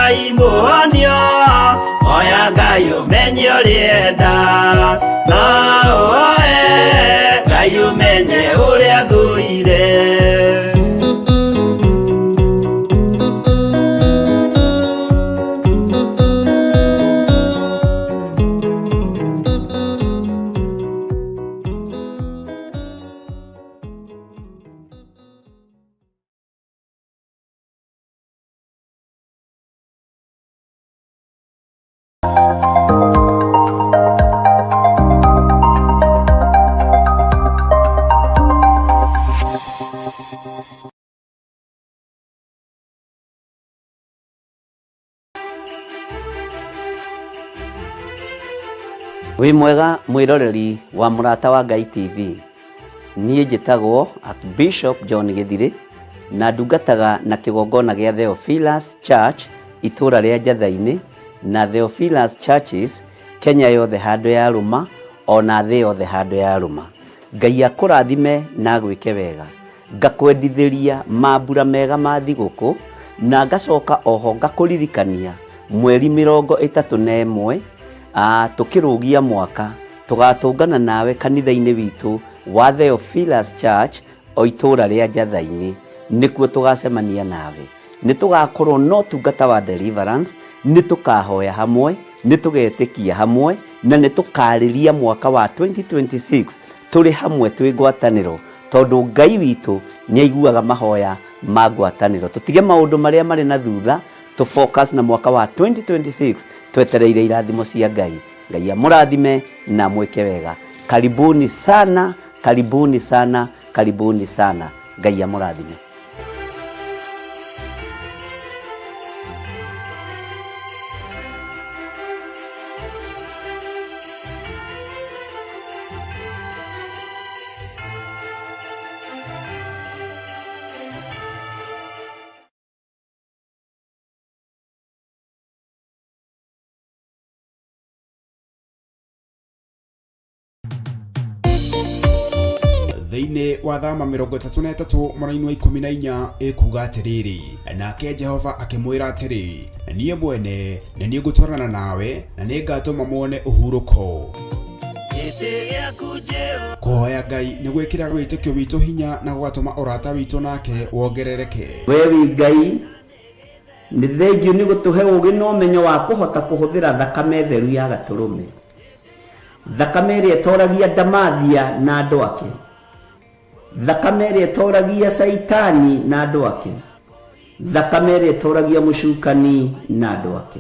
Ngai muhonio oya Ngai umenye ũrĩenda na oe Ngai umenye ũrĩa thũire. Wĩ mwega mwĩroreri wa Mũrata wa Ngai TV. Niĩ njĩtagwo Archbishop John Gĩthirĩ na ndungataga na kĩgongona gĩa Theophilus Church itũra rĩa Njatha-inĩ na Theophilus Churches Kenya yothe handũ ya rũma ona thĩ yothe handũ ya rũma. Ngai akũrathime na gwĩke wega. Ngakwendithĩria mambura mega ma thigũkũ na ngacoka oho ngakũririkania mweri 31 tukĩrũgia mwaka tugatũngana nawe kanitha-inĩ witũ wa Theophilus Church o itũra rĩa Njatha-inĩ nĩkuo tũgacemania nawe. Nĩ tũgakorwo no tungata wa deliverance, nĩ tũkahoya hamwe, nĩ tũgetĩkia hamwe na nĩ tũkarĩria mwaka wa 2026 tũrĩ hamwe twĩ ngwatanĩro, tondũ Ngai witũ nĩ aiguaga mahoya ma ngwatanĩro. Tũtige maũndũ marĩa marĩ na thutha, to focus na mwaka wa 2026 twetereire irathimo cia Ngai. Ngai amũrathime na mwĩke wega. Karibuni sana, karibuni sana, karibuni sana. Ngai amũrathime. Thĩinĩ wa Thama 33 mweri wa 14 ĩkuuga atĩrĩrĩ, nake Jehova akĩmwĩra atĩrĩ, niĩ mwene nĩ niĩ ngũtwarana nawe na nĩ ngatũma muone ũhurũko. Kũhoya Ngai nĩ gwĩkĩra wĩtĩkio witũ hinya na gwatũma ũrata witũ nake wongerereke. We wi Ngai nĩ thengiũ nĩ gũtũhe ũũgĩ na ũmenyo wa kũhota kũhũthĩra thakame theru ya Gatũrũme, thakame ĩrĩa ĩtoragia ndamathia na andũ ake, thakame ĩrĩa ĩtoragia Saitani na andũ ake, thakame ĩrĩa ĩtoragia mũcukani na andũ ake.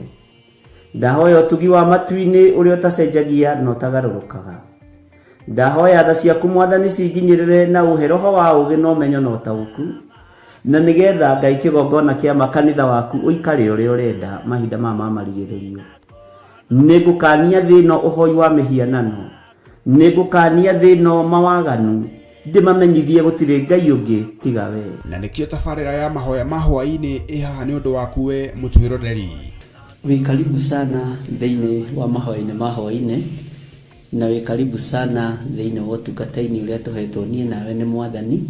Ndahoya ũtugi wa matu-inĩ ũrĩa ũtacenjagia na ũtagarũrũkaga. Ndahoya tha ciaku Mwathani cinginyĩrĩre na ũhe roho wa ũũgĩ na ũmenyo na ũtaũku, na nĩgetha Ngai kĩgongona kĩa makanitha waku ũikare ũrĩa ũrenda mahinda ma marigĩrĩrio. Nĩngũkania thĩno ũhoi wa mĩhianano, nĩngũkania thĩno mawaganu, ndĩmamenyithie gũtirĩ Ngai ũngĩ tiga we. Na nĩkĩo tabarĩra ya mahoya ma hwaĩ-inĩ ĩhaha nĩ ũndũ waku we mũtwĩroreri. Wĩ karibu sana thĩinĩ wa mahoya-inĩ ma hwaĩ-inĩ, na wĩ karibu sana thĩinĩ wa ũtungata-inĩ ũrĩa tũhetwo niĩ nawe nĩ Mwathani,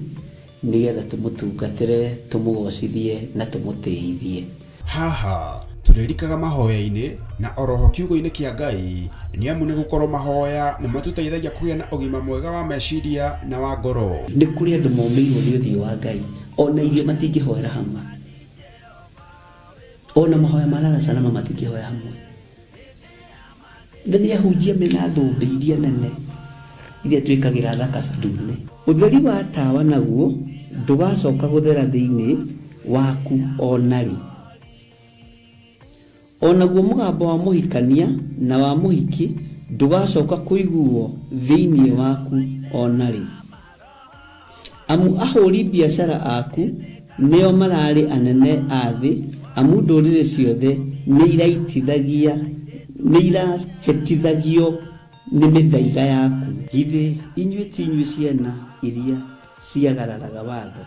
nĩgetha tũmũtungatĩre, tũmũgocithie na tũmũtĩithie. Haha tũrĩrikaga mahoya-inĩ na oroho kiugo-inĩ kĩa Ngai, nĩ amu nĩ gũkorwo mahoya nĩ matũteithagia kũgĩa na ũgima mwega wa meciria na wa ngoro. Nĩ kũrĩ andũ momĩirwo nĩ ũthiũ wa Ngai, ona irio matingĩhoera hamwe, ona mahoya marara salama matingĩhoya hamwe. Nĩ ahunjia mena thũmbĩ iria nene iria twĩkagĩra thaka ndune. Ũtheri wa tawa naguo ndũgacoka gũthera thĩinĩ waku onarĩ. Onaguo mũgambo wa mũhikania na wa mũhiki ndũgacoka kũiguo thĩinĩ waku onarĩ. Amu ahũri biacara aku nĩo mararĩ anene a thĩ, amu ndũrĩrĩ ciothe nĩ irahĩtithagio nĩ mĩthaiga yaku. Githĩ inyuĩ ti inyuĩ ciana iria ciagararaga watho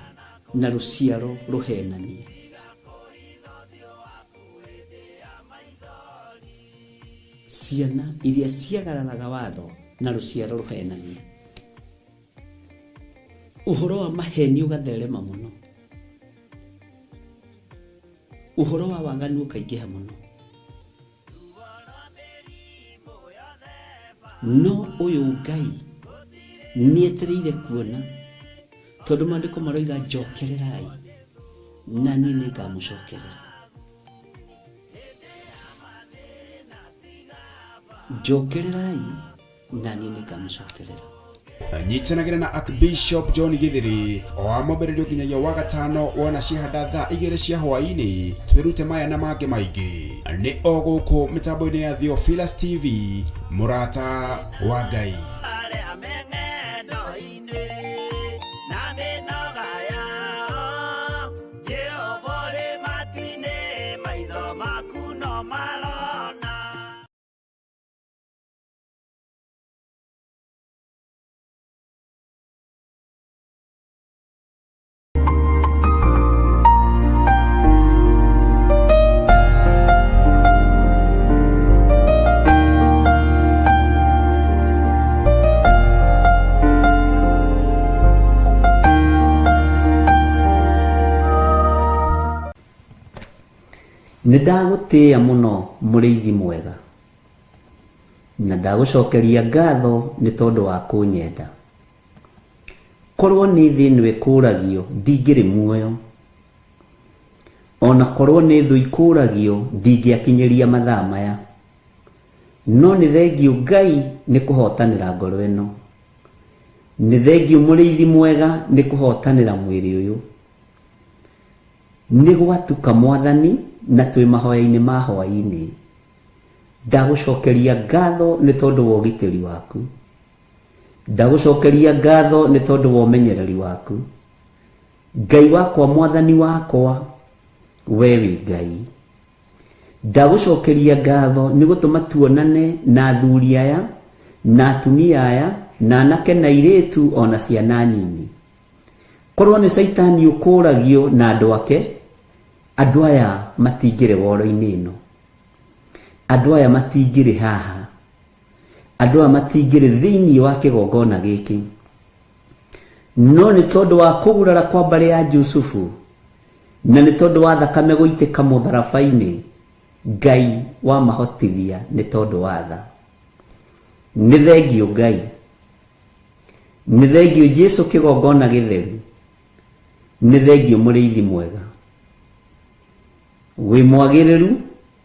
na rũciaro rũhenanie? Ciana iria ciagararaga watho na rũciaro rũhenanie. Ũhoro wa maheni ũgatherema mũno. uhoro wa waganu ukaingĩha mũno. No ũyũ Ngai nĩetereire kuona, tondũ maandĩko maroiga njokererai na niĩ nĩngamũcokerera. Njokererai na niĩ nĩngamũcokerera. Nyitanagĩra na Archbishop John Githiri o amũmbĩrĩrio nginyagia wa gatano wona cihanda thaa 2 cia hwaĩ-inĩ. Twĩrute maya na mangĩ maingĩ nĩ o gũkũ mĩtambo-inĩ ya Theophilus TV, mũrata wa Ngai. Nĩndagũtĩĩa mũno mũrĩithi mwega, na ndagũcokeria ngatho nĩ tondũ wa kũnyenda. Korwo nĩ thĩ ĩno ĩkũragio ndingĩrĩ muoyo, ona korwo nĩ thũ ikũragio ndingĩakinyĩria mathaa maya, no nĩ thengiũ Ngai nĩ kũhotanĩra ngoro ĩno. Nĩ thengiũ mũrĩithi mwega nĩ kũhotanĩra mwĩrĩ ũyũ. Nĩ gwatuka Mwathani na twĩ mahoya-inĩ ma hwaĩ-inĩ. Ndagũcokeria ngatho nĩ tondũ wa ũgitĩri waku. Ndagũcokeria ngatho nĩ tondũ wa ũmenyereri waku. Ngai wakwa, Mwathani wakwa, we wĩ Ngai. Ndagũcokeria ngatho nĩ gũtũma tuonane na athuri aya na atumia aya na anake na airĩtu ona ciana nyinyi. Korwo nĩ Saitani ũkũragio na andũ ake, andũ aya matingĩrĩ woro-inĩ ĩno. Andũ aya matingĩrĩ haha. Andũ aya matingĩrĩ thĩinĩ wa kĩgongona gĩkĩ. No nĩ tondũ wa kũgurara kwa mbarĩ ya Jusufu, na nĩ tondũ wa thakame gũitĩka mũtharaba-inĩ, Ngai wa mahotithia nĩ tondũ wa tha. Nĩ thengiũ Ngai. Nĩ thengiũ Jesũ kĩgongona gĩtheru. Nĩ thengiũ mũrĩithi mwega. Wĩ mwagĩrĩru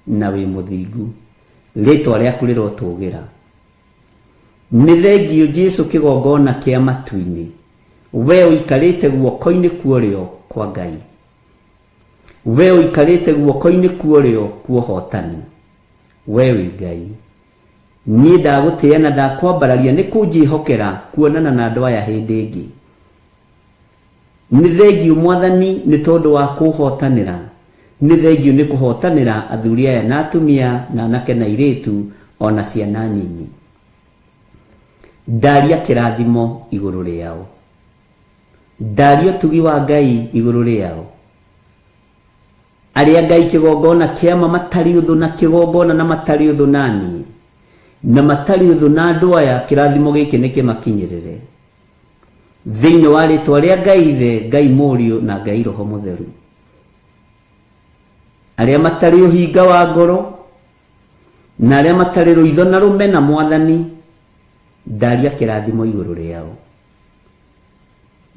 na wĩ mũthingu. Rĩtwa rĩaku rĩrotũgĩra. Nĩ thengiũ Jesũ kĩgongona kĩa matu-inĩ. We ũikarĩte guoko-inĩ kuorĩo kwa Ngai. We ũikarĩte guoko-inĩ kuorĩo kwa ũhotani. We wĩ Ngai. Niĩ ndagũtĩĩa na ndakwambararia nĩ kũnjĩhokera kuonana na andũ aya hĩndĩ ĩngĩ. Nĩ thengiũ Mwathani nĩ tondũ wa kũhotanĩra. Nĩ thengiũ nĩ kũhotanĩra athuri aya na atumia na anake na airĩtu ona ciana nyinyi. Ndaria kĩrathimo igũrũ rĩao. Ndaria ũtugi wa Ngai igũrũ rĩao. Arĩa Ngai kĩgongona kĩama matarĩ ũthũ na kĩgongona na matarĩ ũthũ naniĩ, na matarĩ ũthũ na andũ aya, kĩrathimo gĩkĩ nĩ kĩmakinyĩrĩre. Thĩinĩ wa rĩtwa rĩa Ngai Ithe, Ngai Mũriũ na Ngai Roho Mũtheru. Arĩa matarĩ ũhinga wa ngoro na arĩa matarĩ rũitho na rũmena Mwathani, ndaria kĩrathimo igũrũ rĩao.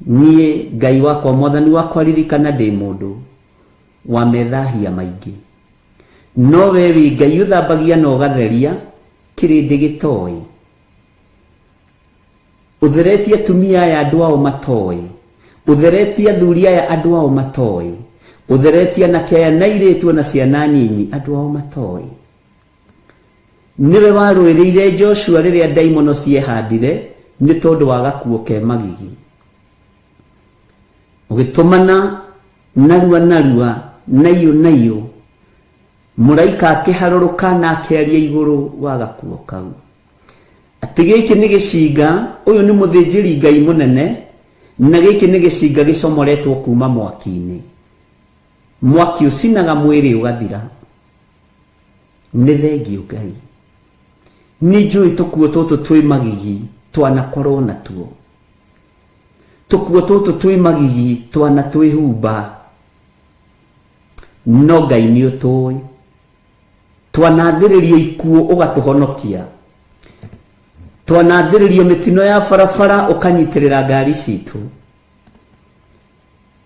Niĩ Ngai wakwa, Mwathani wakwa, ririkana ndĩ mũndũ wa methahia maingĩ. No we wĩ Ngai ũthambagia na ũgatheria kĩrĩndĩ gĩtoĩ. Ũtheretie atumia aya andũ ao matoĩ. Ũtheretie athuri aya andũ ao matoĩ. Ũtheretie anake aya na airĩtu na ciana nyinyi andũ ao matoĩ. Nĩwe warũĩrĩire Joshua rĩrĩa ndaimono ciehandire nĩ tondũ wa gakuo ke magigi. Ũgĩtũmana narua naiyũ mũraika akĩharũrũka na akĩaria igũrũ wa gakuo kau. Atĩ gĩkĩ nĩ gĩcinga, ũyũ nĩ mũthĩnjĩri Ngai mũnene, na gĩkĩ nĩ gĩcinga gĩcomoretwo kuma mwaki-inĩ. Mwaki ũcinaga mwĩrĩ ũgathira. Nĩ thengiũ Ngai. Nĩ njũĩ tũkuo tũtũ twĩ magigi twanakorwo natuo. Tũkuo tũtũ twĩ magigi twana twĩhumba. no Ngai nĩ ũtũĩ. Twanathĩrĩrio ikuũ ũgatũhonokia, twanathĩrĩrio mĩtino ya barabara ũkanyitĩrĩra ngari citũ,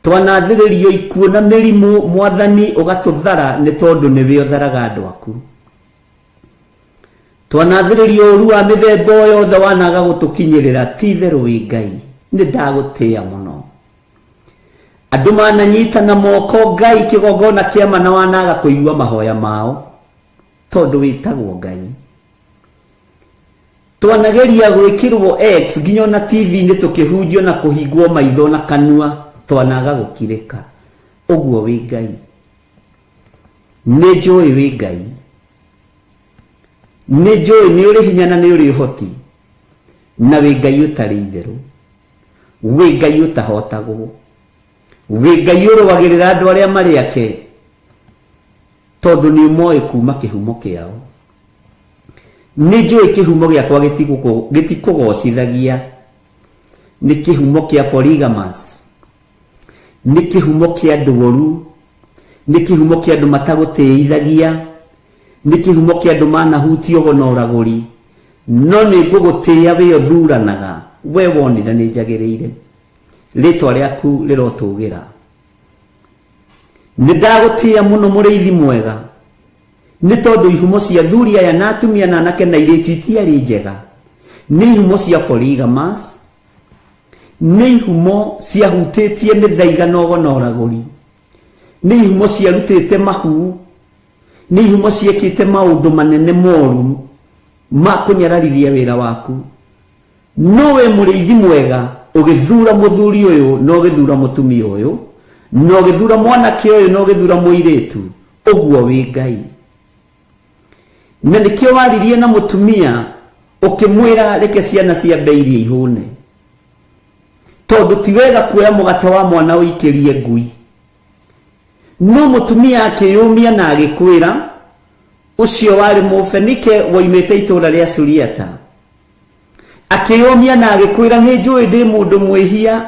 twanathĩrĩrio ikuũ na mĩrimũ Mwathani ũgatũthara nĩ tondũ nĩwe ũtharaga andũ aku. Twanathĩrĩrio ũru wa mĩthemba yothe wanaga gũtũkinyĩrĩra, ti itherũ wĩ Ngai, nĩ ndagũtĩĩa mũno. Andũ mananyitana moko Ngai kĩgongona kĩa mana wanaga kũigua mahoya mao, tondũ wĩtagwo Ngai. Twanageria gwĩkĩrwo X nginya na TV-inĩ tũkĩhunjio na kũhingwo maitho na kanua, twanaga gũkirĩka. Ũguo wĩ Ngai. Nĩ njũĩ wĩ Ngai, nĩ njũĩ nĩ ũrĩ hinya na nĩ ũrĩ ũhoti, na wĩ Ngai ũtarĩ itherũ, wĩ Ngai ũtahotagwo, wĩ Ngai ũrũagĩrĩra andũ arĩa marĩ ake, tondũ nĩ ũmoĩ kuma kĩhumo kĩao. Nĩ njũĩ kĩhumo gĩakwa gĩtikũgocithagia, nĩ kĩhumo kĩa polygamous, nĩ kĩhumo kĩa andũ oru, nĩ kĩhumo kĩa andũ matagũtĩithagia, nĩ kĩhumo kĩa andũ manahutio na ũragũri, no nĩ ngũgũtĩĩa wĩ ũthuranaga, we wonire nĩ njagĩrĩire, rĩtwa rĩaku rĩrotũgĩra. Nĩ ndagũtĩĩa mũno mũrĩithi mwega, nĩ tondũ ihumo cia athuri aya na atumia na anake na airĩtu itiarĩ njega, nĩ ihumo cia polygamous, nĩ ihumo ciahutĩtie mĩthaiga na ũragũri, nĩ ihumo ciarutĩte mahu, nĩ ihumo ciĩkĩte maũndũ manene moru ma kũnyararithia wĩra waku. No we mũrĩithi mwega ũgĩthura mũthuri ũyũ na ũgĩthura mũtumia ũyũ, na ũgĩthura mwanake ũyũ na ũgĩthura mũirĩtu, ũguo wĩ Ngai. Na nĩkĩo waririe na mũtumia ũkĩmwĩra reke ciana ciambe irie ihũne, tondũ ti wega kuoya mũgate wa mwana ũikĩrie ngui. No mũtumia akĩyũmia na agĩkwĩra, ũcio warĩ Mũfenike woimĩte itũũra rĩa Suriata, akĩyũmia na agĩkwĩra nĩ njũĩ ndĩ mũndũ mwĩhia,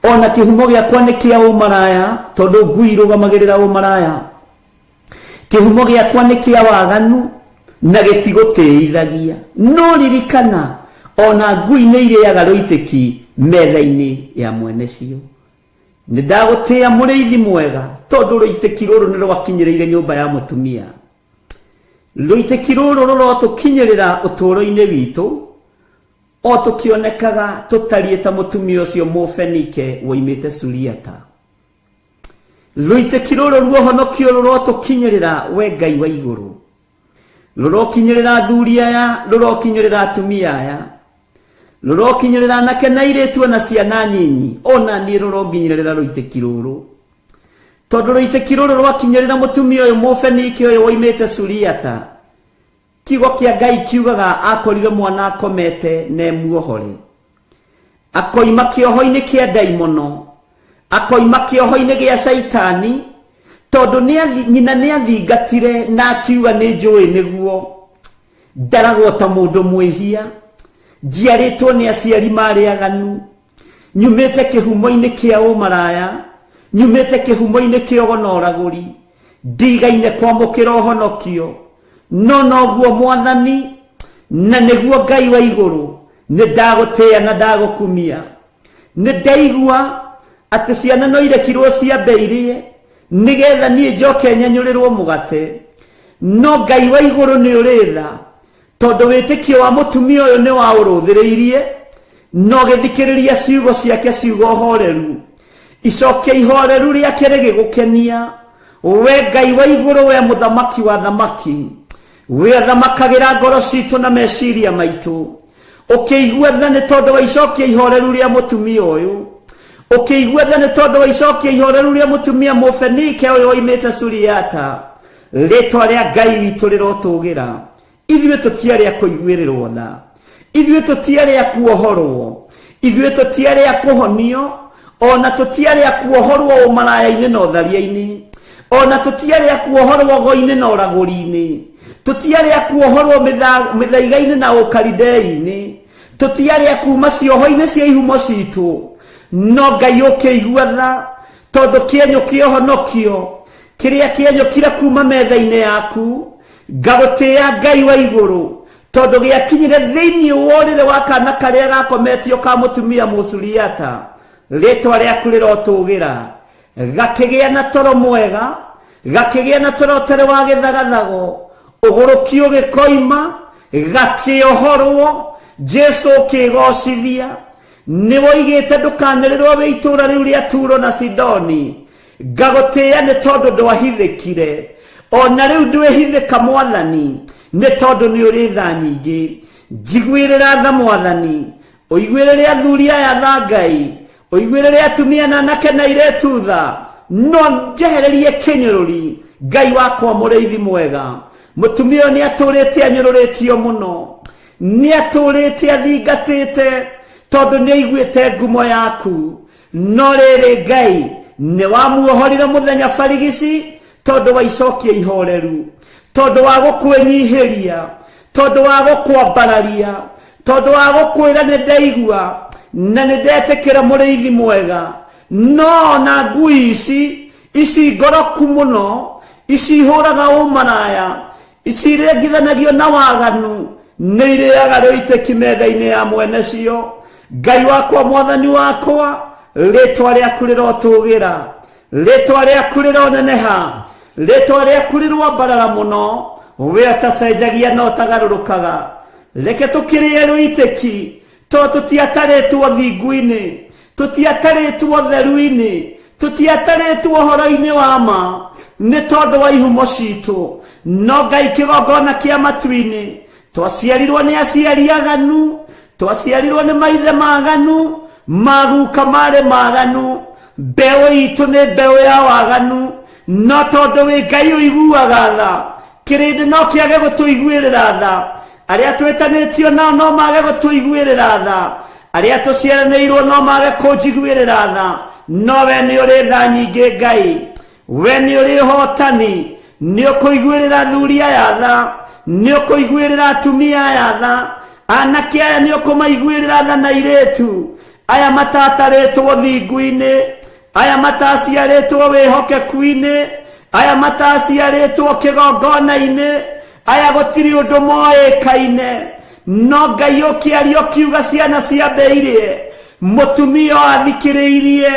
ona kĩhumo gĩakwa nĩ kĩa ũmaraya, tondũ ngui irũgamagĩrĩra ũmaraya. Kĩhumo gĩakwa nĩ kĩa waganu na gĩtigũtĩithagia. No ririkana ona ngui nĩ irĩaga rũitĩki metha-inĩ ya mwene cio. Nĩ ndagũtĩĩa mũrĩithi mwega, tondũ rũitĩki rũrũ nĩ rwakinyĩrĩire nyũmba ya mũtumia. Rũitĩki rũrũ rũrotũkinyĩrĩra ũtũũro-inĩ witũ, o tũkĩonekaga tũtariĩ ta mũtumia ũcio Mũfenike woimĩte Suriata. Rũitĩki rũrũ ruohonokio rũrotũkinyĩrĩra we Ngai wa igũrũ, rũrokinyĩrĩra athuri aya, rũrokinyĩrĩra atumia aya, rũrokinyĩrĩra anake na airĩtu na ciana nyinyi, ona niĩ rũronginyĩrĩra rũitĩki rũrũ, tondũ rũitĩki rũrũ rwakinyĩrĩra mũtumia ũyũ Mũfenike ũyũ woimĩte Suriata. Kiugo kĩa Ngai kiugaga akorire mwana akomete na muohore, akoima kĩoho-inĩ kĩa ndaimono, akoima kĩoho-inĩ gĩa Saitani, tondũ nyina nĩ athingatire na akiuga nĩ njũĩ nĩguo ndaragwo ta mũndũ mwĩhia, njiarĩtwo nĩ aciari marĩ aganu, nyumĩte kĩhumo-inĩ kĩa ũmaraya, nyumĩte kĩhumo-inĩ kĩa ũragũri, ndigaine kwamũkĩra ũhonokio. No noguo Mwathani na nĩguo Ngai wa igũrũ, nĩ ndagũtĩĩa na ndagũkumia. Nĩ ndaigua atĩ ciana no irekirwo ciambe irie, nĩgetha niĩ njoke nyanyũrĩrwo mũgate. No Ngai wa igũrũ nĩ ũrĩ tha, tondũ wĩtĩkio wa mũtumia ũyũ nĩ waũrũthĩrĩirie, no gĩthikĩrĩria ciugo ciake ciugo horeru. Icokia ihoreru rĩake rĩgĩgũkenia, we Ngai wa igũrũ, we mũthamaki wa thamaki, we thamakagĩra ngoro citũ na meciria maitũ. Ũkĩigua tha nĩ tondũ wa icokia ihoreru rĩa mũtumia ũyũ, ũkĩigua tha nĩ tondũ wa icokia ihoreru rĩa mũtumia Mũfenike ũyũ woimĩte Suriata. Rĩtwa rĩa Ngai witũ rĩrotũgĩra. Ithuĩ tũtiarĩ a kũiguĩrĩrwo tha, ithuĩ tũtiarĩ a kuohorwo, ithuĩ tũtiarĩ a kũhonio, ona tũtiarĩ a kuohorwo ũmaraya-inĩ na ũtharia-inĩ, ona tũtiarĩ a kuohorwo go-inĩ na ũragũri-inĩ, tũtiarĩ a kuohorwo mĩthaiga-inĩ na ũkaridei-inĩ, tũtiarĩ a kuma cioho-inĩ cia ihumo citũ. No Ngai ũkĩigua tha, tondũ kĩenyũ kĩa ũhonokio kiria kienyukira kuma metha-ini yaku ngagutia Ngai wa iguru tondu giakinyire thiini worire wa kana karia gakometio ka mutumia Musuriata ritwa riaku rirotugira gakigia na toro mwega gakigia na toro tere wa githagathago ugurukio gikoima gakiohorwo Jesu kigocithia niwo igite ndukanĩrĩrwo wĩ itũra rĩu rĩa Turo na Sidoni ngagutia nĩ tondu ndwahithĩkire ona rĩu ndwĩhithĩka Mwathani nĩ tondu nĩ ũrĩ tha nyingĩ njiguĩrĩra tha Mwathani ũiguĩrĩre athuri aya tha Ngai ũiguĩrĩre atumia na anake na airĩtu tha no njehererie kĩnyũrũri Ngai wakwa mũrĩithi mwega mutumia nĩ atũrĩte anyũrũrĩtio mũno nĩ atũrĩte athingatĩte tondu nĩ aiguĩte ngumo yaku no rĩrĩ Ngai nĩ wamuohorire mũthenya barigici tondu waicokia ihoreru tondu wa gũkwĩnyihĩria tondu wa gũkwambararia tondu wa gũkwĩra nĩ ndaigua na nĩ ndetĩkĩra mũrĩithi mwega no na ngui ici ngoroku mũno ici hũraga ũmaraya ici irĩngithanagio na waganu nĩ irĩaga rĩitĩki metha-inĩ ya mwene cio Ngai wakwa Mwathani wakwa rĩtwa rĩaku rĩrotũgĩra rĩtwa rĩaku rĩroneneha rĩtwa rĩaku rĩrwambarara mũno we atacenjagia no tagarũrũkaga reke tũkĩrĩe rũitĩki to tũtiatarĩtwo thingu-inĩ tũtiatarĩtwo theru-inĩ tũtiatarĩtwo ũhoro-inĩ wa ma nĩ tondu wa ihumo citũ no Ngai kĩgongona kĩa matu-inĩ twaciarirwo nĩ aciari aganu twaciarirwo nĩ maithe maganu maguka marĩ maganu mbeũ itũ nĩ mbeũ ya waganu no tondu wĩ Ngai ũiguaga tha kĩrĩndĩ no kĩage gũtũiguĩrĩra tha arĩa twĩtanĩtio nao no mage gũtũiguĩrĩra tha arĩa tũciaranĩirwo no mage kũnjiguĩrĩra tha no we nĩ ũrĩ tha nyingĩ Ngai we nĩ ũrĩ hotani nĩ ũkũiguĩrĩra athuri aya tha nĩ ũkũiguĩrĩra atumia aya tha anake aya nĩ ũkũmaiguĩrĩra tha na airĩtu aya matatarĩtwo thingu-inĩ aya mataciarĩtwo wĩhokeku-inĩ aya mataciarĩtwo kĩgongona-inĩ aya gũtirĩ ũndũ moĩkaine no Ngai ũkĩaria ũkiuga ciana ciambĩirie mũtumia athikĩrĩirie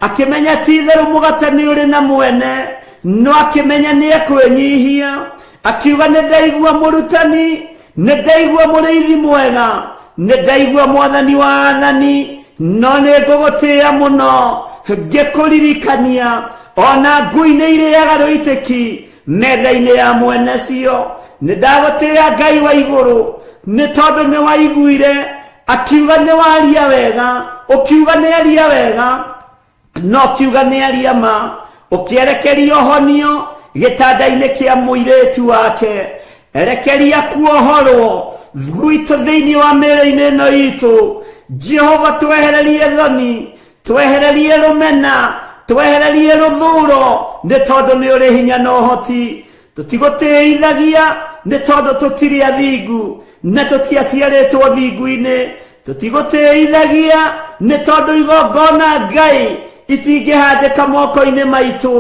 akĩmenya ti-itherũ mũgate nĩ ũrĩ na mwene no akĩmenya nĩ ekwĩnyihia akiuga nĩ ndaigua mũrutani nĩ ndaigua mũrĩithi mwega nĩ ndaigua Mwathani wa athani no nĩ ngũgũtĩĩa mũno ngĩkũririkania ona ngui nĩ irĩaga rũitĩki metha-inĩ ya mwene cio nĩ ndagũtĩĩa Ngai wa igũrũ nĩ tondu nĩ waiguire akiuga nĩ waria wega ũkiuga nĩ aria wega no kiuga nĩ aria ma ũkĩerekeria ũhonio gĩtanda-inĩ kĩa mũirĩtu wake erekeria kuohorwo gwitũ thĩinĩ wa mĩĩrĩ-inĩ ĩno itũ Jehova twehererie thoni twehererie rũmena twehererie rũthũũro nĩ tondu nĩ ũrĩ hinya na ũhoti tũtigũtĩithagia nĩ tondu tũtirĩ athingu na tũtiaciarĩtwo thingu-inĩ tũtigũtĩithagia nĩ tondu igongona Ngai itingĩhandĩka moko-inĩ maitũ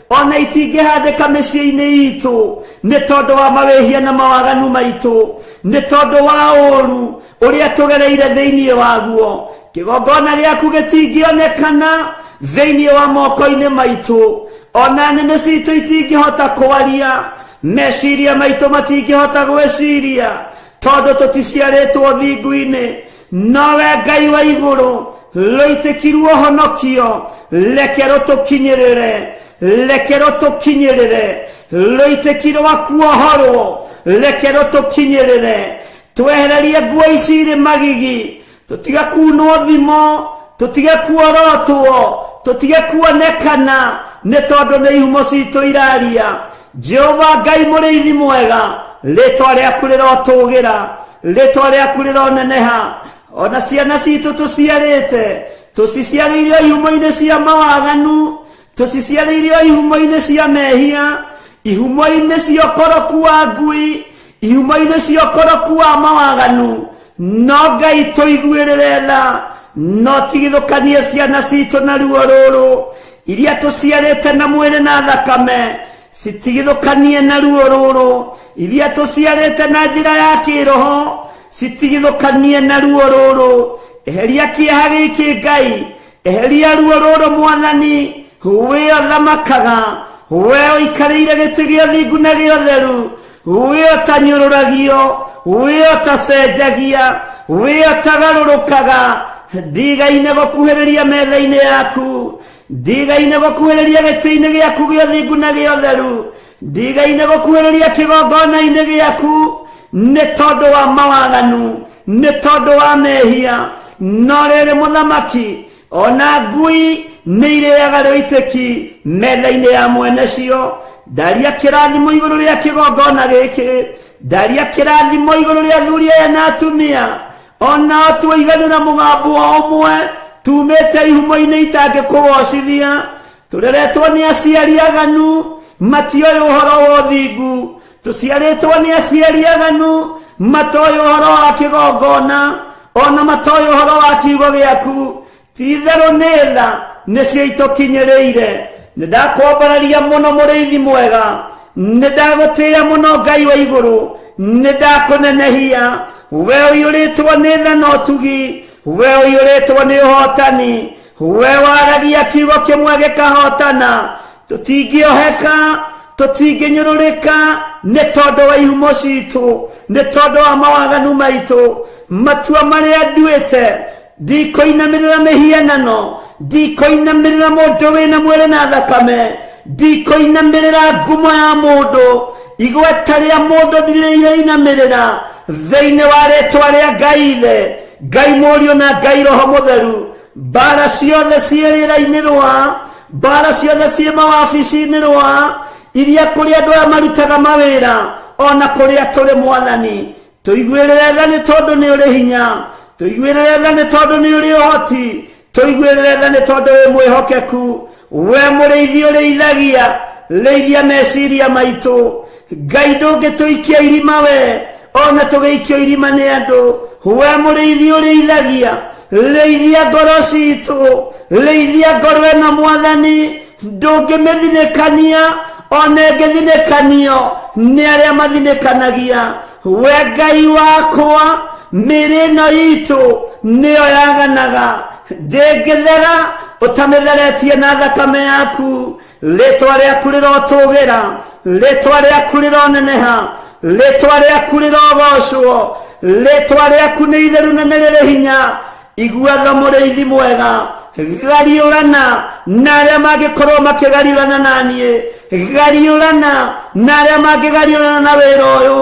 ona itingĩhandĩka mĩciĩ-inĩ itũ nĩ tondu wa mawĩhia na mawaganu maitũ nĩ tondu wa ũũru ũrĩa tũgereire thĩinĩ waguo kĩgongona gĩaku gĩtingĩonekana thĩinĩ wa moko-inĩ maitũ ona nĩmĩ citũ itingĩhota kwaria meciria maitũ matingĩhota gwĩciria tondu tũticiarĩtwo thingu-inĩ nowe Ngai wa igũrũ rũitĩki ruohonokio reke rũtũkinyĩrĩre rũitĩki rwa kuohorwo reke rũtũkinyĩrĩre twehererie nguo ici irĩ magigi tũtige kunwo thimo tũtige kuorotwo tũtige kuonekana nĩ tondu nĩ ihumo citũ iraria Jehova Ngai mũrĩithi mwega rĩtwa rĩaku rĩrotũgĩra rĩtwa rĩaku rĩroneneha ona ciana citũ tũciciarĩirio ihumo-inĩ cia mawaganu tũciciarĩirio ihumo-inĩ cia mehia ihumo-inĩ cia ũkoroku wa ngui ihumo-inĩ cia ũkoroku wa mawaganu no Ngai tũiguĩrĩre tha no tigithũkanie ciana citũ na ruo rũrũ iria tuciarite na mwiri na thakame citigithukanie na ruo ruru iria tuciarite na njira ya kiroho citigithukanie na ruo ruru eheria kieha giki Ngai eheria ruo ruru Mwathani we othamakaga we oikarĩire gĩtĩ gĩa thingu na gĩa ũtheru we otanyũrũragio we otacenjagia we otagarũrũkaga ndigaine gũkuhĩrĩria metha-inĩ yaku ndigaine gũkuhĩrĩria gĩtĩ-inĩ gĩaku gĩa thingu na gĩa ũtheru ndigaine gũkuhĩrĩria kĩgongona-inĩ gĩaku nĩ tondũ wa mawaganu nĩ tondũ wa mehia no rĩrĩ mũthamaki ona ngui nĩ irĩaga rĩitĩki metha-inĩ ya mwene cio ndaria kĩrathimo igũrũ rĩa kĩgongona gĩkĩ ndaria kĩrathimo igũrũ rĩa athuri aya na atumia ona tũiganĩra mũgambo ũmwe tumĩte ihumo-inĩ itangĩkũgocithia tũreretwo nĩ aciari aganu matioĩ ũhoro wa ũthingu tũciarĩtwo nĩ aciari aganu matoĩ ũhoro wa kĩgongona ona matoĩ ũhoro wa kiugo gĩaku ti-itherũ nĩ tha nĩcio itũkinyĩrĩire nĩndakwambararia mũno mũrĩithi mwega nĩndagũtĩĩa mũno Ngai wa igũrũ nĩndakũnenehia we ũiyũrĩtwo nĩ tha na ũtugi we ũiyũrĩtwo nĩ ũhotani we waragia kiugo kĩmwe gĩkahotana tũtingĩoheka tũtingĩnyũrũrĩka nĩ tondũ wa ihumo citũ nĩ tondũ wa mawaganu maitũ matua marĩa nduĩte ndikoinamĩrĩra mĩhianano ndikoinamĩrĩra mũndũ wĩna mwĩrĩ na thakame ndikoinamĩrĩra ngumo ya mũndũ igweta rĩa mũndũ ndirĩinamĩrĩra thĩinĩ wa rĩtwa rĩa Ngai Ithe Ngai Mũriũ na Ngai Roho Mũtheru mbara ciothe ciĩ rĩera-inĩ rwa mbara ciothe ciĩ mawabici-inĩ rwa iria kũrĩ andũ aya marutaga mawĩra ona kũrĩa tũrĩ Mwathani tũiguĩrĩre tha nĩ tondũ nĩ ũrĩ hinya tũiguĩrĩre tha nĩ tondũ nĩ ũrĩ ũhoti tũiguĩrĩre tha nĩ tondũ wĩ mwĩhokeku we mũrĩithi ũrĩithagia rĩithia meciria maitũ Ngai ndũngĩtũikia irima we ona tũgĩikio irima nĩ andũ we mũrĩithi ũrĩithagia rĩithia ngoro citũ rĩithia ngoro ĩno Mwathani ndũngĩmĩthinĩkania ona ĩngĩthinĩkanio nĩ arĩa mathinĩkanagia we Ngai wakwa mĩrĩ ĩno itũ nĩyo yaganaga ndĩngĩthera ũtamĩtheretie na thakame yaku rĩtwa rĩaku rĩrotũgĩra rĩtwa rĩaku rĩroneneha rĩtwa rĩaku rĩrogocwo rĩtwa rĩaku nĩ itheru na nĩ rĩrĩ hinya igua tha mũrĩithi mwega gariũrana na arĩa mangĩkorwo makĩgariũrana naniĩ gariũrana na arĩa mangĩgariũrana na wĩra ũyũ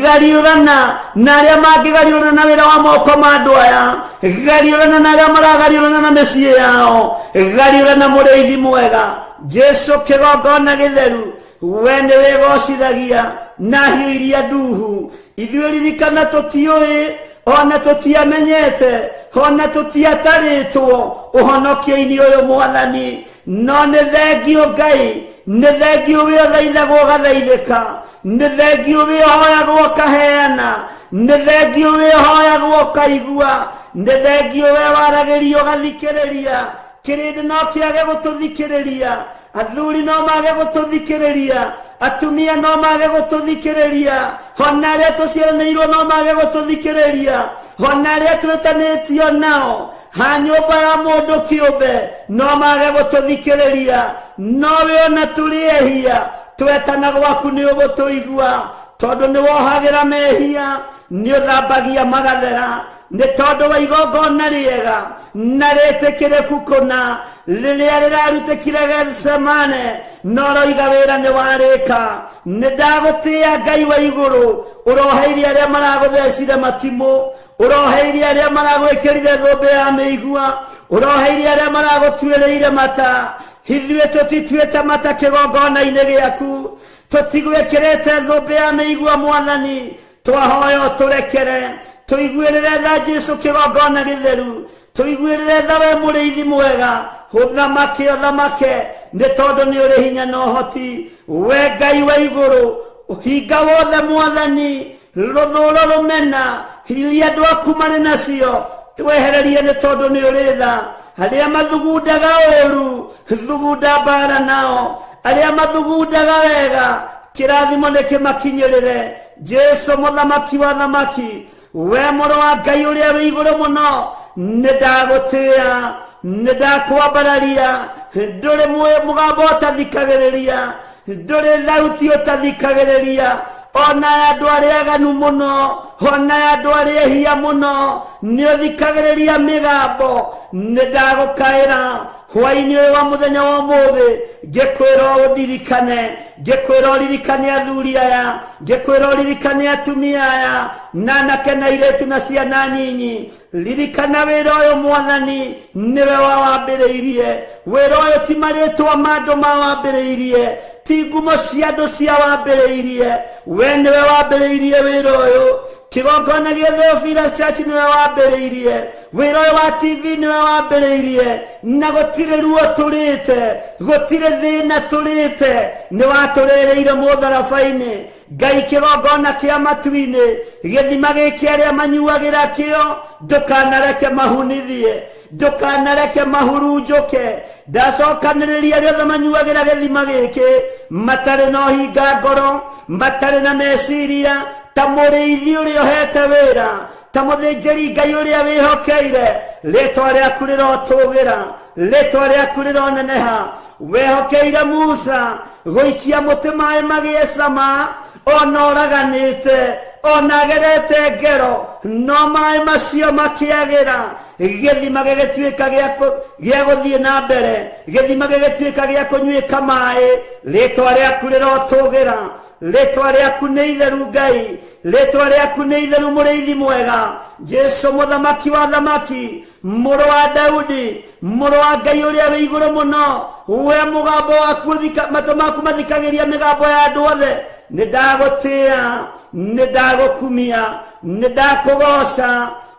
gariũrana na arĩa mangĩgariũrana na wĩra wa moko ma andũ aya gariũrana na arĩa maragariũrana na mĩciĩ yao gariũrana mũrĩithi mwega Jesu kĩgongona gĩtheru we nĩ wĩgocithagia na hiũ iria nduhu ithuĩ ririkana tũtiũĩ ona tũtiamenyete ona tũtiatarĩtwo ũhonokio-inĩ ũyũ Mwathani no nĩ thengio Ngai nĩ thengio we ũthaithagwo ũgathaithĩka nĩ thengio we ũhoyagwo ũkaheana nĩ thengio we ũhoyagwo ũkaigua nĩ thengio we waragĩrio ũgathikĩrĩria kĩrĩndĩ no kĩage gũtũthikĩrĩria athuri no mage gũtũthikĩrĩria atumia no mage gũtũthikĩrĩria ona arĩa tũciaranĩirwo no mage gũtũthikĩrĩria ona arĩa twĩtanĩtio nao ha nyũmba ya mũndũ kĩũmbe no mage gũtũthikĩrĩria no we ona tũrĩehia twetana gwaku nĩ ũgũtũigua tondũ nĩ wohagĩra mehia nĩ ũthambagia magathera nĩ tondũ wa igongona rĩega na rĩtĩkĩrĩku kũna rĩrĩa rĩrarutĩkire Getsemane no roiga wĩra nĩ warĩka nĩ ndagũtĩĩa Ngai wa igũrũ ũroheire arĩa maragũthecire matimũ ũroheire arĩa maragwĩkĩrire thũmbĩ ya mĩigua ũroheire arĩa maragũtuĩrĩire mata ithuĩ tũtituĩte mata kĩgongona-inĩ gĩaku tũtigwĩkĩrĩte thũmbĩ ya mĩigua Mwathani twahoya ũtũrekere tũiguĩrĩre tha Jesu kĩgongona gĩtheru tũiguĩrĩre tha we mũrĩithi mwega ũthamake ũthamake nĩ tondũ nĩ ũrĩ hinya na ũhoti we Ngai wa igũrũ hinga wothe Mwathani rũthũũro rũmena iria andũ aku marĩ nacio twehererie nĩ tondũ nĩ ũrĩ tha aria mathugundaga ũru thugunda bara nao, aria mathugundaga wega kirathimo nikimakinyirire. Jesu muthamaki wa thamaki, we mũrũ wa Ngai ũrĩa wĩ igũrũ mũno, nĩndagũtĩĩa, nĩndakwambararia, ndũrĩ mũgambo ũtathikagĩrĩria, ndũrĩ thauti ũtathikagĩrĩria, ona andũ arĩa aganu mũno, ona andũ arĩa ehia mũno, nĩũthikagĩrĩria mĩgambo. Nĩndagũkaĩra hwaĩ-inĩ ũyũ wa mũthenya wa ũmũthĩ, ngĩkwĩra ũndirikane, ngĩkwĩra ũririkane athuri aya, ngĩkwĩra ũririkane atumia aya, na anake na airĩtu na ciana nyinyi. Ririkana wĩra ũyũ Mwathani nĩwe wawambĩrĩirie. Wĩra ũyũ ti marĩtwa ma andũ mawambĩrĩirie, ti ngumo cia andũ ciawambĩrĩirie, we nĩwe wambĩrĩirie wĩra ũyũ. Kĩgongona gĩa Theophilus Church nĩwe wambĩrĩirie, wĩra ũyũ wa TV nĩwe wambĩrĩirie, na gũtirĩ ruo tũrĩte, gũtirĩ thĩna tũrĩte, nĩwatũrĩrĩire mũtharaba-inĩ. Ngai kĩgongona kĩa matu-inĩ, gĩthima gĩkĩ arĩa manyuagĩra kĩo, ndũkanareke mahunithie, ndũkanareke mahurunjũke. Ndacokanĩrĩria arĩa othe manyuagĩra gĩthima gĩkĩ, matarĩ na ũhinga ngoro, matarĩ na meciria, ta mũrĩithi ũrĩa ũhete wĩra, ta mũthĩnjĩri Ngai ũrĩa wĩhokeire. Rĩtwa rĩaku rĩrotũgĩra, rĩtwa rĩaku rĩroneneha. Wehokeire Musa gũikia mũtĩ maĩ magĩe cama, ona ũraganĩte, ona agerete ngero, no maĩ macio makĩagĩra. Gĩthima gĩgĩtuĩka gĩa gũthiĩ na mbere, gĩthima gĩgĩtuĩka gĩa kũnyuĩka maĩ. Rĩtwa rĩaku rĩrotũgĩra, rĩtwa rĩaku nĩ itheru Ngai, rĩtwa rĩaku nĩ itheru mũrĩithi mwega. Jesu mũthamaki wa thamaki, mũrũ wa Daudi, mũrũ wa Ngai ũrĩa wĩ igũrũ mũno, we mũgambo waku matũ maku mathikagĩria mĩgambo ya andũ othe. Nĩndagũtĩĩa, nĩndagũkumia, nĩndakũgoca,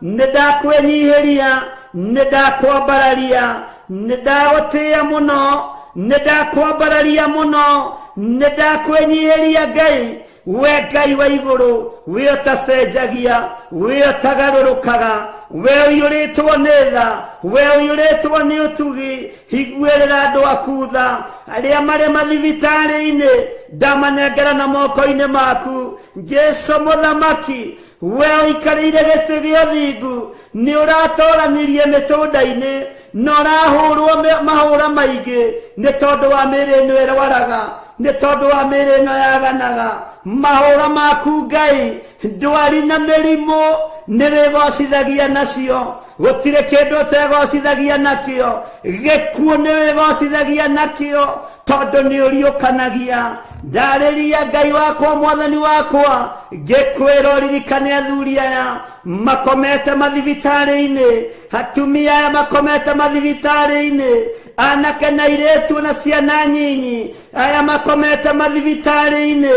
nĩndakwĩnyihĩria, nĩndakwambararia, nĩndagũtĩĩa mũno, nĩndakwambararia mũno, nĩndakwĩnyihĩria Ngai. We Ngai wa igũrũ, we ũtacenjagia, we ũtagarũrũkaga, we ũiyũrĩtwo nĩ tha, we ũiyũrĩtwo nĩ ũtugi. Higuĩrĩra andũ aku tha, arĩa marĩ mathibitarĩ-inĩ, ndamanengera na moko-inĩ maku. Jesu mũthamaki, we ũikarĩire gĩtĩ gĩa ũthingu, nĩ ũratũranirie mĩtũnda-inĩ, na ũrahũrwo mahũra maingĩ, nĩ tondũ wa mĩĩrĩ ĩno ĩrwaraga, nĩ tondũ wa mĩĩrĩ ĩno yaganaga. Mahũra maku Ngai, ndwari na mĩrimũ nĩwĩgocithagia nacio, gũtirĩ kĩndũ ũtegocithagia nakĩo, gĩkuũ nĩwĩgocithagia nakĩo, tondũ nĩ ũriũkanagia. Ndarĩria Ngai wakwa, Mwathani wakwa, ngĩkwĩra ũririkane athuri aya makomete mathibitarĩ-inĩ, atumia aya makomete mathibitarĩ-inĩ, anake na airĩtu na ciana nyinyi aya makomete mathibitarĩ-inĩ.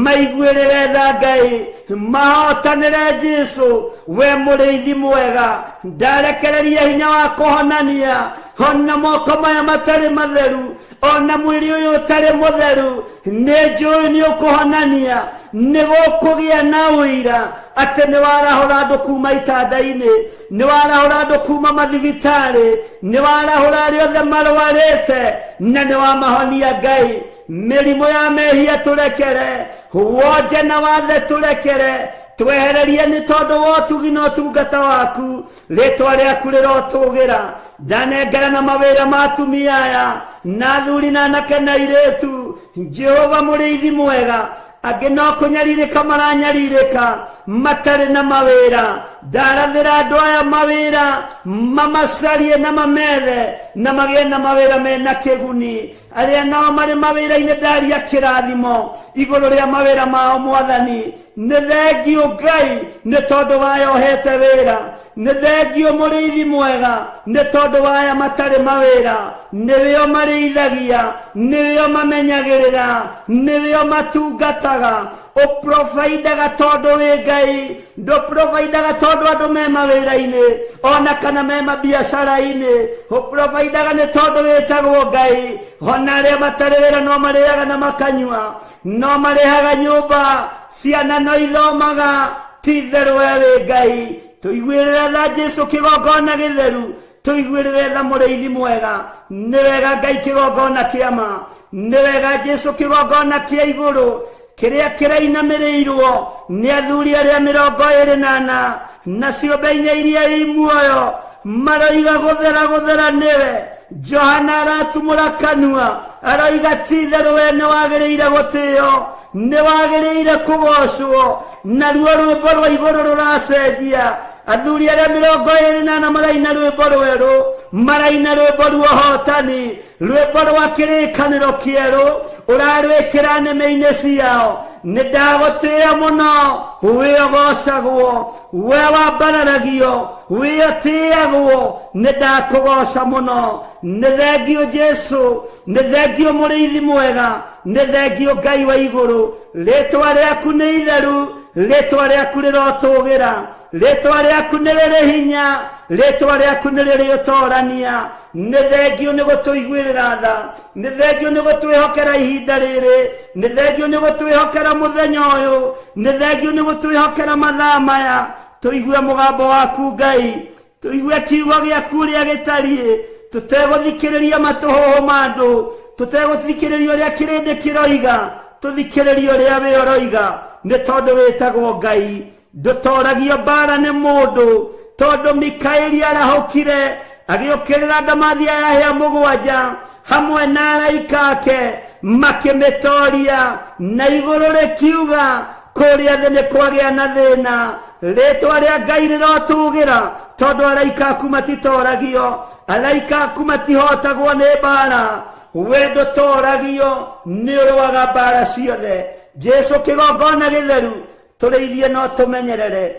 Maiguĩrĩre tha Ngai, mahotanĩre Jesu, we mũrĩithi mwega. Ndarekereria hinya wa kũhonania, ona moko maya matarĩ matheru, ona mwĩrĩ ũyũ ũtarĩ mũtheru, nĩ njũĩ nĩ ũkũhonania. Nĩ gũkũgĩa na ũira atĩ nĩ warahũra andũ kuma itanda-inĩ, nĩ warahũra andũ kuma mathibitarĩ, nĩ warahũra arĩa othe marwarĩte, na nĩ wamahonia Ngai. Mĩrimũ ya mehia tũrekere, wonje na wathe tũrekere, twehererie nĩ tondũ wa ũtugi na ũtungata waku. Rĩtwa rĩaku rĩrotũgĩra. Ndanengera na mawĩra ma atumia aya, na athuri na anake na airĩtu. Jehova mũrĩithi mwega, angĩ no kũnyarirĩka maranyarirĩka, matarĩ na mawĩra. Ndarathĩra andũ aya mawĩra, mamacarie na mamethe, na magĩe na mawĩra mena kĩguni. Arĩa nao marĩ mawĩra-inĩ ndaria kĩrathimo igũrũ rĩa mawĩra mao Mwathani. Nĩ thengiũ Ngai nĩ tondũ waya ũhete wĩra, nĩ thengiũ mũrĩithi mwega nĩ tondũ waya matarĩ mawĩra. Nĩwe ũmarĩithagia, nĩwe ũmamenyagĩrĩra, nĩwe ũmatungataga. Ũprovidaga tondũ wĩ Ngai, ndũprovidaga tondũ andũ me mawĩra-inĩ ona kana me mabiacara-inĩ. Ũprovidaga nĩ tondũ wĩtagwo Ngai. Ona arĩa matarĩ wĩra no marĩaga na makanyua, no marĩhaga nyũmba, ciana no ithomaga. Ti itherũ we wĩ Ngai. Tũiguĩrĩra tha Jesu kĩgongona gĩtheru tuiguirire tha mũrĩithi mwega. Nĩ wega Ngai kĩgongona kĩama, nĩ wega Jesu kĩgongona kĩa igũrũ kĩrĩa kĩrainamĩrĩirwo nĩ athuri arĩa 24 na ciũmbe-inĩ iria i muoyo maroiga gũthera nĩwe. Johana aratumũra kanua aroiga ti-itherũ we nĩ wagĩrĩire gũtĩo, nĩ wagĩrĩire kũgocwo. Naruo rwĩmbo rwa igũrũ rũracenjia, athuri arĩa 24 maraina rwĩmbo rwerũ, maraina rwĩmbo rwa ũhotani, rwĩmbo rwa kĩrĩkanĩro kĩerũ ũrarwĩkĩra nĩmĩ-inĩ ciao. Nĩ ndagũtĩĩa mũno, wĩ ũgocagwo, we wambararagio, wĩ ũtĩagwo, nĩ ndakũgoca mũno. Nĩ thengio Jesu, nĩ thengio mũrĩithi mwega, nĩ thengio Ngai wa igũrũ. Rĩtwa rĩaku nĩ itheru, rĩtwa rĩaku rĩrotũgĩra, rĩtwa rĩaku nĩ rĩrĩ hinya, rĩtwa rĩaku nĩ rĩrĩ ũtorania. Nĩ thengio nĩ gũtũiguĩrĩra tha, nĩ thengio nĩ gũtwĩhokera ihinda rĩrĩ, nĩ thengio nĩ gũtwĩhokera mũthenya ũyũ, nĩ thengio nĩ gũtwĩhokera mathaa maya. Tũigue mũgambo waku Ngai, tũigue kiugo gĩaku ũrĩa gĩtariĩ, tũtegũthikĩrĩria matũhũhũ ma andũ, tũtegũthikĩrĩria ũrĩa kĩrĩndĩ kĩroiga, tũthikĩrĩrie ũrĩa we ũroiga. Nĩ tondũ wĩtagwo Ngai, ndũtoragio mbara nĩ mũndũ, tondũ Mikaeli arahũkire agĩũkĩrĩra ndamathia ya hĩa 7 hamwe na araika ake makĩmĩtoria, na igũrũ rĩkiuga kũrĩa thĩ nĩ kwagĩa na thĩna. Rĩtwa rĩa Ngai rĩrotũgĩra, tondũ araika aku matitoragio, araika aku matihotagwo nĩ mbara. We ndũtoragio, nĩ ũrũaga mbara ciothe. Jesu kĩgongona gĩtheru, tũrĩithie no tũmenyerere,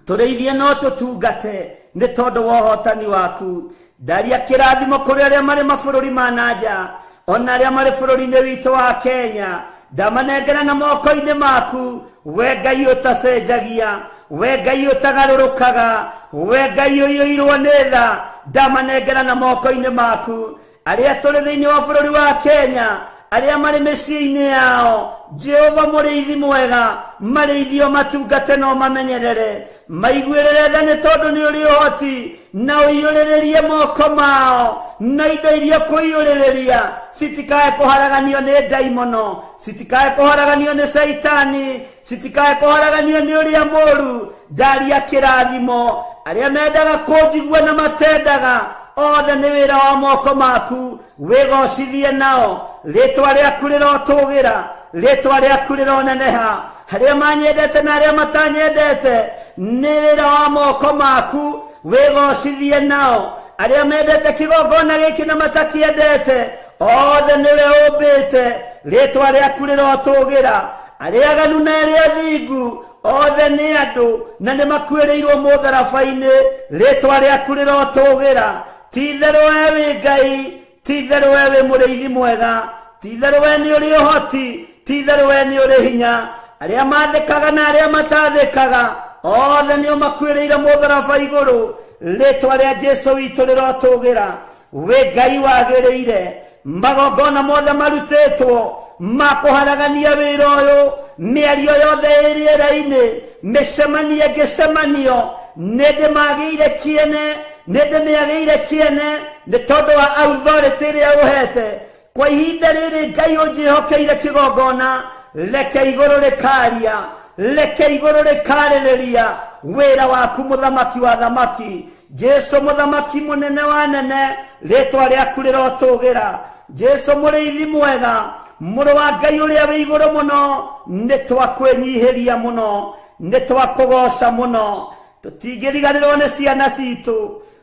tũrĩithie no tũtungate nĩ tondũ wa ũhotani waku. Ndaria kĩrathimo kũrĩ arĩa marĩ mabũrũri ma nanja, ona arĩa marĩ bũrũri-inĩ witũ wa Kenya. Ndamanengera na moko-inĩ maku, we Ngai ũtacenjagia, we Ngai ũtagarũrũkaga, we Ngai ũiyũirwo nĩ tha. Ndamanengera na moko-inĩ maku arĩa tũrĩ thĩinĩ wa bũrũri wa Kenya, arĩa marĩ mĩciĩ-inĩ yao. Jehova mũrĩithi mwega, marĩithio matungate no mamenyerere, maiguĩrĩre tha nĩ tondũ nĩ ũrĩ ũhoti, na ũiyũrĩrĩrie moko mao, na indo iria kũiyũrĩrĩria citikae kũharaganio nĩ ndaimono, citikae kũharaganio nĩ Saitani, citikae kũharaganio nĩ ũrĩa mũũru. Ndaria kĩrathimo arĩa mendaga kũnjigua na matendaga, othe nĩ wĩra wa moko maku, wĩgocithie nao. Rĩtwa rĩaku rĩrotũgĩra, rĩtwa rĩaku rĩroneneha. Arĩa manyendete na arĩa matanyendete, nĩ wĩra wa moko maku, wĩgocithie nao. Arĩa mendete kĩgongona gĩkĩ na matakĩendete, othe nĩwe ũmbĩte. Rĩtwa rĩaku rĩrotũgĩra. Arĩa aganu na arĩa athingu, othe nĩ andũ na nĩ makuĩrĩirwo mũtharaba-inĩ. Rĩtwa rĩaku rĩrotũgĩra. Ti-itherũ we wĩ Ngai, ti-itherũ we wĩ mũrĩithi mwega, ti-itherũ we nĩ ũrĩ ũhoti, ti-itherũ we nĩ ũrĩ hinya. Arĩa mathĩkaga na arĩa matathĩkaga, othe nĩo makuĩrĩire mũtharaba igũrũ. Rĩtwa rĩa Jesu witũ rĩrotũgĩra. We Ngai wagĩrĩire, magongona mothe marutĩtwo makũharagania wĩra ũyũ, mĩario yothe ĩrĩera-inĩ, mĩcemanio ngĩcemanio, nĩ ndĩmagĩire kĩene, nĩ ndĩmĩagĩire kĩene nĩ tondũ wa authority ĩrĩa ũhete. Kwa ihinda rĩrĩ Ngai ũnjĩhokeire kĩgongona, reke igũrũ rĩkaria, reke igũrũ rĩkarĩrĩria wĩra waku mũthamaki wa thamaki. Jesu mũthamaki mũnene wa nene, rĩtwa rĩaku rĩrotũgĩra. Jesu mũrĩithi mwega, mũrũ wa Ngai ũrĩa wĩ igũrũ mũno, nĩ twakwĩnyihĩria mũno, nĩ twakũgoca mũno. Tũtingĩriganĩrwo nĩ ciana citũ,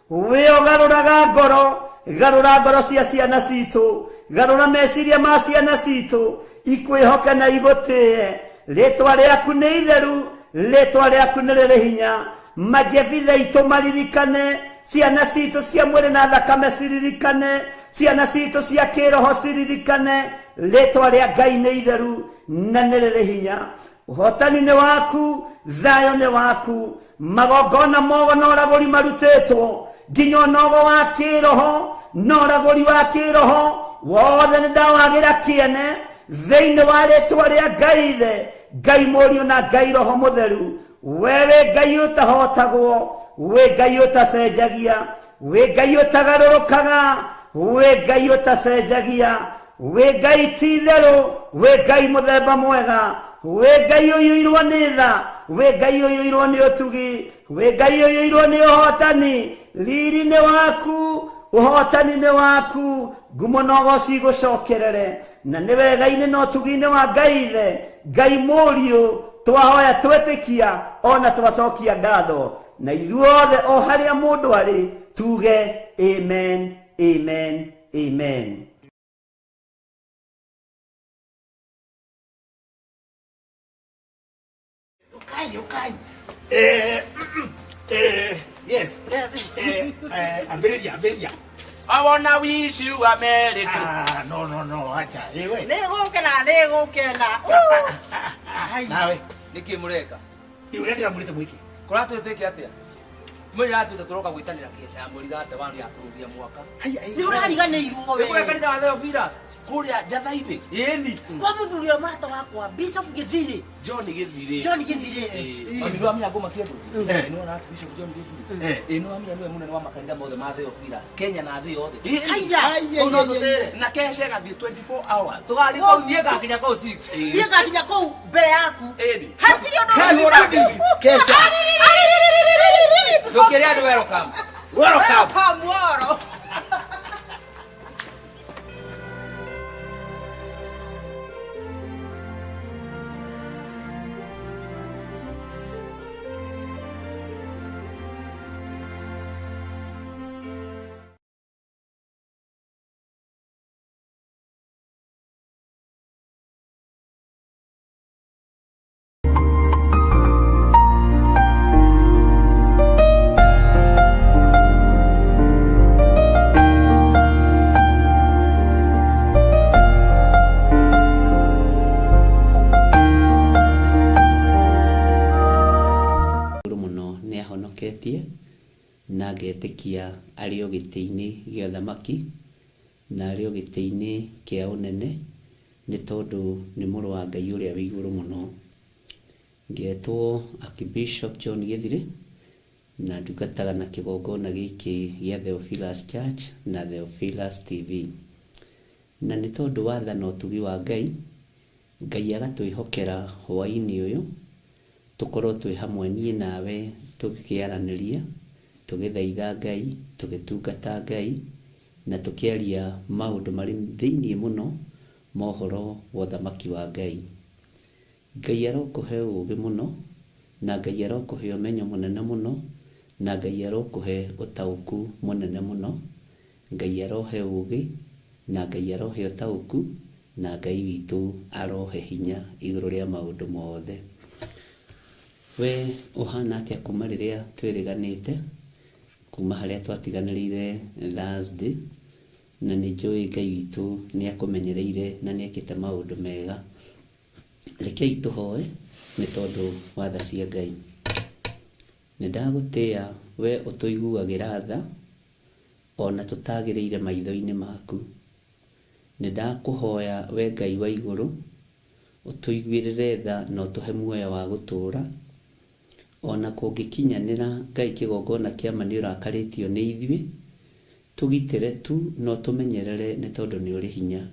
we ũgarũraga ngoro, garũra ngoro cia ciana citũ, garũra meciria ma ciana citũ, ikwĩhoke na igũtĩe. Rĩtwa rĩaku nĩ itheru, rĩtwa rĩaku nĩ rĩrĩ hinya. Majebithe itũ maririkane, ciana citũ cia mwĩrĩ na thakame ciririkane, ciana citũ cia kĩroho ciririkane. Rĩtwa rĩa Ngai nĩ itheru na nĩ rĩrĩ hinya. Ũhotani nĩ waku, thayũ nĩ waku. Magongona mogo na ũragũri marutĩtwo, nginya ũnogo wa kĩroho na ũragũri wa kĩroho, wothe nĩ ndawagĩra kĩene thĩinĩ wa rĩtwa rĩa Ngai Ithe, Ngai Mũriũ na Ngai Roho Mũtheru. Wewe Ngai ũtahotagwo, we Ngai ũtacenjagia, wĩ Ngai ũtagarũrũkaga, wĩ Ngai ũtacenjagia, wĩ Ngai ti-itherũ, wĩ Ngai mũthemba mwega, wĩ Ngai ũiyũirwo nĩ tha, wĩ Ngai ũiyũirwo nĩ ũtugi, wĩ Ngai ũiyũirwo nĩ ũhotani. Riri nĩ waku, ũhotani nĩ waku, ngumo na ũgooci igũcokerere, na nĩ wega-inĩ na ũtugi-inĩ wa Ngai Ithe, Ngai Mũriũ, twahoya twĩtĩkia ona twacokia ngatho, na ithuothe o harĩa mũndũ arĩ tuge amen, amen, amen. Okay. Yes. Ambĩrĩria. I wanna wish you America. No, acha. We. Nĩgũkena. Nawe. Nĩkĩ mũreka? Ũrendera mũrĩte mwĩkĩ. Kũratwĩtĩkia atĩa? Mũira atĩ tũroka gwĩtanĩra kĩeca ya mweri gatatu wanũ ya kũrũgia mwaka. Nĩũrariganĩirwo we. Nĩkũrĩa kanitha wa Theophilus kũrĩa njatha-inĩ. Ĩni. Kwa mũthuri ũrĩa mũrata wakwa Bishop Gĩthirĩ. John Gĩthirĩ. Mami nĩwe amenya ngũma kĩndũ. Nĩwe na Bishop John Gĩthirĩ. Nĩwe amenya nĩwe mũnene wa makanitha mothe ma Theophilus Kenya na thĩ yothe. Haiya. No tũtere na kesha gathiĩ 24 hours. Tũgathiĩ kũu niĩ ngakinya kũu 6. Niĩ ngakinya kũu mbere yaku. Ĩni. Hatirĩ ũndũ Kesha. Tũkĩrĩa andũ welcome. Welcome. na ngetĩkia arĩ o gĩtĩ-inĩ gĩa ũthamaki na arĩ o gĩtĩ-inĩ kĩa ũnene, nĩ tondũ nĩ mũrũ wa Ngai ũrĩa wĩ igũrũ mũno. Ngetwo Archbishop John Gĩthirĩ na ndungataga na kĩgongona gĩkĩ gĩa Theophilus Church na Theophilus TV. Na nĩ tondũ wa tha na ũtugi wa Ngai, Ngai agatwĩhokera hwaĩ-inĩ ũyũ tũkorwo twĩ hamwe niĩ nawe tũkĩaranĩria, tũgĩthaitha Ngai, tũgĩtungata Ngai na tũkĩaria maũndũ marĩ thĩiniĩ mũno mohoro wa ũthamaki wa Ngai. Ngai arokũhe ũũgĩ mũno, na Ngai arokũhe ũmenyo mũnene mũno, na Ngai arokũhe ũtaũku mũnene mũno. Ngai arohe ũũgĩ, na Ngai arohe ũtaũku, na Ngai witũ arohe hinya igũrũ rĩa maũndũ mothe. We ũhana atĩa kuma rĩrĩa twĩrĩganĩte, kuma harĩa twatiganĩrĩire Thursday, na nĩ njũĩ Ngai witũ nĩ akũmenyereire na nĩ ekĩte maũndũ mega. Rekei tũhoe nĩ tondũ wa tha cia Ngai. Nĩ ndagũtĩĩa we ũtũiguagĩra tha ona tũtagĩrĩire maitho-inĩ maku. Nĩ ndakũhoya we Ngai wa igũrũ ũtũiguĩrĩre tha na ũtũhe muoyo wa gũtũũra. Ona kũngĩkinyanĩra Ngai kĩgongona kĩa ma nĩ ũrakarĩtio nĩ ithuĩ, tũgitĩre tu no tũmenyerere nĩ tondũ nĩ ũrĩ hinya.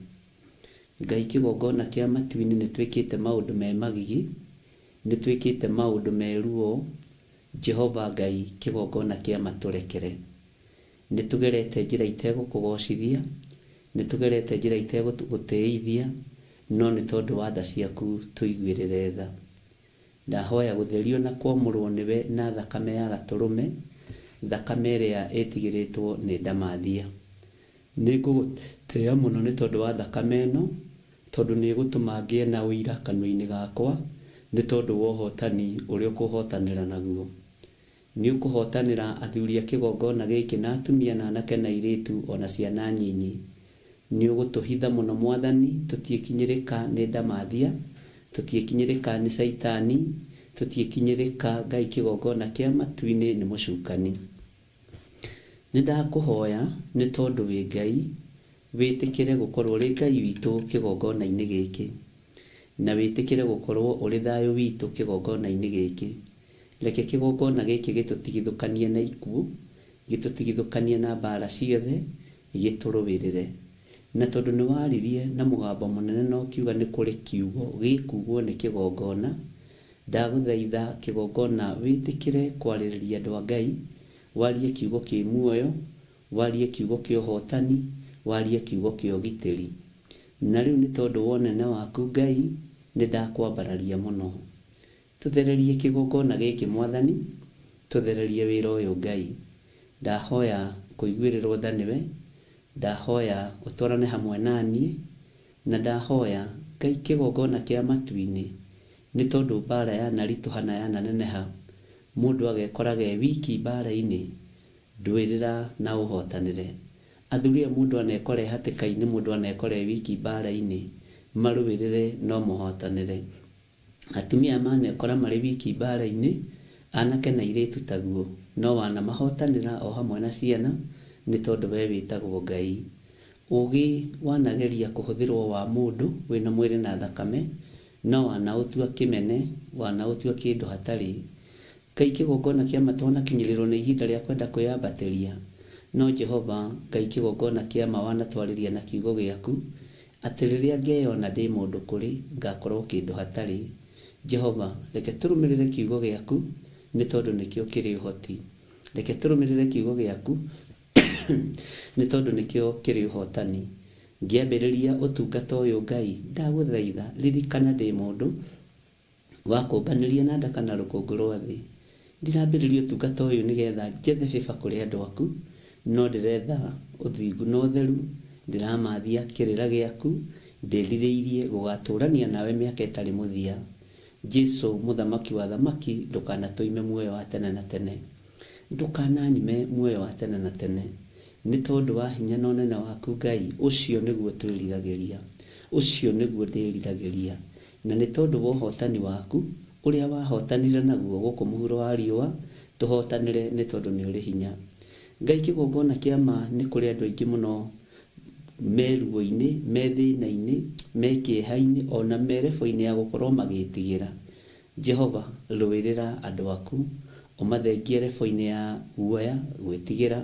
Ngai kĩgongona kĩa matu-inĩ nĩ twĩkĩte maũndũ me magigi, nĩ twĩkĩte maũndũ meruo. Jehova Ngai kĩgongona kĩa matũrekere. Nĩ tũgerete njĩra itegũkũgocithia, nĩ tũgerete njĩra itegũtĩithia, no nĩ tondũ wa tha ciaku tũiguĩrĩre tha. Ndahoya gũtherio na kwamũrwo nĩwe na thakame ya gatũrũme, thakame ĩrĩa ĩtigĩrĩtwo nĩ ndamathia. Nĩ ngũgũtĩĩa mũno nĩ tondũ wa thakame ĩno, tondũ nĩ ĩgũtũma ngĩe na ũira kanua-inĩ gakwa, nĩ tondũ wa ũhotani ũrĩa ũkũhotanĩra naguo. Nĩ ũkũhotanĩra athuri a kĩgongona gĩkĩ na atumia na anake na airĩtu ona ciana nyinyi. Nĩ ũgũtũhitha mũno Mwathani, tũtiĩkinyĩrĩka nĩ ndamathia, tũtiĩkinyĩrĩka nĩ caitani, tũtiĩkinyĩrĩka Ngai kĩgongona kĩa matu-inĩ nĩ mũcukani. Nĩ ndakũhoya nĩ tondũ wĩ Ngai, wĩtĩkĩre gũkorwo ũrĩ Ngai witũ kĩgongona-inĩ gĩkĩ, na wĩtĩkĩre gũkorwo ũrĩ thayũ witũ kĩgongona-inĩ gĩkĩ. Reke kĩgongona gĩkĩ gĩtũtigithũkanie na ikuũ, gĩtũtigithũkanie na mbara ciothe igĩtũrũwĩrĩre. Na tondũ nĩ waririe na mũgambo mũnene na ũkiuga nĩ kũrĩ kiugo gĩkugwo nĩ kĩgongona, ndagũthaitha kĩgongona wĩtĩkĩre kwarĩrĩria andũ a Ngai, warie kiugo kĩ muoyo, warie kiugo kĩa ũhotani, warie kiugo kĩa ũgitĩri. Na rĩu nĩ tondũ wa ũnene waku Ngai, nĩ ndakwambararia mũno. Tũthererie kĩgongona gĩkĩ Mwathani, tũthererie wĩra ũyũ Ngai. Ndahoya kũiguĩrĩrwo tha nĩwe, ndahoya ũtwarane hamwe naniĩ, na ndahoya Ngai kĩgongona kĩa matu-inĩ, nĩ tondũ mbara yanaritũhana yananeneha, mũndũ agekoraga wiki mbara-inĩ, ndwĩrĩra na ũhotanĩre. Athuri a mũndũ anekore hatĩka-inĩ, mũndũ anekore wiki mbara-inĩ, marũwĩrĩre no mũhotanĩre. Atumia manekora marĩ wiki mbara-inĩ, anake na airĩtu taguo, no wanamahotanĩra o hamwe na ciana, nĩ tondũ we wĩtagwo Ngai. Ũgĩ wanageria kũhũthĩrwo wa mũndũ wĩna mwĩrĩ na thakame, no wanaũtua kĩmene, wanaũtua kĩndũ hatarĩ. Ngai kĩgongona kĩa matu wanakinyĩrĩrwo nĩ ihinda rĩa kwenda kwĩyambatĩria, no Jehova Ngai kĩgongona kĩa ma wanatwarĩria na kiugo gĩaku, atĩ rĩrĩa ngeyona ndĩ mũndũ kũrĩ, ngakorwo kĩndũ hatarĩ. Jehova, reke tũrũmĩrĩre kiugo gĩaku, nĩ tondũ nĩkĩo kĩrĩ ũhoti. Reke tũrũmĩrĩre kiugo gĩaku, nĩ tondũ nĩkĩo kĩrĩ ũhotani. Ngĩambĩrĩria ũtungata ũyũ Ngai, ndagũthaitha ririkana ndĩ mũndũ wakũmbanĩria na ndaka na rũkũngũ rwa thĩ. Ndĩrambĩrĩria ũtungata ũyũ nĩgetha njethe bĩba kũrĩ andũ aku, no ndĩretha ũthingu na ũtheru, ndĩramathia kĩrĩra gĩaku, ndĩrirĩirie gũgatũrania nawe mĩaka ĩtarĩ mũthia. Jesu mũthamaki wa thamaki, ndũkanatũime muoyo wa tene na tene, ndũkananyime muoyo wa tene na tene. Nĩ tondũ wa hinya na ũnene waku Ngai, ũcio nĩguo twĩriragĩria, ũcio nĩguo ndĩriragĩria. Na nĩ tondũ wa ũhotani waku, ũrĩa wahotanire naguo gũkũ mũhuro wa riũa, tũhotanĩre nĩ tondũ nĩ ũrĩ hinya. Ngai kĩgongona kĩa ma nĩ kũrĩ andũ aingĩ mũno meruo-inĩ, methĩna-inĩ, mekĩeha-inĩ, ona merebo-inĩ ya gũkorwo magĩtigĩra. Jehova, rũĩrĩra andũ aku, ũmathengie rebo-inĩ ya guoya, gwĩtigĩra,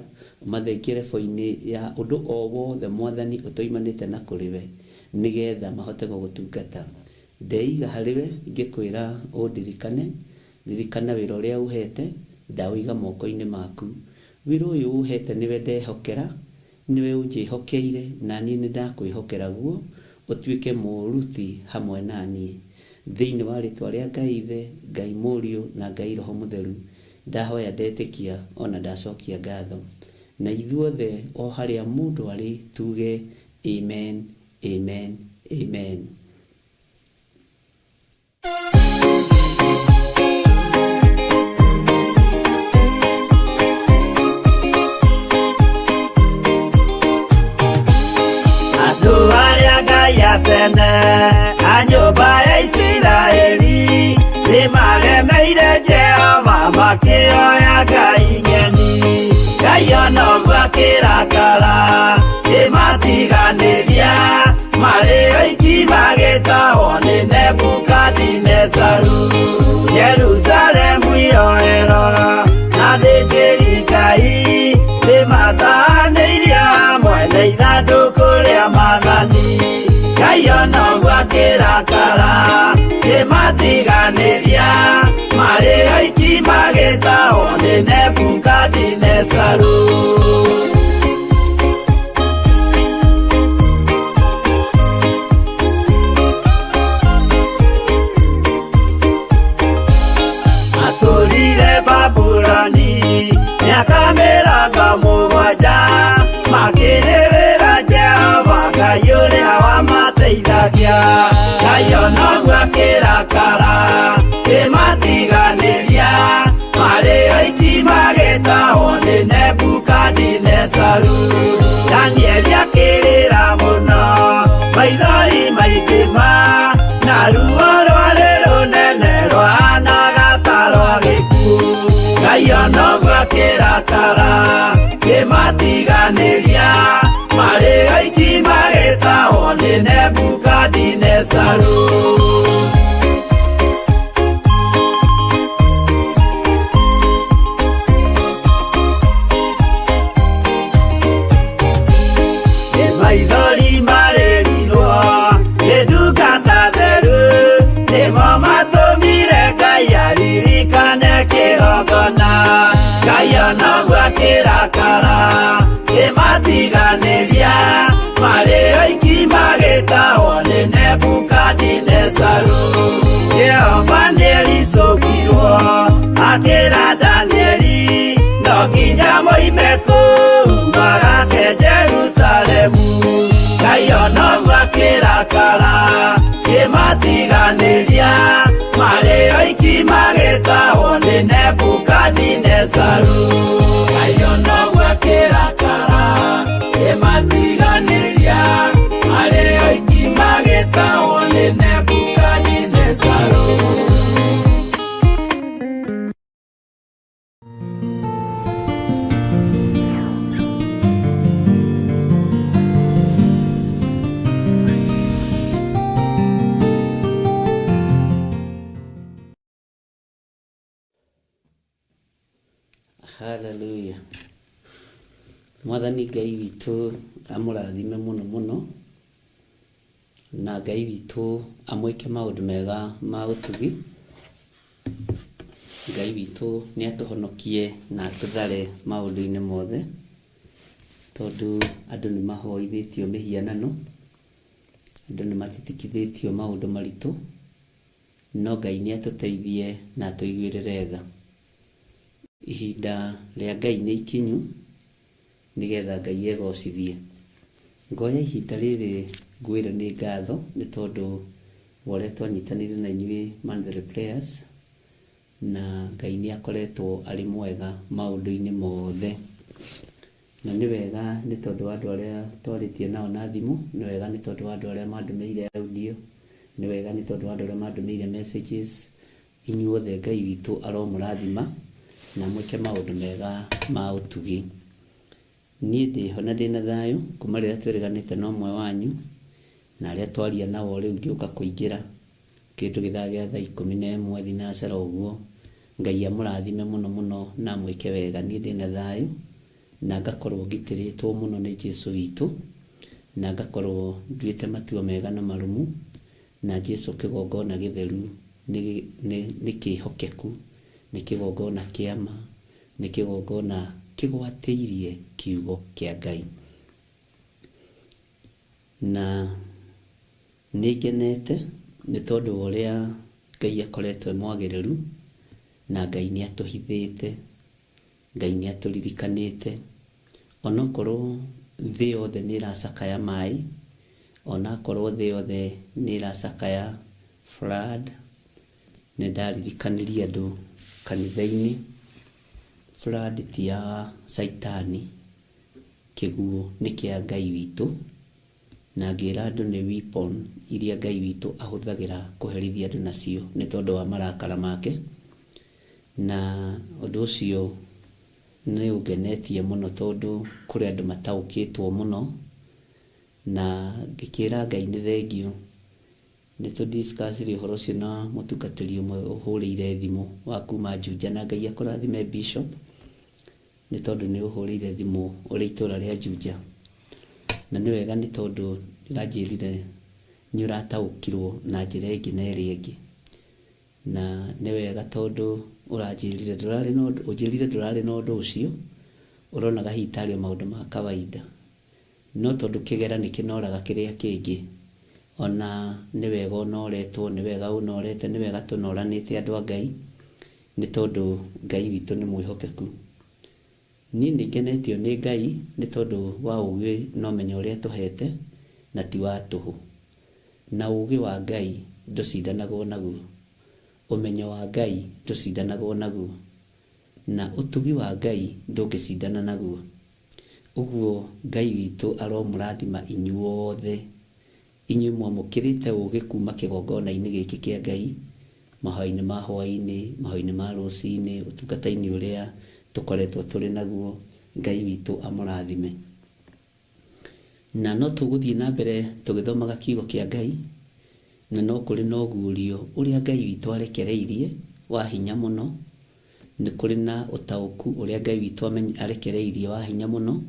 ũmathengie rebo-inĩ ya ũndũ o wothe Mwathani ũtoimanĩte na kũrĩ we, nĩgetha mahote gũgũtungata. Ndeiga harĩwe ngĩkwĩra ũndirikane, ririkana wĩra ũrĩa ũhete, ndawĩiga moko-inĩ maku. Wĩra ũyũ ũhete nĩwe ndehokera, nĩwe ũnjĩhokeire, na niĩ nĩ ndakwĩhokera guo, ũtuĩke mũruti hamwe na niĩ. Thĩinĩ wa rĩtwa rĩa Ngai Ithe, Ngai Mũriũ na Ngai Roho Mũtheru, ndahoya ndetĩkia ona ndacokia ngatho. Na ithuothe o harĩa mũndũ arĩ tuge amen, amen, amen. Andũ arĩa Ngai atene a nyũmba ya Isiraeli nĩ magemeire Jehova makĩoya Ngai ng'eni. Ngai ona ũguo akĩrakara kĩmatiganĩria, marĩ oiki magĩtahwo nĩ Nebukadinezaru. Jerusalemu iroero na thĩnjĩri Ngai nĩmataanĩirio hamwe na ithandũkũ rĩa Mwathani. Ngai ona ũguo akĩrakara kĩmatiganĩria, marĩ oiki magĩtahwo nĩ Nebukadinezaru. Atũrire Babuloni mĩaka mĩrongo mũgwanja, makĩrĩrĩra Jehova Ngai ũrĩa wamateithagia. Ngai ona ũguo akĩrakara kĩmatiganĩria, marĩ oiki magĩtahwo nĩ Nebukadinezaru. Danieli akĩrĩra mũno, maithori maingĩma, na ruo rwarĩ rũnene rwahanaga ta rwa gĩkuũ. Ngai ona ũguo akĩrakara kĩmatiganĩria, marĩ oiki magĩtahwo nĩ Nebukadinezaru. magĩtahwo nĩ Nebukadinezaru. Jehova nĩericũkirwo akĩra Danieli no nginya moime kũu magake Jerusalemu. Ngai onoguo akĩrakara kĩmatiganĩria marĩ oiki magĩtahwo nĩ Nebukadinezaru. Ngai onoguo akĩrakara kĩmatiganĩria marĩ oiki magĩtahwo nĩ Nebukadinezaru. Haleluya. Mwathani Ngai witũ amũrathime mũno mũno, na Ngai witũ amwĩke maũndũ mega ma ũtugi. Ngai witũ nĩatũhonokie na atũthare maũndũ-inĩ mothe, tondũ andũ nĩmahoithĩtio mĩhianano, andũ nĩmatitikithĩtio maũndũ maritũ, no Ngai nĩatũteithie na atũiguĩrĩre tha. Ihinda rĩa Ngai nĩ ikinyu nĩgetha Ngai egocithie. Ngoya ihinda rĩrĩ ngwĩre nĩ ngatho nĩ tondũ wa ũrĩa twanyitanĩire na inyuĩ Mandhari Prayers, na Ngai nĩakoretwo arĩ mwega maũndũ-inĩ mothe. Na nĩ wega nĩ tondũ wa andũ arĩa twarĩtie nao na thimũ, nĩ wega nĩ tondũ wa andũ arĩa mandũmĩire audio, nĩ wega nĩ tondũ wa andũ arĩa mandũmĩire messages. Inyuothe Ngai witũ aromũrathima na mwĩke maũndũ mega ma ũtugi. Niĩ ndĩho na ndĩna thayũ kuma rĩrĩa twĩrĩganĩte na ũmwe wanyu, na arĩa twaria nao rĩu ngĩũka kũingĩra kĩndũ gĩthaa gĩa thaa 11 thinacara ũguo. Ngai amũrathime mũno mũno na mwĩke wega. Niĩ ndĩna thayũ na ngakorwo ngitĩrĩtwo mũno nĩ Jesũ witũ, na ngakorwo nduĩte matua mega na marumu, na Jesũ kĩgongona gĩtheru nĩ kĩhokeku, nĩ kĩgongona kĩama, nĩ kĩgongona kĩgwatĩirie kiugo kĩa Ngai. Na nĩngenete nĩ tondũ ũrĩa Ngai akoretwo mwagĩrĩru, na Ngai nĩatũhithĩte, Ngai nĩatũririkanĩte. Onokorwo thĩ yothe nĩ ĩracakaya maĩ, onakorwo thĩ yothe nĩ ĩracakaya flood, nĩndaririkanĩria andũ kanitha-inĩ, flood ti ya Saitani, kĩguũ nĩ kĩa Ngai witũ, na ngĩra andũ nĩ weapon iria Ngai witũ ahũthagĩra kũherithia andũ nacio nĩ tondũ wa marakara make. Na ũndũ ũcio nĩ ũngenetie mũno tondũ kũrĩ andũ mataũkĩtwo mũno, na ngĩkĩra Ngai nĩ thengio. Nĩ tũdiscussire ũhoro ũcio na mũtungatĩri ũmwe ũhũrĩire thimũ wa kuma Juja, na Ngai akũrathime Bishop nĩ tondũ nĩ ũhũrĩire thimũ ũrĩ itũra rĩa Juja. Na nĩ wega nĩ tondũ ndĩranjĩrire nĩ ũrataũkirwo na njĩra ĩngĩ na ĩrĩa ĩngĩ, na nĩ wega tondũ ũranjĩrire ndũrarĩ na ũndũ ũcio, ũronaga hihi tarĩ maũndũ ma kawaida, no tondũ kĩgera nĩ kĩnoraga kĩrĩa kĩngĩ. Ona nĩ wega ũnoretwo, nĩ wega ũnorete, nĩ wega tũnoranĩte andũ a Ngai nĩ tondũ Ngai witũ nĩ mwĩhokeku. Niĩ nĩngenetio nĩ Ngai nĩ tondũ wa ũgĩ na ũmenyo ũrĩa tũhete na ti wa tũhũ. Na ũgĩ wa Ngai ndũcindanagwo naguo, ũmenyo wa Ngai ndũcindanagwo naguo, na ũtugi wa Ngai ndũngĩcindana naguo. Ũguo Ngai witũ aromũrathima inyuothe, inyuĩ mwamũkĩrĩte ũgĩ kuma kĩgongona-inĩ gĩkĩ kĩa Ngai, mahoya-inĩ ma hwaĩ-inĩ, mahoya-inĩ ma rũcinĩ, ũtungata-inĩ ũrĩa tũkoretwo tũrĩ naguo. Ngai witũ amũrathime. Na no tũgũthiĩ na mbere tũgĩthomaga kiugo kĩa Ngai, na no kũrĩ na ũguũrio ũrĩa Ngai witũ arekereirie wa hinya mũno, nĩ kũrĩ na ũtaũku ũrĩa Ngai witũ arekereirie wa hinya mũno,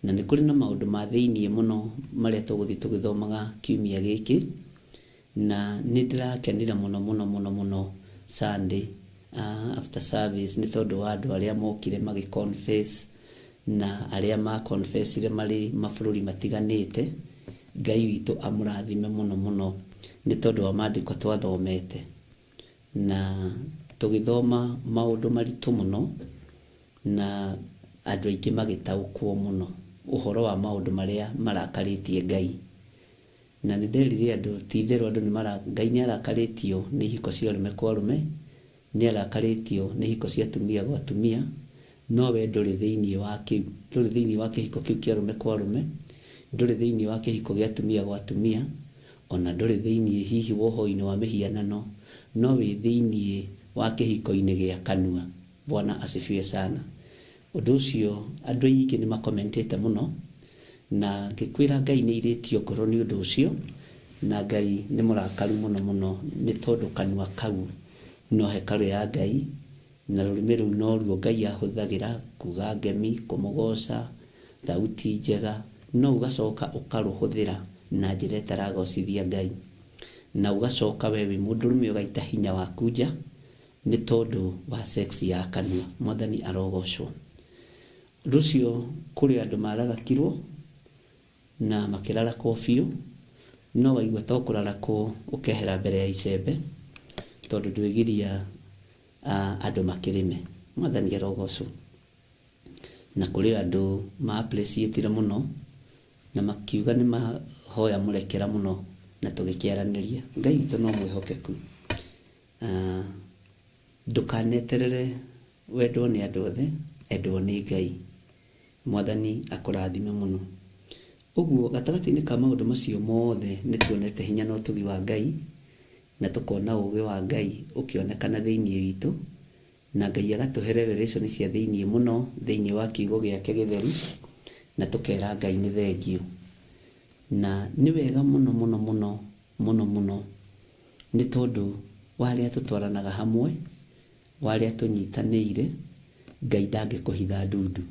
na nĩ kũrĩ na maũndũ ma thĩiniĩ mũno marĩa tũgũthiĩ tũgĩthomaga kiumia gĩkĩ. Na nĩ ndĩrakenire mũno mũno mũno mũno Sunday after service nĩ tondũ wa andũ arĩa mokire magĩ-confess na arĩa ma-confessire marĩ mabũrũri matiganĩte, Ngai witũ amũrathime mũno mũno nĩ tondũ wa maandĩko twathomete na tũgĩthoma maũndũ maritũ mũno na andũ aingĩ magĩtaũkwo mũno ũhoro wa maũndũ marĩa marakarĩtie Ngai. Na nĩnderire andũ ti-itherũ andũ Ngai nĩarakarĩtio nĩ ihiko cia arũme kwa arũme, nĩarakarĩtio nĩ ihiko cia atumia gwa atumia, no we ndũrĩ thĩinĩ wa kĩhiko kĩu kĩa arũme kwa arũme, ndũrĩ thĩinĩ wa kĩhiko gĩa atumia gwa atumia, ona ndũrĩ thĩinĩ hihi woho-inĩ wa mĩhianano, no wĩ thĩinĩ wa kĩhiko-inĩ gĩa kanua. Bwana asifiwe sana. Ũndũ ũcio andũ aingĩ nĩ makomentete mũno na ngĩkwĩra Ngai nĩ irĩtio ngoro nĩ ũndũ ũcio, na Ngai nĩ mũrakaru mũno mũno nĩ tondũ kanua kau no hekarũ ya Ngai, na rũrĩmĩ rũu noruo Ngai ahũthagĩra kuga ngemi, kũmũgoca, thauti njega, no ũgacoka ũkarũhũthĩra na njĩra ĩtaragocithia Ngai, na ũgacoka we wĩ mũndũrũme ũgaita hinya waku nja nĩ tondũ wa sex ya kanua. Mwathani arogocwo. Ũndũ ũcio kũrĩ andũ maragakirwo na makĩrarakwo biũ, no waigua to kũrarakwo ũkehera mbere ya icembe tondũ ndwĩgiria andũ makĩrĩme. Mwathani arogocwo. Na kũrĩ andũ ma-appreciate mũno na makiuga nĩ mahoya mũrekera mũno na tũgĩkĩaranĩria. Ngai witũ no mwĩhokeku. Ndũkaneterere wendwo nĩ andũ othe, endwo nĩ Ngai. Mwathani akũrathime mũno. Ũguo gatagatĩ-inĩ ka maũndũ macio mothe nĩ tuonete hinya na ũtugi wa Ngai na tũkona ũũgĩ wa Ngai ũkĩonekana thĩinĩ witũ, na Ngai agatũhe revelation cia thĩinĩ mũno thĩinĩ wa kiugo gĩake gĩtheru, na tũkera Ngai nĩ thengio. Na nĩ wega mũno mũno mũno mũno mũno nĩ tondũ warĩa tũtwaranaga hamwe, warĩa tũnyitanĩire, Ngai ndangĩkũhitha ndundu.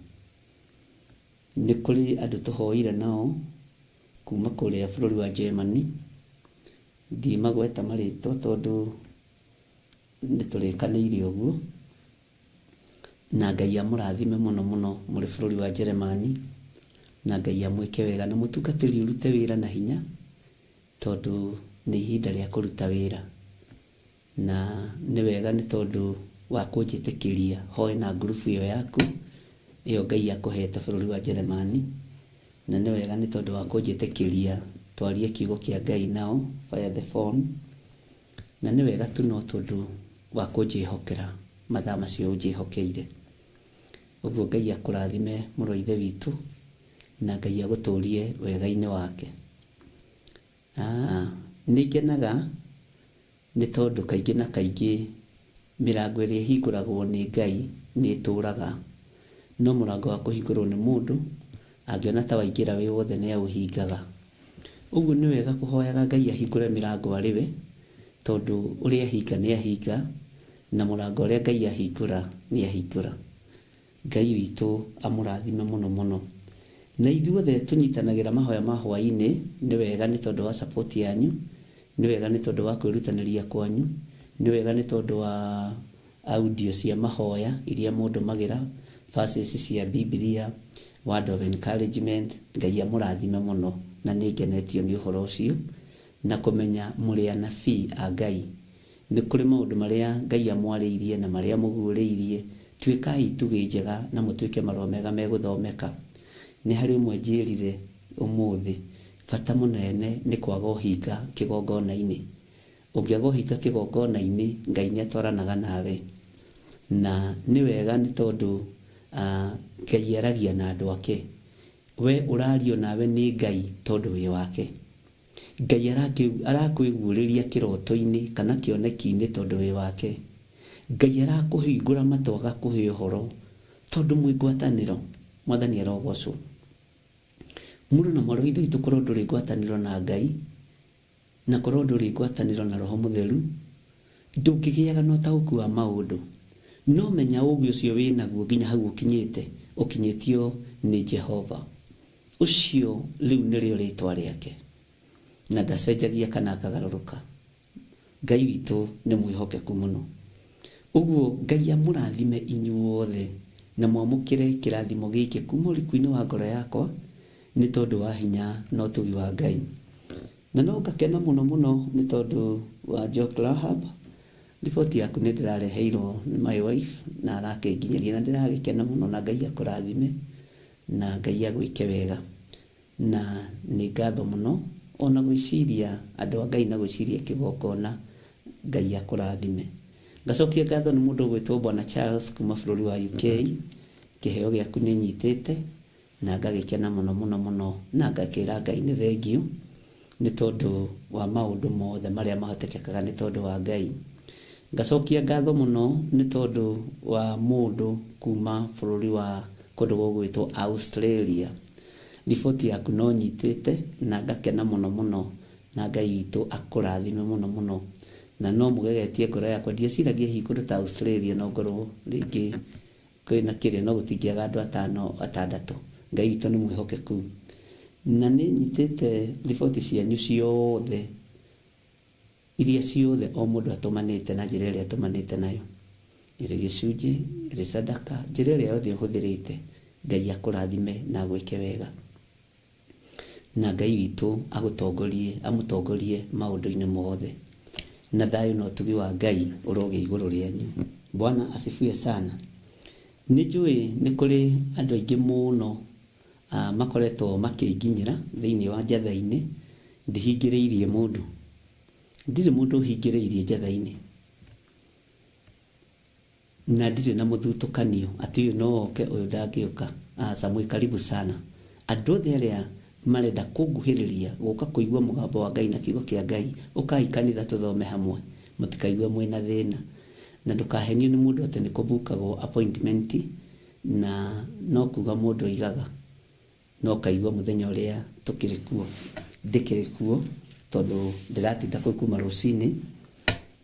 Nĩ kũrĩ andũ tũhoire nao kuma kũrĩa bũrũri wa Germany, ndimagweta marĩtwa tondũ nĩ tũrĩkanĩire ũguo, na Ngai amũrathime mũno mũno mũrĩ bũrũri wa Germany, na Ngai amwĩke wega na mũtungatĩri ũrute wĩra na hinya tondũ nĩ ihinda rĩa kũruta wĩra. Na nĩ wega nĩ tondũ wa kũnjĩtĩkĩria hoe na ngurubu ĩyo yaku ĩyo Ngai akũhete bũrũri wa Germany, na nĩ wega nĩ tondũ wa kũnjĩtĩkĩria twarie kiugo kĩa Ngai nao via the phone, na nĩ wega tu no tondũ wa kũnjĩhokera mathaa macio ũnjĩhokeire. Ũguo Ngai akũrathime mũrũ wa ithe witũ na Ngai agũtũrie wega-inĩ wake. Nĩ ngenaga nĩ tondũ kaingĩ na kaingĩ mĩrango ĩrĩa ĩhingũragwo nĩ Ngai nĩ ĩtũũraga, no mũrango wa kũhingũrwo nĩ mũndũ angĩona ta waingĩra wĩ wothe nĩ aũhingaga. Ũguo nĩ wega kũhoyaga Ngai ahingũre mĩrango arĩ we, tondũ ũrĩa ahinga nĩ ahinga na mũrango ũrĩa Ngai ahingũra nĩ ahingũra. Ngai witũ amũrathime mũno mũno. Na ithuothe tũnyitanagĩra mahoya ma hwaĩ-inĩ, nĩ wega nĩ tondũ wa support yanyu, nĩ wega nĩ tondũ wa kwĩrutanĩria kwanyu, nĩ wega nĩ tondũ wa audio cia mahoya iria mũndũ magĩra, verses cia Biblia, word of encouragement. Ngai amũrathime mũno na nĩ ngenetio nĩ ũhoro ũcio na kũmenya mũrĩ anabii a Ngai. Nĩ kũrĩ maũndũ marĩa Ngai amwarĩirie na marĩa mũguũrĩirie, tuĩkai itugĩ njega na mũtuĩke marũa mega megũthomeka. Nĩ harĩ ũmwe njĩrire ũmũthĩ, bata mũnene nĩ kwaga ũhinga kĩgongona-inĩ. Ũngĩaga ũhinga kĩgongona-inĩ, Ngai nĩ atwaranaga nawe. Na nĩ wega nĩ tondũ Ngai araria na andũ ake. We ũrario nawe nĩ Ngai tondũ wĩ wake. Ngai arakwĩguũrĩria kĩroto-inĩ kana kĩoneki-inĩ tondũ wĩ wake. Ngai arakũhingũra matũ agakũhe ũhoro tondũ mwĩ ngwatanĩro. Mwathani arogocwo. Mũndũ na mwarĩ wa ithe witũ korwo ndũrĩ ngwatanĩro na Ngai na korwo ndũrĩ ngwatanĩro na Roho Mũtheru, ndũngĩgĩaga na ũtaũku wa maũndũ. No menya ũũgĩ ũcio wĩnaguo nginya hau ũkinyĩtio nĩ Jehova. Ũcio rĩu nĩrĩo rĩĩtwa rĩake na ndacenjagia kana akagarũrũka. Ngai witũ nĩ mwĩhokeku mũno. Ũguo Ngai amũrathime inyuothe na mwamũkĩre kĩrathimo gĩkĩ kuma ũriku-inĩ wa ngoro yakwa nĩ tondũ wa hinya na ũtugi wa Ngai. Na no ngakena mũno mũno nĩ tondũ wa Jock Lahab. Riboti yaku nĩ ndĩrareheirwo nĩ my wife na arakĩnginyaria na ndĩragĩkena mũno, na Ngai akũrathime na Ngai agwĩke wega. Na nĩ ngatho mũno ona gwĩciria andũ a Ngai na gwĩciria kĩgongona. Ngai akũrathime. Ngacokia ngatho nĩ mũndũ ũgwĩtwo Bwana Charles kuma bũrũri wa UK. Kĩheo gĩaku nĩ nyitĩte na ngagĩkena mũno mũno mũno, na ngakĩra Ngai nĩ thengiũ nĩ tondũ wa maũndũ mothe marĩa mahotekekaga nĩ tondũ wa Ngai. Ngacokia ngatho mũno nĩ tondũ wa mũndũ kuma bũrũri wa kũndũ gũgwĩtwo Australia. Riboti yaku no nyitĩte na ngakena mũno mũno, na Ngai witũ akũrathime mũno mũno. Na no mũgegetie ngoro yakwa, ndieciragia hihi kũndũ ta Australia no ngorwo rĩngĩ kwĩna kĩrĩa no gũtingĩaga andũ 5-6. Ngai witũ nĩ mwĩhokeku. Na nĩ nyitĩte riboti cianyu ciothe iria ciothe o mũndũ atũmanĩte na njĩra ĩrĩa atũmanĩte nayo, ĩrĩ gĩcunjĩ, ĩrĩ sadaka, njĩra ĩrĩa yothe ũhũthĩrĩte. Ngai akũrathime na agwĩke wega, na Ngai witũ amũtongorie maũndũ-inĩ mothe, na thayũ na ũtugi wa Ngai ũroge igũrũ rĩanyu. Bwana asifiwe sana. Nĩ njũĩ nĩ kũrĩ andũ aingĩ mũno makoretwo makĩnginyĩra thĩinĩ wa njatha-inĩ ndihingĩrĩirie mũndũ. Ndirĩ mũndũ hingĩrĩirie njatha-inĩ, na ndirĩ na mũthutũkanio atĩ ũyũ no oke ũyũ ndangĩũka. Samwe karibu sana. Andũ othe arĩa marenda kũnguhĩrĩria gũka kũigua mũgambo wa Ngai na kiugo kĩa Ngai, ũkai kanitha tũthome hamwe, mũtikaigue mwĩna thĩna. Na ndũkahenio nĩ mũndũ atĩ nĩ kũbukagwo appointment, na no kuga mũndũ aigaga no kaigua mũthenya ũrĩa tũkĩrĩ kuo. Ndĩkĩrĩ kuo tondũ ndĩratinda kũu kuma rũcinĩ,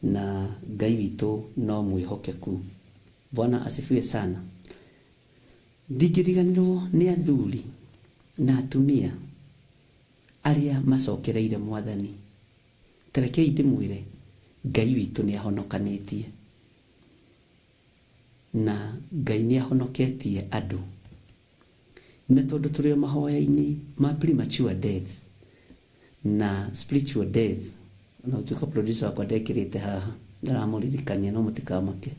na Ngai witũ no mwĩhokeku. Bwana asifiwe sana. Ndingĩriganĩrwo nĩ athuri na atumia arĩa macokereire Mwathani. Tarekei ndĩmwĩre Ngai witũ nĩ ahonokanĩtie, na Ngai nĩ ahonoketie andũ. Na tondũ tũrĩ mahoya-inĩ ma premature death na spiritual death, na ũtuĩka producer wakwa ndekĩrĩte haha, ndaramũririkania no mũtikamake.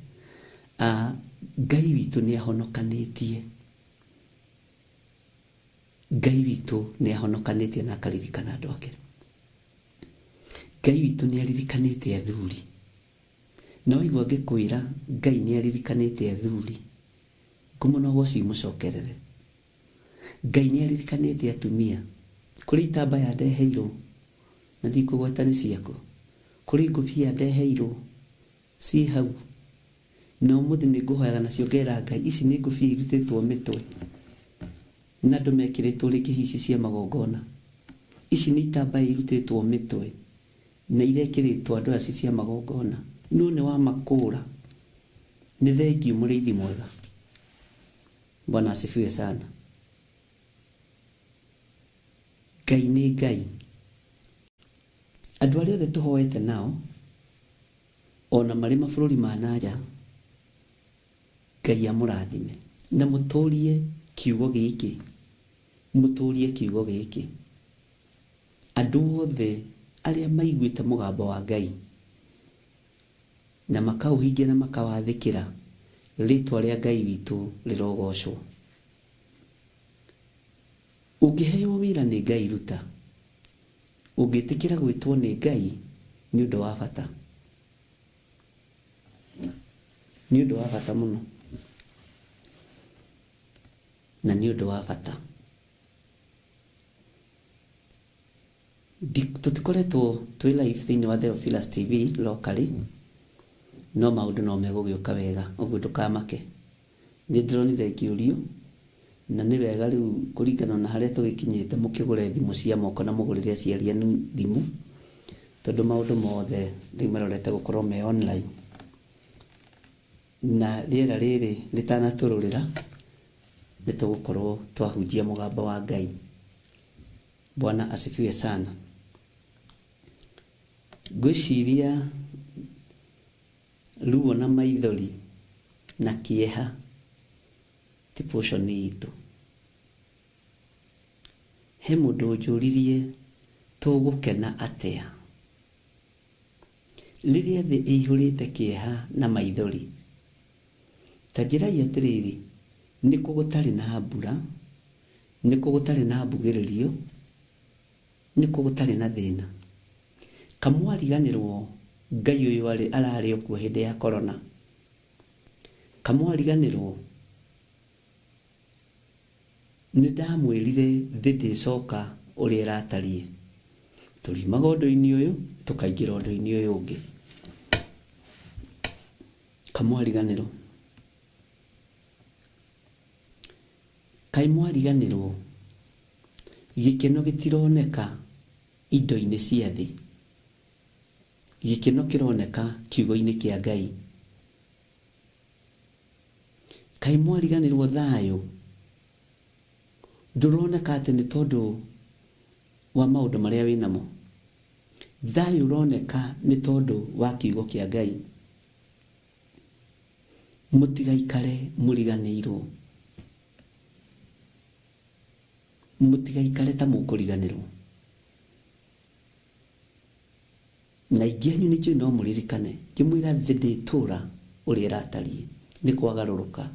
Ngai witũ nĩ ahonokanĩtie. Ngai witũ nĩ ahonokanĩtie na akaririkana andũ ake. Ngai witũ nĩ aririkanĩte athuri. No igua ngĩkwĩra Ngai nĩ aririkanĩte athuri, ngũmũnoga ũcio mũcokerere. Ngai nĩ aririkanĩte atumia. Kũrĩ itambaya ndeheirwo na ndikũgweta nĩ ciakũ. Kũrĩ ngũbia ndeheirwo ciĩ hau, na ũmũthĩ nĩ ngũhoyaga nacio ngera Ngai, ici nĩ ngũbia irutĩtwo mĩtwe na andũ mekĩrĩtwo rĩngĩ hici cia magongona. Ici nĩ itambaya irutĩtwo mĩtwe na irekĩrĩtwo andũ aci cia magongona. No nĩ wa makũra. Nĩ thengiũ mũrĩithi mwega. Bwana asifiwe sana. Ngai nĩ Ngai. Andũ arĩa othe tũhoete nao ona marĩ mabũrũri ma nanja, Ngai amũrathime na mũtũrie kiugo gĩkĩ, mũtũrie kiugo gĩkĩ. Andũ othe arĩa maiguĩte mũgambo wa Ngai na makaũhingia na makawathĩkĩra, rĩtwa rĩa Ngai witũ rĩrogocwo. Ũngĩheo wĩra nĩ Ngai ruta. Ũngĩtĩkĩra gwĩtwo nĩ Ngai nĩ ũndũ wa bata. Nĩ ũndũ wa bata mũno. Na nĩ ũndũ wa bata. Tũtikoretwo twĩ live thĩinĩ wa Theophilus TV locally, no maũndũ no megũgĩũka wega, ũguo ndũkamake. Nĩ ndĩronire kĩũrio na nĩ wega rĩu kũringana na harĩa tũgĩkinyĩte mũkĩgũre thimũ cia moko na mũgũrĩre aciari anyu thimũ, tondũ maũndũ mothe rĩu marorete gũkorwo me online. Na rĩera rĩrĩ rĩtanatũrũrĩra nĩ tũgũkorwo twahunjia mũgambo wa Ngai. Bwana asifiwe sana. Ngwĩciria ruo na maithori na kĩeha ti portion itũ. he mundu njuririe tugukena atia riria thi ihurite kieha na maithori ta njiragia atiriri niko gutari na mbura niko gutari na mbugiririo niko gutari na thina kamwariganirwo Ngai uyu arari okuo hindi ya corona kamwariganirwo nindamwirire thidi soka uri iratarie turi magondo-ini uyu tukaingira undu-ini uyu ungi kamwariganirwo kaimwariganirwo gikeno gitironeka indo-ini cia thi gikeno kironeka kiugo-ini kia Ngai kaimwariganirwo thayo nduroneka ati ni tondu wa maundu maria winamo thayo uroneka ni tondu wa kiugo kia Ngai mutigaikare muriganirwo mutigaikare ta mukuriganirwo na igianyu ni kyo no muririkane kimwira thidi tura uri iratarie ni kwagaruruka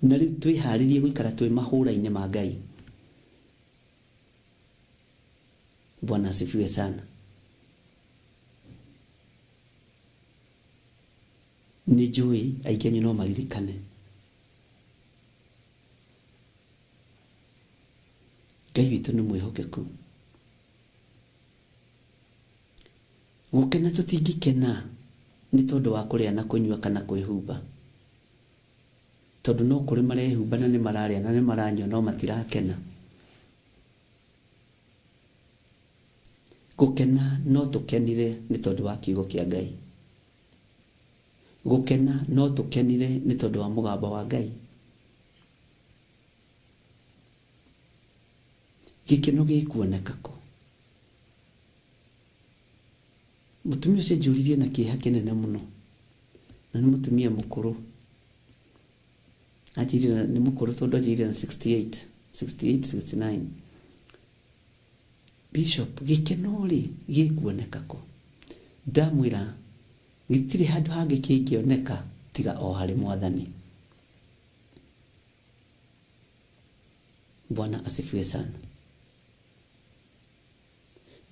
na riu twiharirie guikara twi mahura-ini ma Ngai. Bwana asifiwe sana. Ni jui aigenyu no maririkane Ngai witu ni mwihokeku gukena tutingikena ni tondu wa kuria na kunyua kana kwihumba tondu no kuri marehumba na ni mararia na ni maranyua no matirakena gukena no tukenire ni tondu wa kiugo kia Ngai gukena no tukenire ni tondu wa mugamba wa Ngai gikeno gikuoneka ko mutumia ucio njuririe na kieha kinene muno na ni mutumia mukuru ajirira ni mukuru tondu ajirira na 69 Bishop gikeno ri gikuoneka ko ndamwira gitire handu hangi kingioneka tiga o hari Mwathani. Bwana asifiwe sana.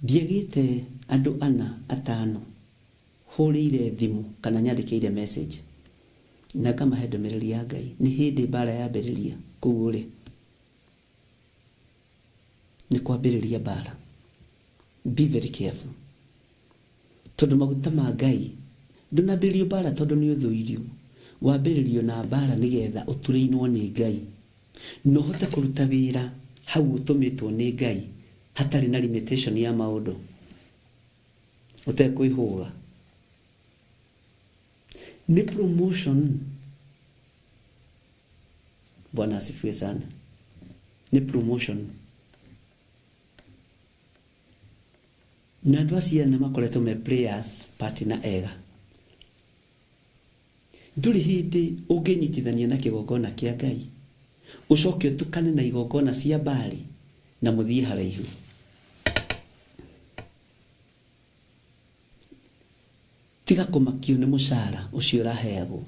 Ndiagite andu 4-5 hurire thimu kana nyandikire message na kama he ndomereri ya Ngai ni hindi bara ya beriria kugure ni kwambiriria bara. Be very careful tondu maguta ma Ngai ndunambiririo bara tondu ni uthuirio wambiririo na bara nigetha utureinwo ni Ngai no hote kuruta wira hau utumitwo ni Ngai hatari na limitation ya maundu utekwihuga ni promotion. Bwana asifiwe sana. Ni promotion na andu acia na makoretwo me prayers party na ega nduri hindi unginyitithania na kigongona kia Ngai ucoke utukane na igongona cia Bali na muthie haraihu. Tiga kumakio ni mucara ucio raheagwo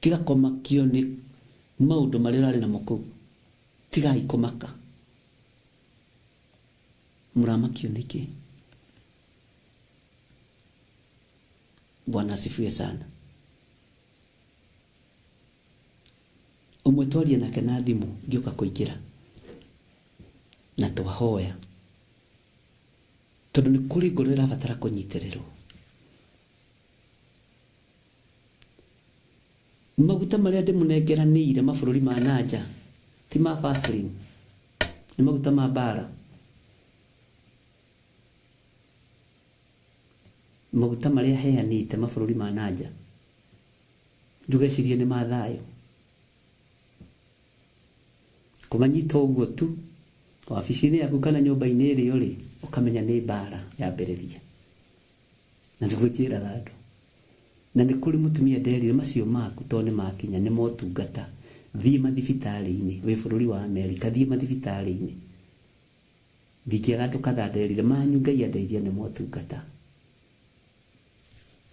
tiga kumakio ni maundu maria rari na muku tiga ikumaka muramakio niki. Bwana asifiwe sana. Umwetwaria nake na thimu ngioka kuingira na twahoya tondu ni kuri ngoro irabatara kunyitiriro maguta maria ndimunengeranire mabururi ma nanja ti ma Vaseline ni maguta ma bara maguta maria heanite mabururi ma nanja ndugecirie ni ma thayo kumanyita uguo tu ofisini yaku kana nyumba-ini iri uri ukamenya ni bara ya beriria na ndugujira andu na ni kuri mutumia nderire macio maku to ni makinya ni motungata thiĩ mathibitarĩ-inĩ wĩ bũrũri wa Amerika, thiĩ mathibitarĩ-inĩ. Ndingĩaga ndũkathanderire manyu, Ngai andeithia nĩ motungata.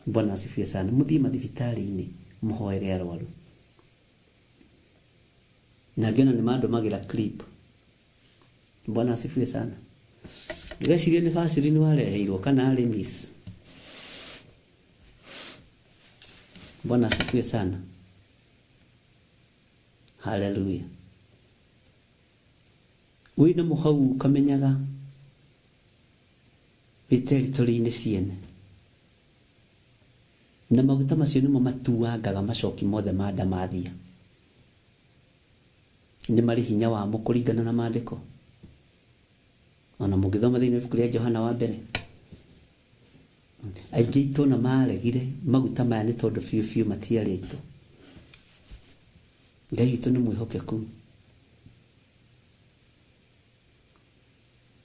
Bwana asifiwe sana. Mũthiĩ mathibitarĩ-inĩ mũhoere arwaru. Na ngĩona nĩ mandũmagĩra clip. Bwana asifiwe sana. Ndĩreciria nĩ Vaseline wareheirwo kana arĩ miss. Bwana asifiwe sana. Hallelujah. Wĩna mũhau kamenyaga wĩ territory-inĩ ciene. Na maguta macio nĩmo matuangaga macoki mothe ma ndamathia. Nĩ marĩ hinya wamo kũringana na maandĩko. Ona mũngĩthoma thĩinĩ wa ibuku rĩa Johana wa mbere. Aingĩ aitũ na maregire maguta maya nĩ tondũ biũ matiarĩ aitũ. Ngai witũ nĩ mwĩhokeku.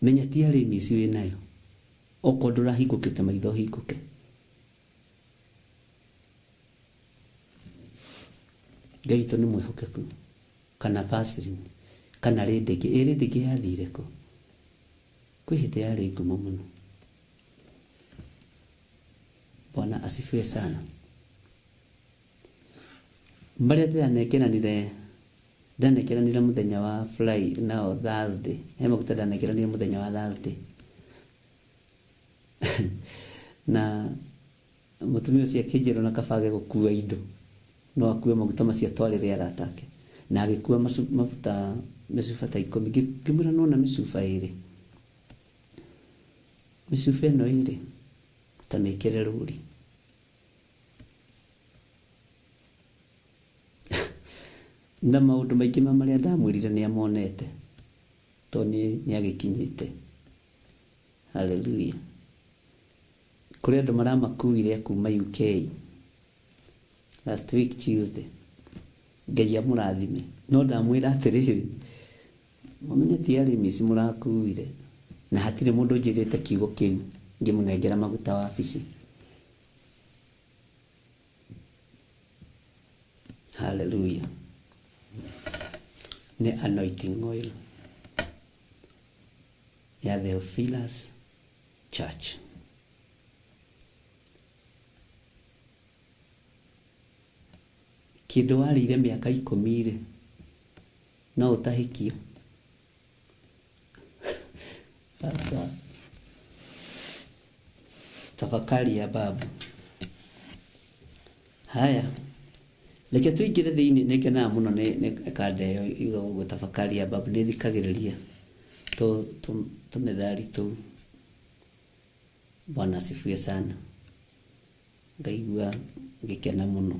Menya ti arĩmi ici wĩ nayo. Okorwo ndũrahingũkĩte maitho hingũke. Ngai witũ nĩ mwĩhokeku. Kana Vaseline kana rĩndĩngĩ. Rĩndĩngĩ yathire kũ? Kwĩ hĩndĩ yarĩ ngumo mũno. Bwana asifiwe sana. Marĩa ndanekeranire mũthenya wa Friday na Thursday. Maguta ndanekeranire mũthenya wa Thursday. Na mũtumia ũcio akĩnjĩra na kabage gũkua indo. No akue maguta macio atwarĩre arata ake. Na agĩkua maguta mĩcuba ta 10. Ngĩmwĩra no na mĩcuba 2. Mĩcuba ĩno 2 ta mĩkĩre rũri. Na maũndũ maingĩ marĩa ndamwĩrire nĩ amonete. Tondũ nĩ agĩkinyĩte. Hallelujah. Kũrĩ andũ maramakuire kuma UK. Last week Tuesday. Ngai amũrathime. No ndamwĩra atĩrĩrĩ. Mũmenye ti arĩmi ici mũrakuire. Na hatirĩ mũndũ njĩrĩte kiugo kĩu. Ngĩmũnengera maguta wabici. Hallelujah. Nĩ anointing oil ya Theophilus Church. Kĩndũ warĩire mĩaka 10 no ũtahĩkio. Sasa tafakari ya babu. Haya. Leke tuingire thĩinĩ nĩ ngenaga mũno nĩ kandeo igũgũ tafakari ya babu nĩ thikagĩrĩria tũmethali tũu. Bwana asifiwe sana. Ngaigua ngĩkena mũno.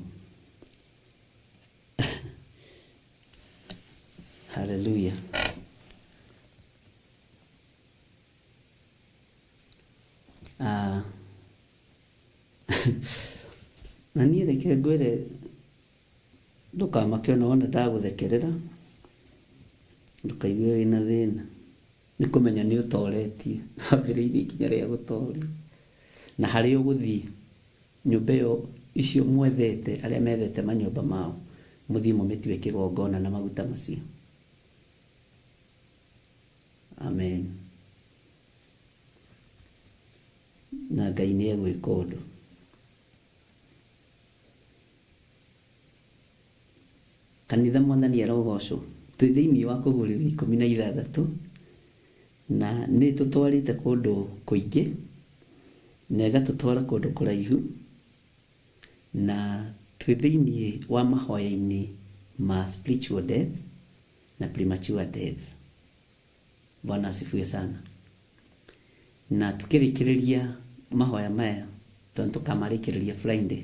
Hallelujah. Na niĩ reke ngwĩre ndũkamake ona ndagũthekerera. Ndũkaigue wĩna thĩna. Nĩ kũmenya nĩ ũtoretie. Wambĩrĩirie ikinya rĩa gũtoria. Na harĩ ũgũthiĩ nyũmba ĩyo icio mwethete arĩa methete manyũmba mao. Mũthiĩ mũmĩtue kĩgongona na maguta macio. Amen. Na Ngai nĩ egwĩka ũndũ. Kanitha Mwathani arogocwo. Twĩ thĩinĩ wa Kũgũrĩrwo 16 na nĩ tũtwarĩte kũndũ kũingĩ na ĩgatũtwara kũndũ kũraihu na twĩ thĩinĩ wa mahoya-inĩ ma spiritual death na premature death. Bwana asifiwe sana. Na tukĩrĩkĩrĩria mahoya maya tondũ tũkamarĩkĩrĩria Friday.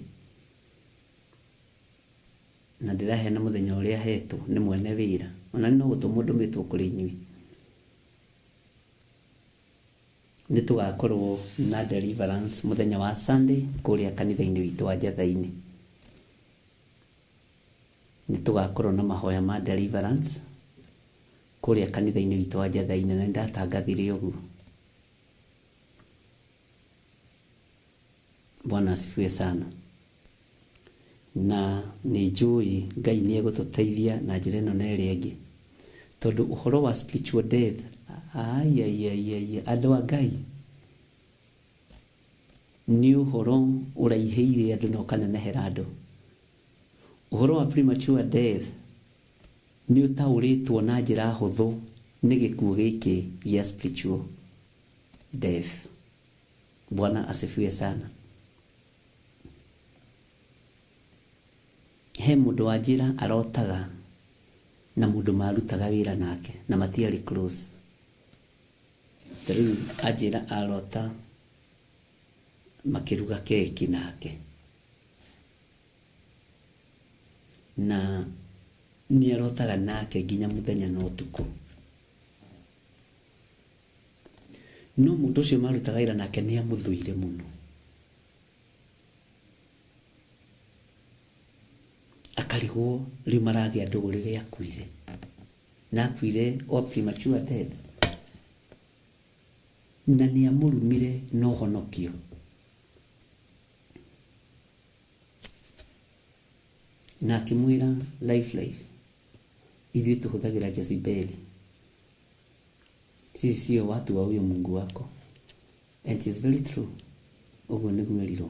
Na ndĩraheana mũthenya ũrĩa hetwo nĩ mwene wĩra. Ona no gũtũmwo ndũmĩtwo kũrĩ inyuĩ. Nĩ tũgakorwo na deliverance mũthenya wa Sunday kũrĩa kanitha-inĩ witũ wa Njatha-inĩ. Nĩ tũgakorwo na mahoya ma deliverance kũrĩa kanitha-inĩ witũ wa Njatha-inĩ na ndatangathire ũguo. Bwana asifiwe sana. na nĩ njũĩ Ngai nĩ egũtũteithia na njĩra ĩno na ĩrĩa ĩngĩ, tondũ ũhoro wa spiritual death andũ a Ngai nĩ ũhoro ũraihĩire andũ na ũkanenehera andũ. Ũhoro wa premature death nĩ ũtaũrĩtwo na njĩra hũthũ nĩ gĩkuũ gĩkĩ gĩa spiritual death. Bwana asifiwe sana. He mũndũ wa njĩra arotaga na mũndũ marutaga wĩra nake na matiarĩ close. Rĩu anjĩra arota makĩruga keki nake, na nĩ arotaga nake nginya mũthenya na ũtukũ. No mũndũ ũcio marutaga wĩra nake nĩ amũthũire mũno, akarigwo rĩu maragĩa ndũgũ rĩrĩa akuire, na akuire o premature death, na nĩ amũrumire no honokio. Na akĩmwĩra life ithuĩ tũhũthagĩra Jezebeli, sisi sio watu wa huyo Mungu wako. And it is very true. Ũguo nĩguo erirwo.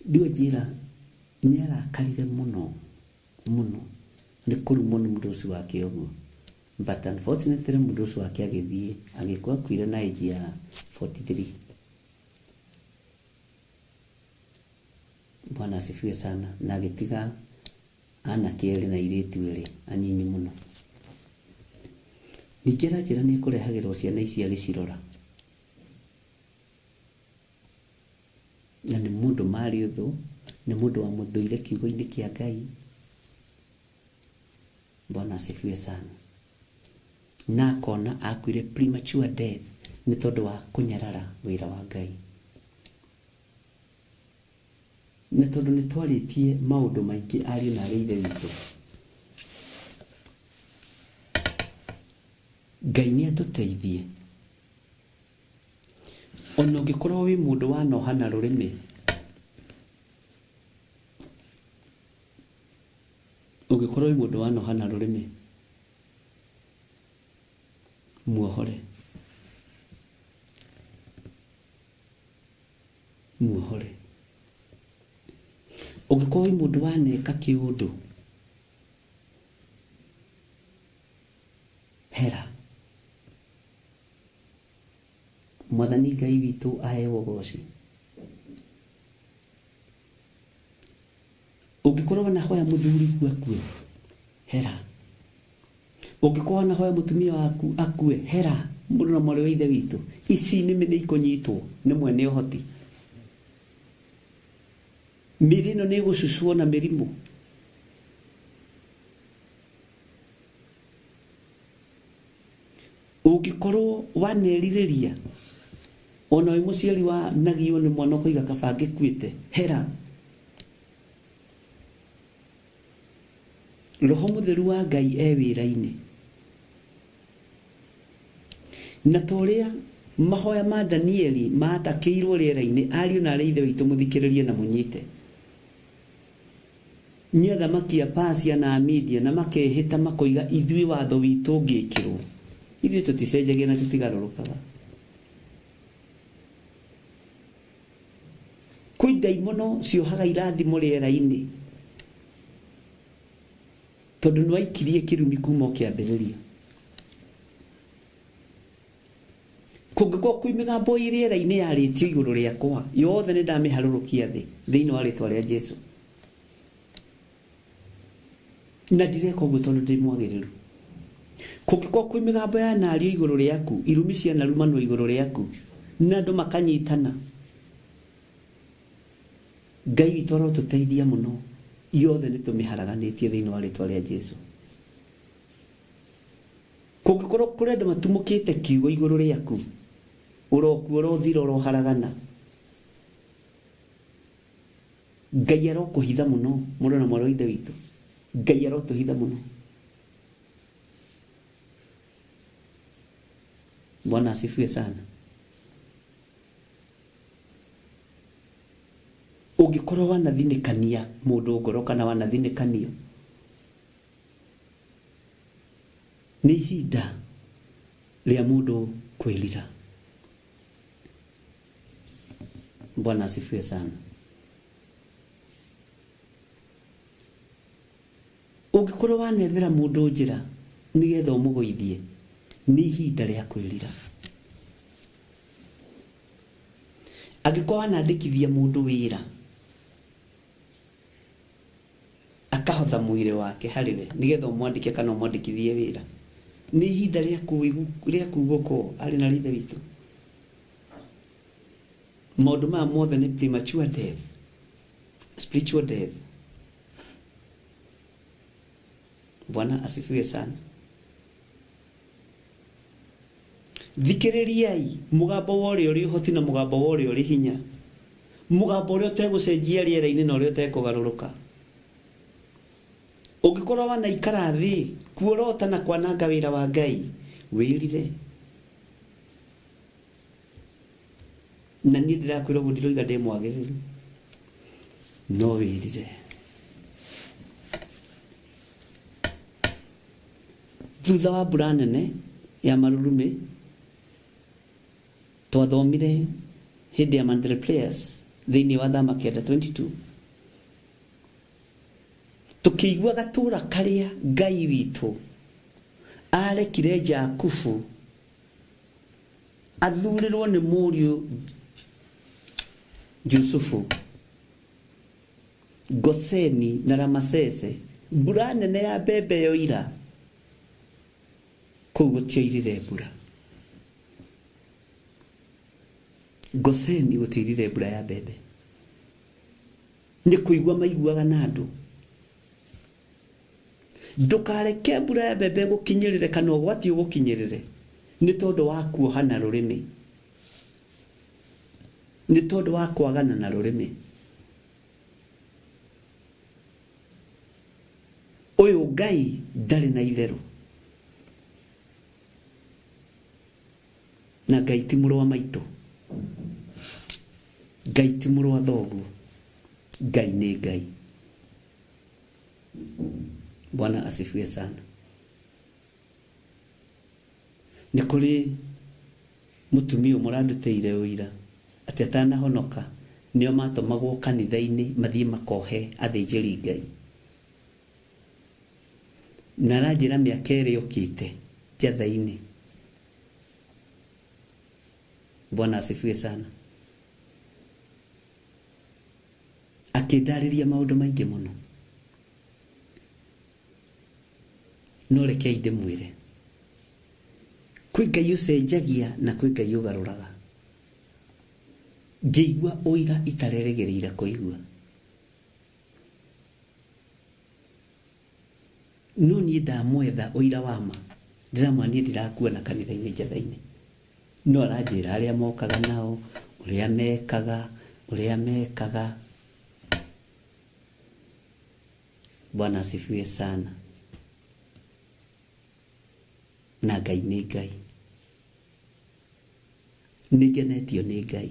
Ndiũ njĩra nĩ arakarire mũno nĩ kũrumwo nĩ mũndũ ũcio wake ũguo. But unfortunately mũndũ ũcio wake agĩthiĩ agĩkua akuire na age ya 43. Bwana asifiwe sana. Na agĩtiga anake erĩ na airĩtu erĩ anyinyi mũno. Ningĩ njĩra nĩ kũrehagĩrwo ciana ici agĩcirora, na nĩ mũndũ marĩ ũthũ, nĩ mũndũ wa mũthũire kiugo-inĩ kĩa Ngai. Bwana asifiwe sana. Na akona akuire premature death nĩ tondũ wa kũnyarara wĩra wa Ngai. Nĩ tondũ nĩ twarĩtie maũndũ maingĩ ariũ na arĩ ithe witũ. Ngai nĩ atũteithie. Ona ũngĩkorwo wĩ mũndũ wanoha na rũrĩmĩ, ũngĩkorwo wĩ mũndũ wanoha na rũrĩmĩ, muohore. Ũngĩkorwo wĩ mũndũ waneka kĩũndũ, hera. Mwathani Ngai witũ aheo goci. Ũngĩkorwo wanahoya mũthuri akue, hera. Ũngĩkorwo wanahoya mũtumia waku akue, hera. Mũndũ na mwarĩ wa ithe witũ, ici nĩme nĩ ikũnyitwo nĩ mwene ũhoti. Mĩrĩ ĩno nĩ ĩgũcucwo na mĩrimũ. Ũngĩkorwo wanerirĩria, ona wĩ mũciari wa nagio nĩ mwana kũiga kaba ngĩkuĩte, hera. Roho Mũtheru wa Ngai wĩra-inĩ. Na torĩa mahoya ma Danieli matakĩirwo rĩera-inĩ, ariũ na arĩ ithe witũ mũthikĩrĩrie na mũnyite. Nĩ athamaki a Persia na Media na makehĩta makoiga ithuĩ watho witũ ngĩkĩrwo. Ithuĩ tũticenjagia na tũtigarũrũkaga. Kwĩ ndaimono ciohaga irathimo rĩera-inĩ, tondũ nĩ waikirie kĩrumi kuma o kĩambĩrĩria. Kũngĩkorwo kwĩ mĩgambo ĩ rĩera-inĩ yarĩtio igũrũ rĩakwa, yothe nĩ ndamĩharũrũkia thĩ thĩinĩ wa rĩĩtwa rĩa Jesũ. Na ndireka ũguo tondũ ndĩ mwagĩrĩru. Kũngĩkorwo kwĩ mĩgambo ya nario igũrũ rĩaku, irumi cia narumanwo igũrũ rĩaku, na andũ makanyitana, Ngai witũ arotũteithia mũno, yothe nĩ tũmĩharaganĩtie thĩinĩ wa rĩĩtwa rĩa Jesũ. Kũngĩkorwo kũrĩ andũ matumũkĩte kiugo igũrũ rĩaku, ũrokua ũrothira ũroharagana, Ngai arokũhitha mũno, mũndũ na mwarĩ wa ithe witũ. Ngai arotũhitha mũno. Bwana asifiwe sana. Ũngĩkorwo wanathinĩkania mũndũ ngoro kana wanathinĩkanio, nĩ ihinda rĩa mũndũ kwĩrira. Bwana asifiwe sana. Ũngĩkorwo wanethera mũndũ njĩra nĩgetha ũmũgũithie, nĩ ihinda rĩa kwĩrira. Angĩkorwo wanandĩkithia mũndũ wĩra, akahotha mwĩrĩ wake harĩwe nĩgetha ũmwandĩke kana ũmwandĩkithie wĩra, nĩ ihinda rĩa kuugwo arĩ na rithe witũ. Maũndũ maya mothe nĩ premature death, spiritual death. Bwana asifiwe sana. Thikĩrĩriai mũgambo wa ũrĩa ũrĩ ũhoti na mũgambo wa ũrĩa ũrĩ hinya, mũgambo ũrĩa ũtegũcenjia rĩera-inĩ na ũrĩa ũtekũgarũrũka. Ũngĩkorwo wanaikara thĩ kuorota na kwananga wĩra wa Ngai, wĩrire. Na niĩ ndĩrakwĩra ũguo ndiroiga ndĩ mwagĩrĩru, no wĩrire. Thutha wa mbura nene ya marurumĩ, twathomire hĩndĩ ya Mandela Prayers thĩinĩ wa Thamaki 22, tukĩigua gatũra karĩa Ngai witũ arekire Jakubu athurĩrwo nĩ mũriũ Jusufu, Goseni na Ramasese, mbura nene ya mbembe yoira, kũu gũtioirire mbura. Goseni gũtioirire mbura ya mbembe. Nĩ kũigua maiguaga na andũ. Ndũkareke mbura ya mbembe gũkinyĩrĩre kana ũgwati ũgũkinyĩrĩre nĩ tondũ wa kuohana rũrĩmĩ, nĩ tondũ wa kwagana na rũrĩmĩ. Ũyũ Ngai ndarĩ na itherũ, na Ngai ti mũrũ wa maitũ, Ngai ti mũrũ wa thoguo, Ngai nĩ Ngai. Bwana asifiwe sana. Nĩ kũrĩ mũtumia mũranduteire ũira atĩ atanahonoka nĩo matũmagwo kanitha-inĩ mathiĩ makohe athĩnjĩri Ngai, na aranjĩra mĩaka ĩrĩ yũkĩte njatha-inĩ. Bwana asifiwe sana. Akĩndarĩria maũndũ maingĩ mũno, no rekei ndĩmwĩre, kwĩ Ngai ũcenjagia na kwĩ Ngai ũgarũraga. Ngĩigua ũira itarerĩgĩrĩire kũigua, no niĩ ndamwetha ũira wa ma, ndĩramwania ndirakuona kanitha-inĩ njatha-inĩ, no aranjĩra arĩa mokaga nao, ũrĩa mekaga. Bwana asifiwe sana. Na Ngai nĩ Ngai, nĩngenetio nĩ Ngai.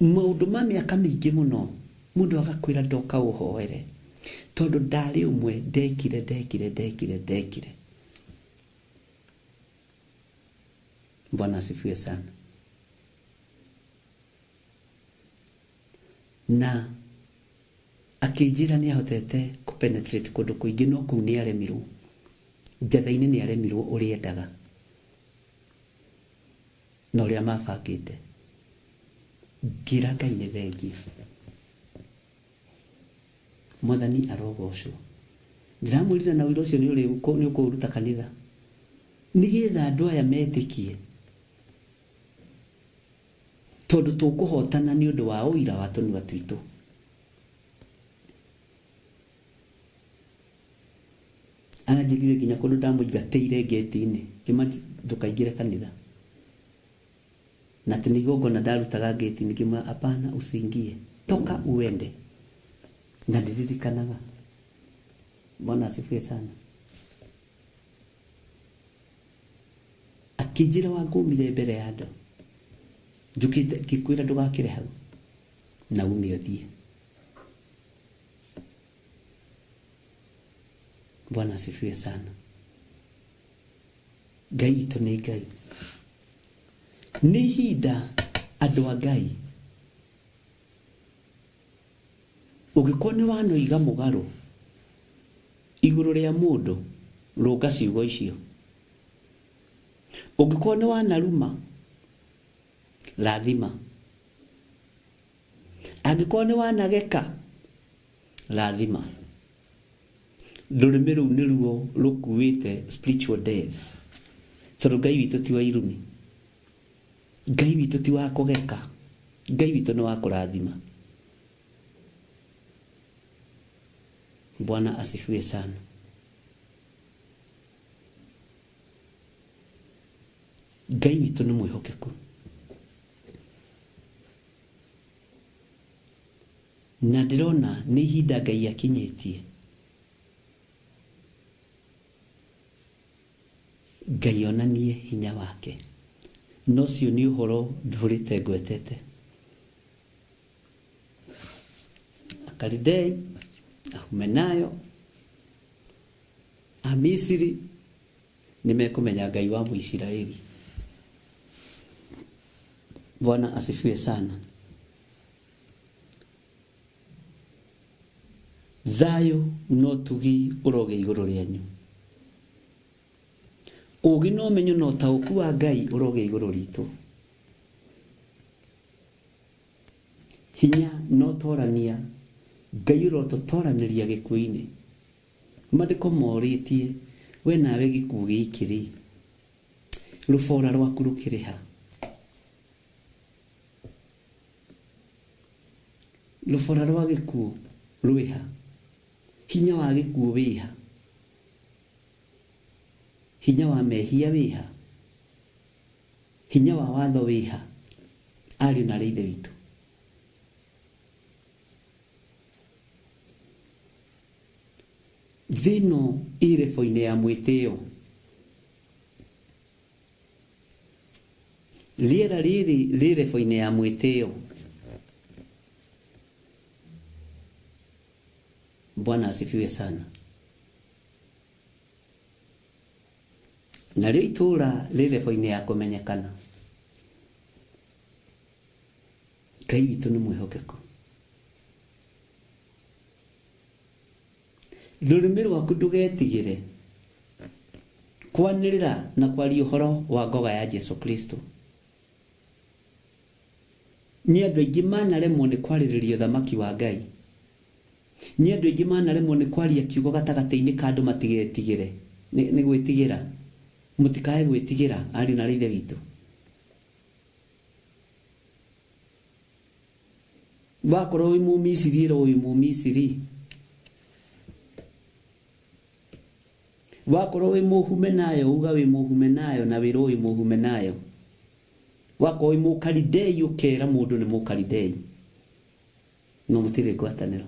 Maũndũ ma mĩaka mĩingĩ mũno mũndũ agakwĩra ndoka ũhoere, tondũ ndarĩ ũmwe ndekire. Bwana asifiwe sana. Na akĩnjĩra nĩ ahotete kũpenetrate kũndũ kũingĩ, no kũu nĩ aremirwo, njatha-inĩ nĩ aremirwo ũrĩa endaga na ũrĩa mabangĩte. Ngĩra Ngai nĩ thengiũ, Mwathani arogocwo. Ndiramwĩrire na wĩra ũcio nĩ ũkũruta kanitha, nĩgetha andũ aya metĩkie, tondũ tũkũhotana nĩ ũndũ wa ũira wa tũnua twitũ. Aranjĩrire nginya kũndũ ndamũingatĩire ngeti-inĩ, kĩma ndũkaingĩre kanitha, na atĩ nĩ igongona ndarutaga ngeti-inĩ, kĩma hapana, usiingie, toka uende. Na ndiririkanaga. Bwana asifiwe sana. Akĩnjĩra wangũmire mbere ya andũ, njũkĩte ngĩkwĩra ndũgakĩre hau, na ume uthie. Bwana asifiwe sana. Ngai witũ nĩ Ngai. Nĩ ihinda andũ a Ngai. Ũngĩkorwo nĩ wanoiga mũgarũ igũrũ rĩa mũndũ, rũnga ciugo icio. Ũngĩkorwo nĩ wanaruma, rathima. Angĩkorwo nĩ wanageka, rathima. Rũrĩmĩ rũu nĩruo rũkuĩte spiritual death. Tondũ Ngai witũ ti wa irumi. Ngai witũ ti wa kũgeka. Ngai witũ nĩ wa kũrathima. Bwana asifiwe sana. Ngai witũ nĩ mwĩhokeku. Na ndĩrona nĩ ihinda Ngai akinyĩtie. Ngai onanie hinya wake. No cio nĩ ũhoro ndũrĩte ngwetete. Akalidei, Ahumenayo, Amisiri, nimekumenya Ngai wa Muisiraeli. Bwana asifiwe sana. Thayo no tugi uroge igũrũ rĩanyu. Ũgĩ no menyo no taũku wa Ngai uroge igũrũ ritũ. Hinya no torania Ngai ũrotũtoranĩria gĩkuũ-inĩ. Maandĩko morĩtie we nawe gĩkuũ gĩkĩ rĩ, rũbora rwaku rũkĩrĩ ha? Rũbora rwa gĩkuũ rwĩ ha? Hinya wa gĩkuũ wĩ ha? Hinya wa mehia wĩ ha? Hinya wa watho wĩ ha? Ariũ na aithe witũ. Thĩno irebo-inĩ ya mwĩtĩo. Rĩera rĩrĩ rĩrebo-inĩ ya mwĩtĩo. Bwana asifiwe sana. Na rĩo itũũra rĩrebo-inĩ ya kũmenyekana. Ngai witũ nĩ mwĩhokeku. Rũrĩmĩ rwaku ndũgetigĩre kwanĩrĩra na kwaria ũhoro wa ngoga ya Jesu Kristo. Nĩ andũ aingĩ manaremwo nĩ kwarĩrĩria ũthamaki wa Ngai. Nĩ andũ aingĩ manaremwo nĩ kwaria kiugo gatagatĩ-inĩ ka andũ matigetigĩre. Nĩ gwĩtigĩra. Mũtikae gwĩtigĩra ariũ na aithe witũ. Wakorwo wĩ Mũmisiri ĩra wĩ Mũmisiri. Wakorwo wĩ Mũhumenayo uga wĩ Mũhumenayo na wĩrwo wĩ Mũhumenayo. Wakorwo wĩ Mũkalidei ũkera mũndũ nĩ Mũkalidei. No mũtirĩ ngwatanĩro.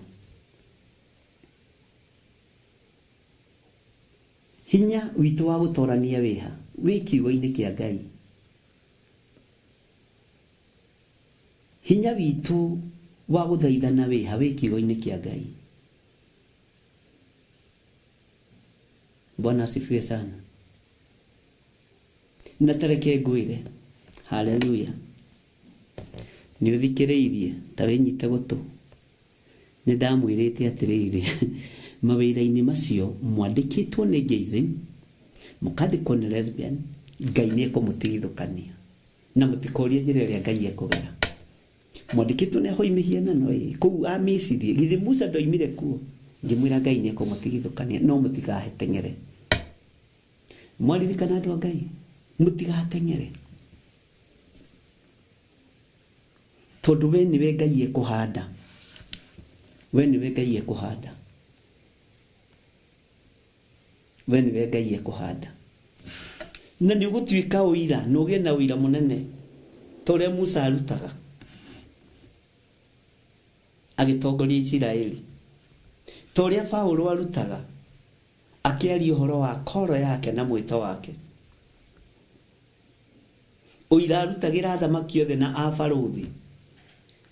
Hinya witũ wa gũtorania wĩha wĩ kiugo-inĩ kĩa Ngai. Hinya witũ wa gũthaithana wĩha wĩ kiugo-inĩ kĩa Ngai. Bwana asifiwe sana. Na tareke ngwĩre. Haleluya. Nĩ ũthikĩrĩirie ta wĩnyite gũtũ. Nĩ ndamwĩrĩte atĩrĩrĩ. Mawĩra-inĩ macio mwandĩkĩtwo nĩ gayism, mũkandĩkwo nĩ lesbian, Ngai nĩ ekũmũtigithũkania. Na mũtikorie njĩra ĩrĩa Ngai ekũgera. Mwandĩkĩtwo nĩ ahoi mĩhianano kũu Amisiri. Githĩ Musa ndoimire kuo. Ngĩmwĩra Ngai nĩ ekũmũtigithũkania. No mũtigaheteng'ere. Mwaririkana andũ a Ngai. Mũtigateng'ere. Tondũ we nĩwe Ngai ekũhanda. We nĩwe Ngai ekũhanda. We nĩwe Ngai ekũhanda. Na nĩ ũgũtuĩka ũira, na ũgĩe na ũira mũnene. Ta ũrĩa Musa arutaga. Agĩtongoria Isiraeli. Ta ũrĩa Paulo arutaga. Akĩaria ũhoro wa koro yake na mwĩto wake. Ũira arutagĩra athamaki othe na abarũthi.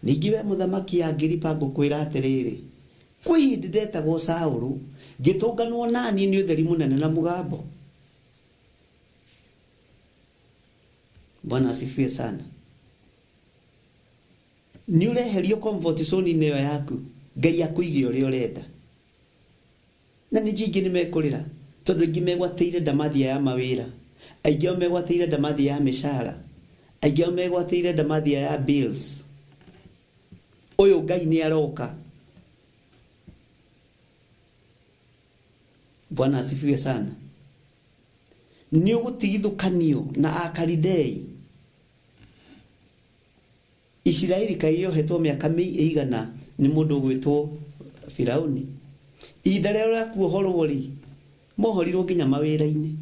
Ningi we muthamaki Agiripa ngukwira atiriri, kwi hindi ndetagwo Saulu ngitunganwo nani ni utheri munene na mugambo. Bwana asifiwe sana. Ni ureherio comfort zone ino yaku, Ngai akuige uri urenda. Na ni jingi ni mekurira tondu ingi megwateire ndamathia ya mawira, aingi megwateire ndamathia ya mishara, aingi megwateire ndamathia ya bills. Uyu Ngai ni aroka. Bwana asifiwe sana. Ni ugutigithukanio na Akalidei. Israeli kaiyo hetwo miaka igana ni mundu gwitwo Firauni. Ihinda rĩrĩa rĩa kuohorwo rĩ, mohorirwo nginya mawĩra-inĩ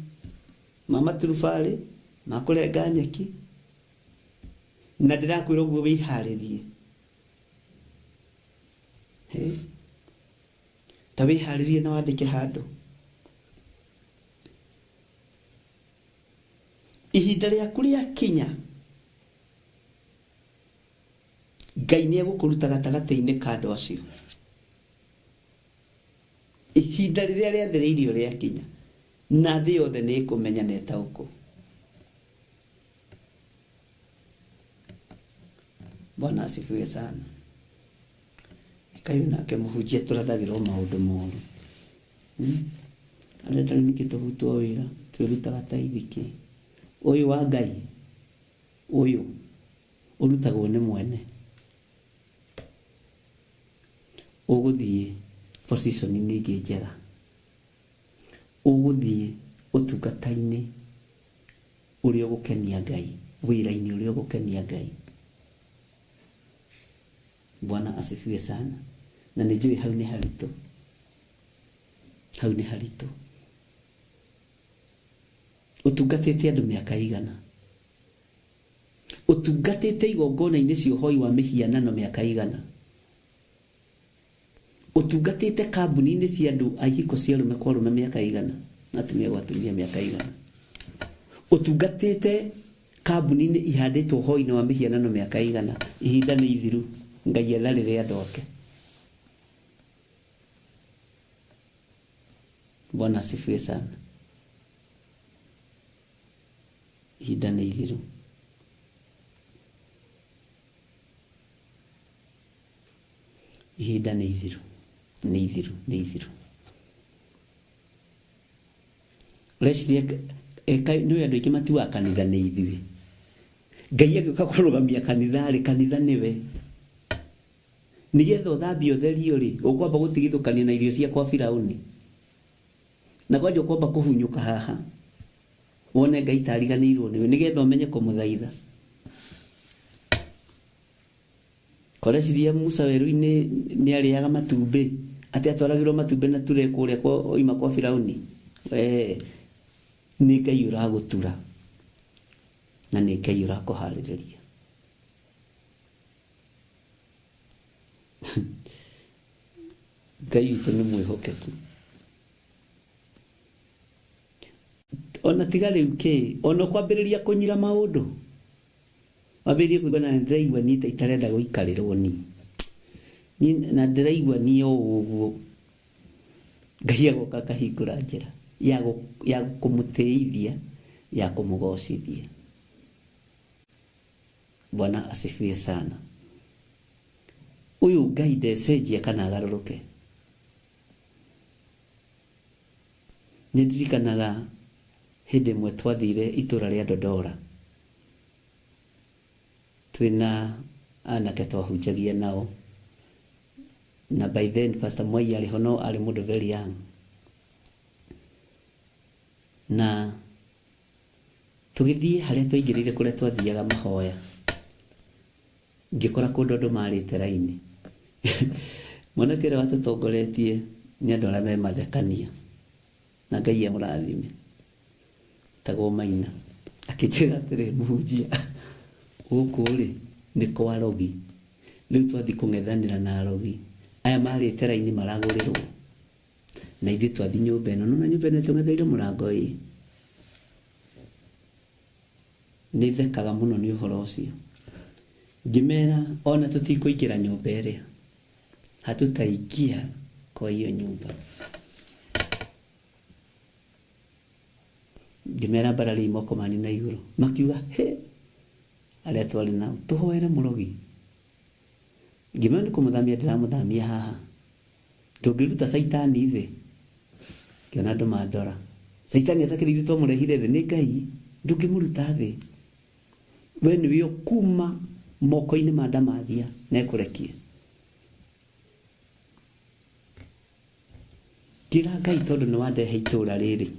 ma maturubarĩ ma kũrenga nyeki, na ndĩrakwĩra ũguo wĩharĩrie. Ta wĩharĩrie na wandĩke handũ. Ihinda rĩaku rĩakinya, Ngai nĩ egũkũruta gatagatĩ-inĩ ka andũ acio. Ihinda rĩrĩa rĩathĩrĩirio rĩakinya, na thĩ yothe nĩ ĩkũmenya na ĩtaũkwo. Bwana asifiwe sana. Kayo nake mũhunjia tũrathagĩrwo maũndũ moru. Arenda nĩkĩ tũbutwo wĩra twĩrutaga ta ithiki. Ũyũ wa Ngai, ũyũ ũrutagwo nĩ mwene. Ũgũthiĩ position-inĩ ingĩ njega, ũgũthiĩ ũtungata-inĩ ũrĩa ũgũkenia Ngai, wĩra-inĩ ũrĩa ũgũkenia Ngai. Bwana asifiwe sana. Na nĩnjũĩ hau nĩ haritũ, hau nĩ haritũ. Ũtungatĩte andũ mĩaka igana, ũtungatĩte igongona-inĩ cia ũhoi wa mĩhianano mĩaka igana, ũtungatĩte kambuni-inĩ cia andũ a ihiko cia arũme kwa arũme mĩaka igana, na atumia gwa atumia mĩaka igana, ũtungatĩte kambuni-inĩ ihandĩtwo ũhoi-inĩ wa mĩhianano mĩaka igana. Ihinda nĩ ithiru, Ngai etharĩre andũ ake. Bwana asifiwe sana. Ihinda nĩ ithiru. Ihinda nĩ ithiru. Nĩ ithiru, nĩ ithiru. Reciria nĩ andũ aingĩ matiuaga kanitha nĩ ithuĩ. Ngai agĩũka kũrũgamia kanitha-rĩ, kanitha nĩwe. Nĩgetha ũthambie ũtherio-rĩ, ũkwamba gũtigithũkania na irio cia kwa Firauni. Na kwaja ũkwamba kũhunyũka haha, wone Ngai tariganĩirwo nĩwe, nĩgetha ũmenye kũmũthaitha. Koreciria Musa werũ-inĩ nĩ arĩaga matumbĩ, atĩ atwaragĩrwo matumbĩ na ture kũrĩa kwa oima kwa Firauni. Nĩ Ngai ũragũtura, na nĩ Ngai ũrakũharĩrĩria. Ngai witũ nĩ mwĩhokeku. Ona tiga rĩu kĩ, ona kwambĩrĩria kũnyira maũndũ, wambĩrĩrie kũigua na ndĩraigua niĩ ta itarenda gũikarĩrwo niĩ, na ndĩraigua niĩ o ũguo. Ngai agoka akahingũra njĩra ya kũmũtĩithia, ya kũmũgocithia. Bwana asifiwe sana. Ũyũ Ngai ndecenjia kana agarũrũke. Nĩndirikanaga hĩndĩ ĩmwe twathire itũra rĩa Dodora, twĩna anake twahunjagia nao, na by then Pastor Mwai arĩho no arĩ mũndũ very young. Na tũgĩthiĩ harĩa twaingĩrĩire kũrĩa twathiaga mahoya, ngĩkora kũndũ andũ marĩte raini. Mwanake ũrĩa watũtongoretie nĩ andũ arĩa me mathekania, na Ngai amũrathime, tagwo Maina. Akĩnjĩra atĩrĩ, mũhunjia, gũkũ-rĩ nĩ kwa arogi, rĩu twathiĩ kũng'ethanĩra na arogi. Aya marĩte raini maragũrĩrwo, na ithuĩ twathiĩ nyũmba ĩno, na nyũmba ĩno tũng'etheire mũrango ĩ. Nĩ thekaga mũno nĩ ũhoro ũcio. ngimera ona tutikuingira nyumba ĩrĩa hatutaikia kwa hiyo nyumba. Ngimera barari moko mani na iguru makiuga he aria twari nao tuhoere murogi. Ngimera ni kumuthamia ndiramuthamia haha ndungiruta saitani thi kiona andu mandora saitani atakirithi twamurehire thi ni Ngai ndungimuruta thi we niwe kuma moko-ini ma ndamathia na ekurekie. Ngira Ngai tondu ni wandehe itura riri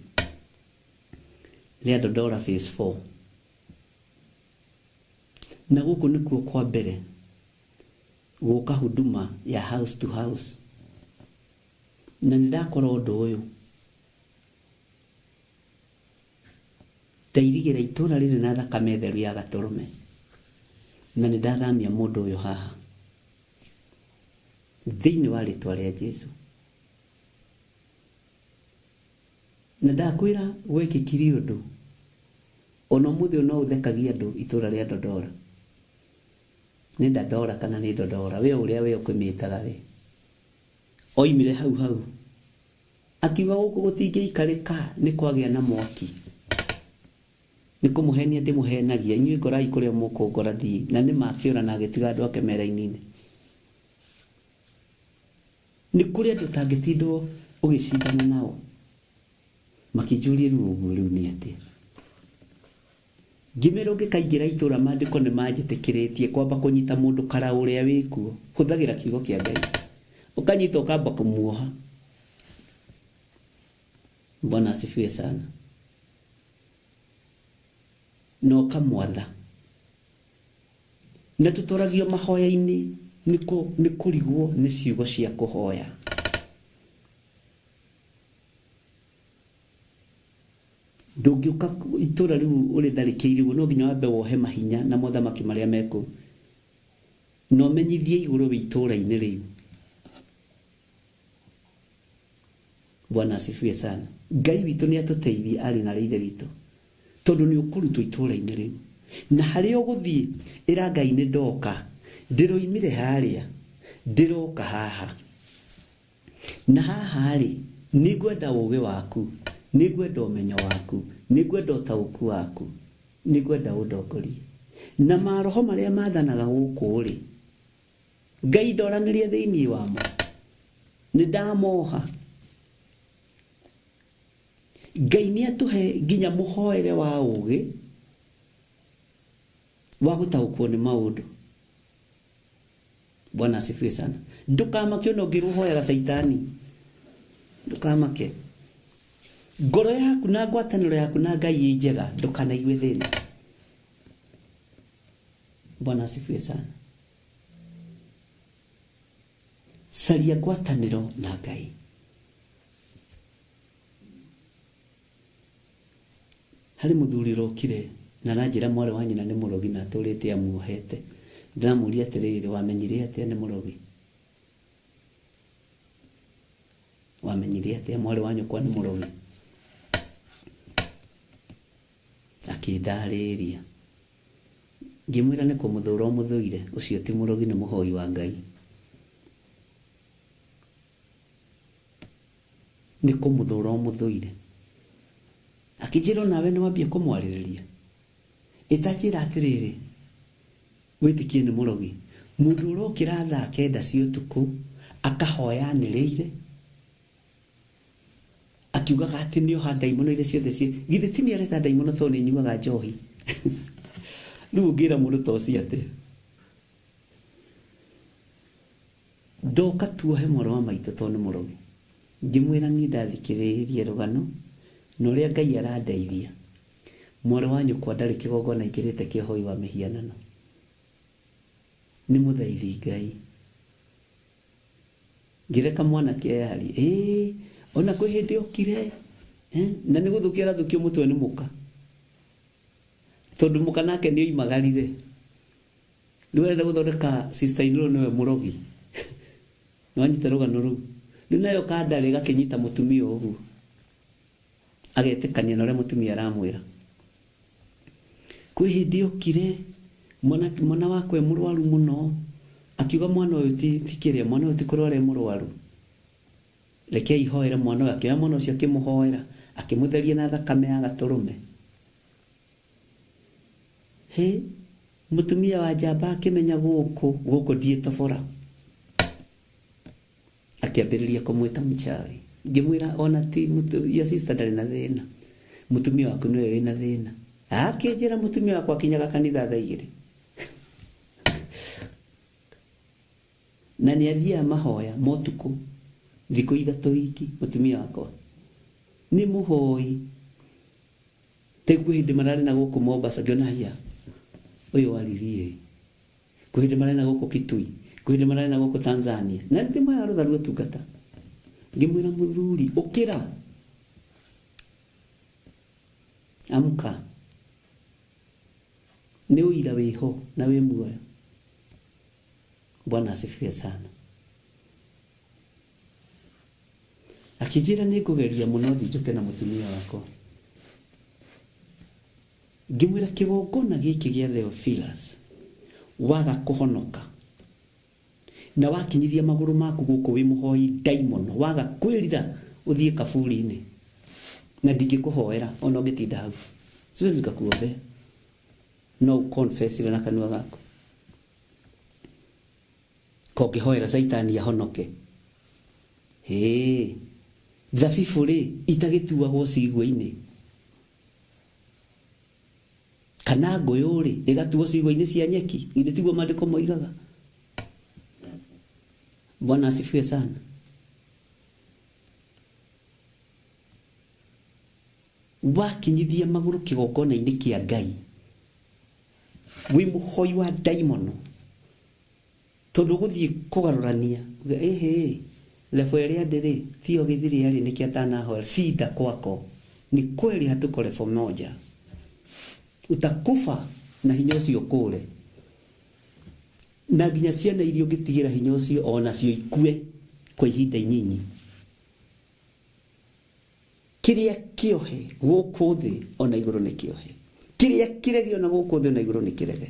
ria Dodora phase 4 na guku nikuo kwa mbere guka huduma ya house to house na ndakora undu uyu tairigira itura riri na thakame theru ya Gaturume na ndathamia mundu uyu haha thiini wa ritwa ria Jesu. Na ndakwira gwekikiri undu ono muthe no uthekagia andu itura ria Dodora ni Dodora kana ni Dodora we uria we ukumitaga we oimire hau akiuga guku gutingiikarika ni kwagia na mwaki ni kumuhenia ndimuhenagia inyuĩ ngorai kuria mukungora thii na ni makiura na agitiga andu ake mera-inĩ ni kuria andu tangitindwo ugicindana nao makijurie ruguo riu ni atia. Ngimero ngikaingira itura mandiko ni manjitikiritie kwamba kunyita mundu kara uria wikuo huthagira kiugo kia Ngai ukanyita ukamba kumuoha. Bwana asifiwe sana. No kamwatha na tutoragio mahoya-ini ni kurigwo ni ciugo cia kuhoya. Ndungiuka itura riu uri tharikiriwo no nginya wambe wohe mahinya na mothamaki maria meku no menyithie iguru wi itura-ini riu. Bwana asifiwe sana. Ngai witu ni atuteithie ari na reithe witu tondu ni ukurutwo itura-ini riu na hari uguthie ira Ngai ni ndoka ndiroimire haria ndiroka haha na haha ri ni gwenda uge waku ni gwenda umenyo waku ni gwenda utauku waku ni gwenda udongorie na maroho maria mathanaga guku ri Ngai ndoranirie thiini wamo ni ndamoha. Ngai ni atuhe nginya muhoere wa uge wa gutaukwo ni maundu. Bwana asifiwe sana. Ndukamake no ngiruhoera saitani ndukamake. Ngoro yaku na ngwataniro yaku na Ngai njega ndukanaigwe thina. Bwana asifiwe sana. Saria ngwataniro na Ngai. Hari muthuri rokire na ranjira mware wa nyina ni murogi na turite amuohete ndamuria atiriri wamenyire atia ni murogi wamenyire atia mware wanyu kwa ni murogi akindariria ngimwira ni kumuthura umuthuire ucio ti murogi ni muhoi wa Ngai ni kumuthura umuthuire akijiro nawe ni wambia kumwaririria itajira atiriri witikie ni murogi mundu urokira thaa kenda cia utuku akahoya nireire akiugaga ati ni oha ndaimono ile ciothe cie githe tini areta ndaimono to ni nyuaga njohi riu ngira mundu to cia ati ndoka tuohe moro wa maito to ni murogi ngimwira ni ndathikiririe rugano no ria Ngai arandeithia mwari wanyu kwa ndari kigogona ikirite kihoi wa mihianano ni muthaithi Ngai ngireka mwana kiari ona kwi hindi okire na ni guthukia thukio mutwe ni muka tondu muka nake ni oimagarire riu arenda guthondeka sister in law niwe murogi nwanyita rugano ru riu nayo kandari gakinyita mutumia uguo agetekania na ule mutumia aramwira kwi hindi okire mwana wakwe mũrwaru mũno, akiuga mwana ũyũ ti kĩrĩa, mwana ũyũ ti kũrwara mũrwaru, reke ihoera mwana ũyũ, akĩoya mwana ũcio akĩmũhoera, akĩmũtheria na thakame ya gatũrũme. Mũtumia wa njamba akĩmenya gũkũ ndiĩtobora, akĩambĩrĩria kũmwĩta mũchawi. Ngĩmwĩra ona ti ya sister ndarĩ na thĩna, mũtumia waku nĩwe wĩna thĩna. Akĩnjĩra mũtumia wakwa akinyaga kanitha thaa 2 na nĩ athiaga mahoya motukũ thikũ 3 wiki. Mũtumia wakwa nĩ mũhoi, tegũ hĩndĩ mararĩ na gũkũ Mombasa, ngĩona hia ũyũ waririe, kwĩ hĩndĩ mararĩ na gũkũ Kitui, kwĩ hĩndĩ mararĩ na gũkũ Tanzania, na nĩ moya rũtharu ũtungata. Ngĩmwĩra mũthuri, ũkĩra, amka, nĩ ũira wĩho na wĩ muoyo. Bwana asifiwe sana. Akĩnjĩra nĩ ngũgeria mũno thiĩ na mũtumia wakwa. Ngĩmwĩra kĩgongona gĩkĩ gĩa Theophilus waga kũhonoka na wakinyithia magũrũ maku gũkũ wĩ mũhoi daimon, waga kwĩrira ũthiĩ kaburi-inĩ, na ndingĩkũhoera ona ũngĩtinda hau, siwezi kukuombea, no confess na kanua gako kokĩhoera Saitani ahonoke. Thabibũ rĩ itagĩtuagwo ciigũ-inĩ, kana ngũyũ rĩ ĩgatuo ciigũ-inĩ cia nyeki, ithe tiguo maandĩko moigaga. Bwana asifiwe sana. Wakinyithia magũrũ kĩgongona-inĩ kĩa Ngai wĩ mũhoi wa daimono, tondũ gũthiĩ kũgarũrania lefo ĩrĩa ndĩrĩ thio gĩthiri yarĩ nĩkĩ atanahoera shida kwako. Ni kweli hatuko lefo moja, utakufa na hinya ũcio kũre, na nginya ciana iria ũngĩtigĩra hinya ũcio ona cio ikue kwa ihinda inyinyi. Kĩrĩa kĩohe gũkũ thĩ ona igũrũ nĩ kĩohe, kĩrĩa kĩrege ona gũkũ thĩ ona igũrũ nĩ kĩrege,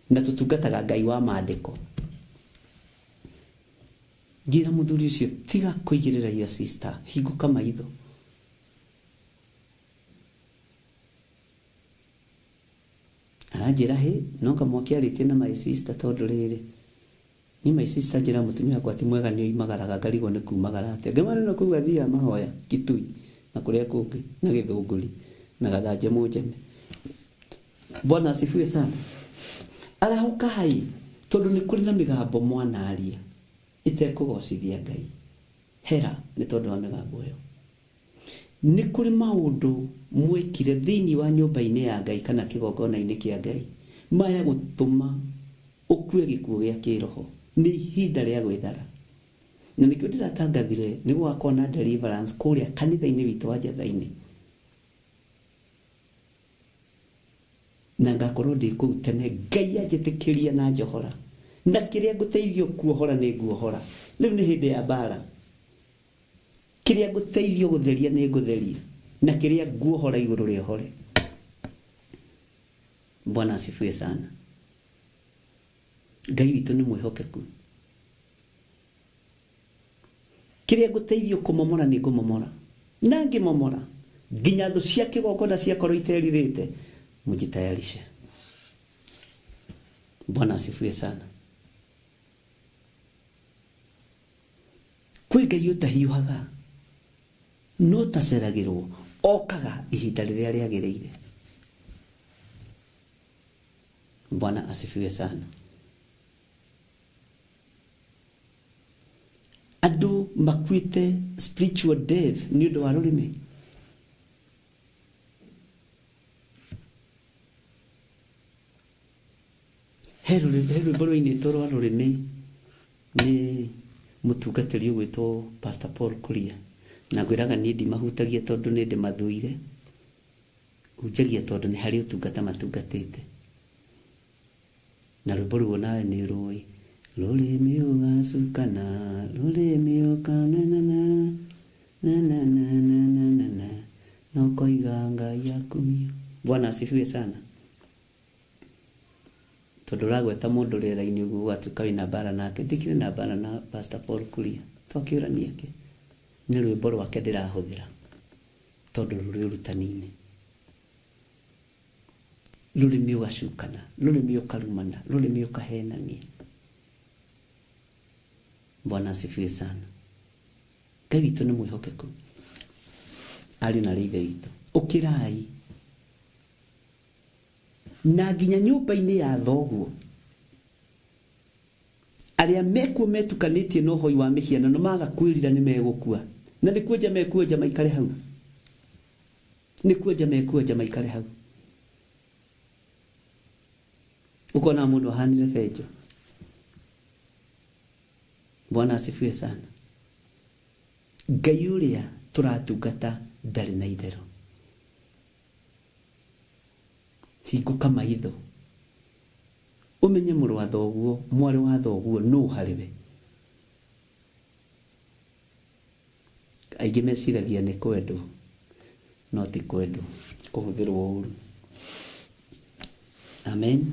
na tutungataga Ngai wa maandĩko. Ngira mũthuri ũcio tiga kũigĩrĩra your sister, hingũka maitho. Aranjĩra no kamwakĩarĩtie na my sister, tondũ rĩrĩ ni my sister njĩra mũtumia wakwa ti mwega nĩ oimagaraga, ngarigwo nĩ kumagara atĩa. Ngĩmwĩra no kũu athiaga mahoya Kitui na kũrĩa kũngĩ na Gĩthũngũri na Gathanje Mũnjeme. Bwana asifiwe sana. Arahuka hai tondũ nĩ kũrĩ na mĩgambo mwanaria itekũgocithia Ngai. Hera nĩ tondũ wa mĩgambo ĩyo. Nĩ kũrĩ maũndũ mwekire thĩinĩ wa nyũmba-inĩ ya Ngai kana kĩgongona-inĩ kĩa Ngai maya gũtũma ũkue gĩkuũ gĩa kĩroho. Nĩ ihinda rĩa gwĩthara, na nĩkĩo ndĩratangathire nĩ gũgakorwo na deliverance kũrĩa kanitha-inĩ witũ wa Njatha-inĩ, na ngakorwo ndĩ kũu tene Ngai anjĩtĩkĩria na njohora, na kĩrĩa ngũteithio kuohora nĩ nguohora. Rĩu nĩ hĩndĩ ya mbara, kĩrĩa ngũteithio gũtheria nĩ ngũtheria, na kĩrĩa nguohora igũrũ rĩohore. Bwana asifiwe sana. Ngai witũ nĩ mwĩhokeku. Kĩrĩa ngũteithio kũmomora nĩ ngũmomora, na ngĩmomora nginya thũ cia kĩgongona ciakorwo iterirĩte, mũjitayarishe. Bwana asifiwe sana. Kwĩ Ngai ũtahiũhaga no taceragĩrwo, okaga ihinda rĩrĩa rĩagĩrĩire. Bwana asifiwe sana. Andũ makuĩte spiritual death nĩ ũndũ wa rũrĩmĩ. He rwĩmbo rũinĩtwo rwa rũrĩmĩ nĩ mũtungatĩri ũgwĩtwo Pastor Paul Kuria, na ngwĩraga niĩ ndimahutagia tondũ nĩ ndĩmathuire, hunjagia tondũ nĩ harĩ ũtungata matungatĩte. Na rwĩmbo rũu nawe nĩ rũĩ, rũrĩmĩ ũgacukana, rũrĩmĩ ũkananana, nananana, no koiga Ngai akumio. Bwana asifiwe sana. tondu ragweta mundu rera-ini uguo gwatuika wina bara nake ndikire na bara na Pastor Paul Kuria twakiurania ke ni rwimbo rwake ndirahuthira tondu ruri urutani-ini rurimi ugacukana rurimi ukarumana rurimi ukahenania. Bwana asifiwe sana. Ngai witũ nĩ mwĩhokeku, ariũ na ithe witũ, ũkĩrai na nginya nyũmba-inĩ ya thoguo arĩa mekuo metukanĩtie na ũhoi wa mĩhianano maga kwĩrira nĩ megũkua, na nĩ kuonja mekuonja maikare hau, nĩ kuonja mekuonja maikare hau. Ukona mũndũ ahanire benjo. Bwana asifiwe sana. Ngai ũrĩa tũratungata ndarĩ na itherũ. Hingũka maitho ũmenye mũrũ wa thoguo, mwarĩ wa thoguo nũ harĩ we. Aingĩ meciragia nĩ kwendwo, no ti kwendwo, kũhũthĩrwo ũru. Amen.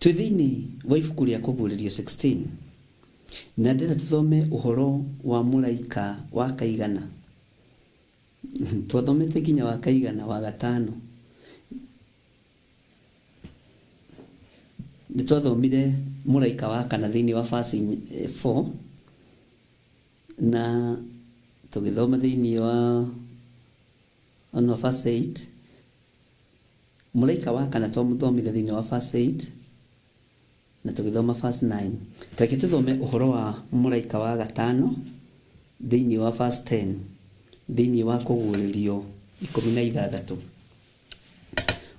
Twĩ thĩinĩ wa ibuku rĩa Kũguũrĩrio 16 na ndĩra tũthome ũhoro wa mũraika wa kaigana. Twathomete nginya wa kaigana wa gatano. Nĩ twathomire mũraika wa kana thĩinĩ wa verse 4 na tũgĩthoma thĩinĩ wa verse 8. Mũraika wa kana twamũthomire thĩinĩ wa verse 8 na tũgĩthoma verse 9. Reke tũthome ũhoro wa mũraika wa gatano thĩinĩ wa verse 10 thĩinĩ wa Kũguũrĩrio 16.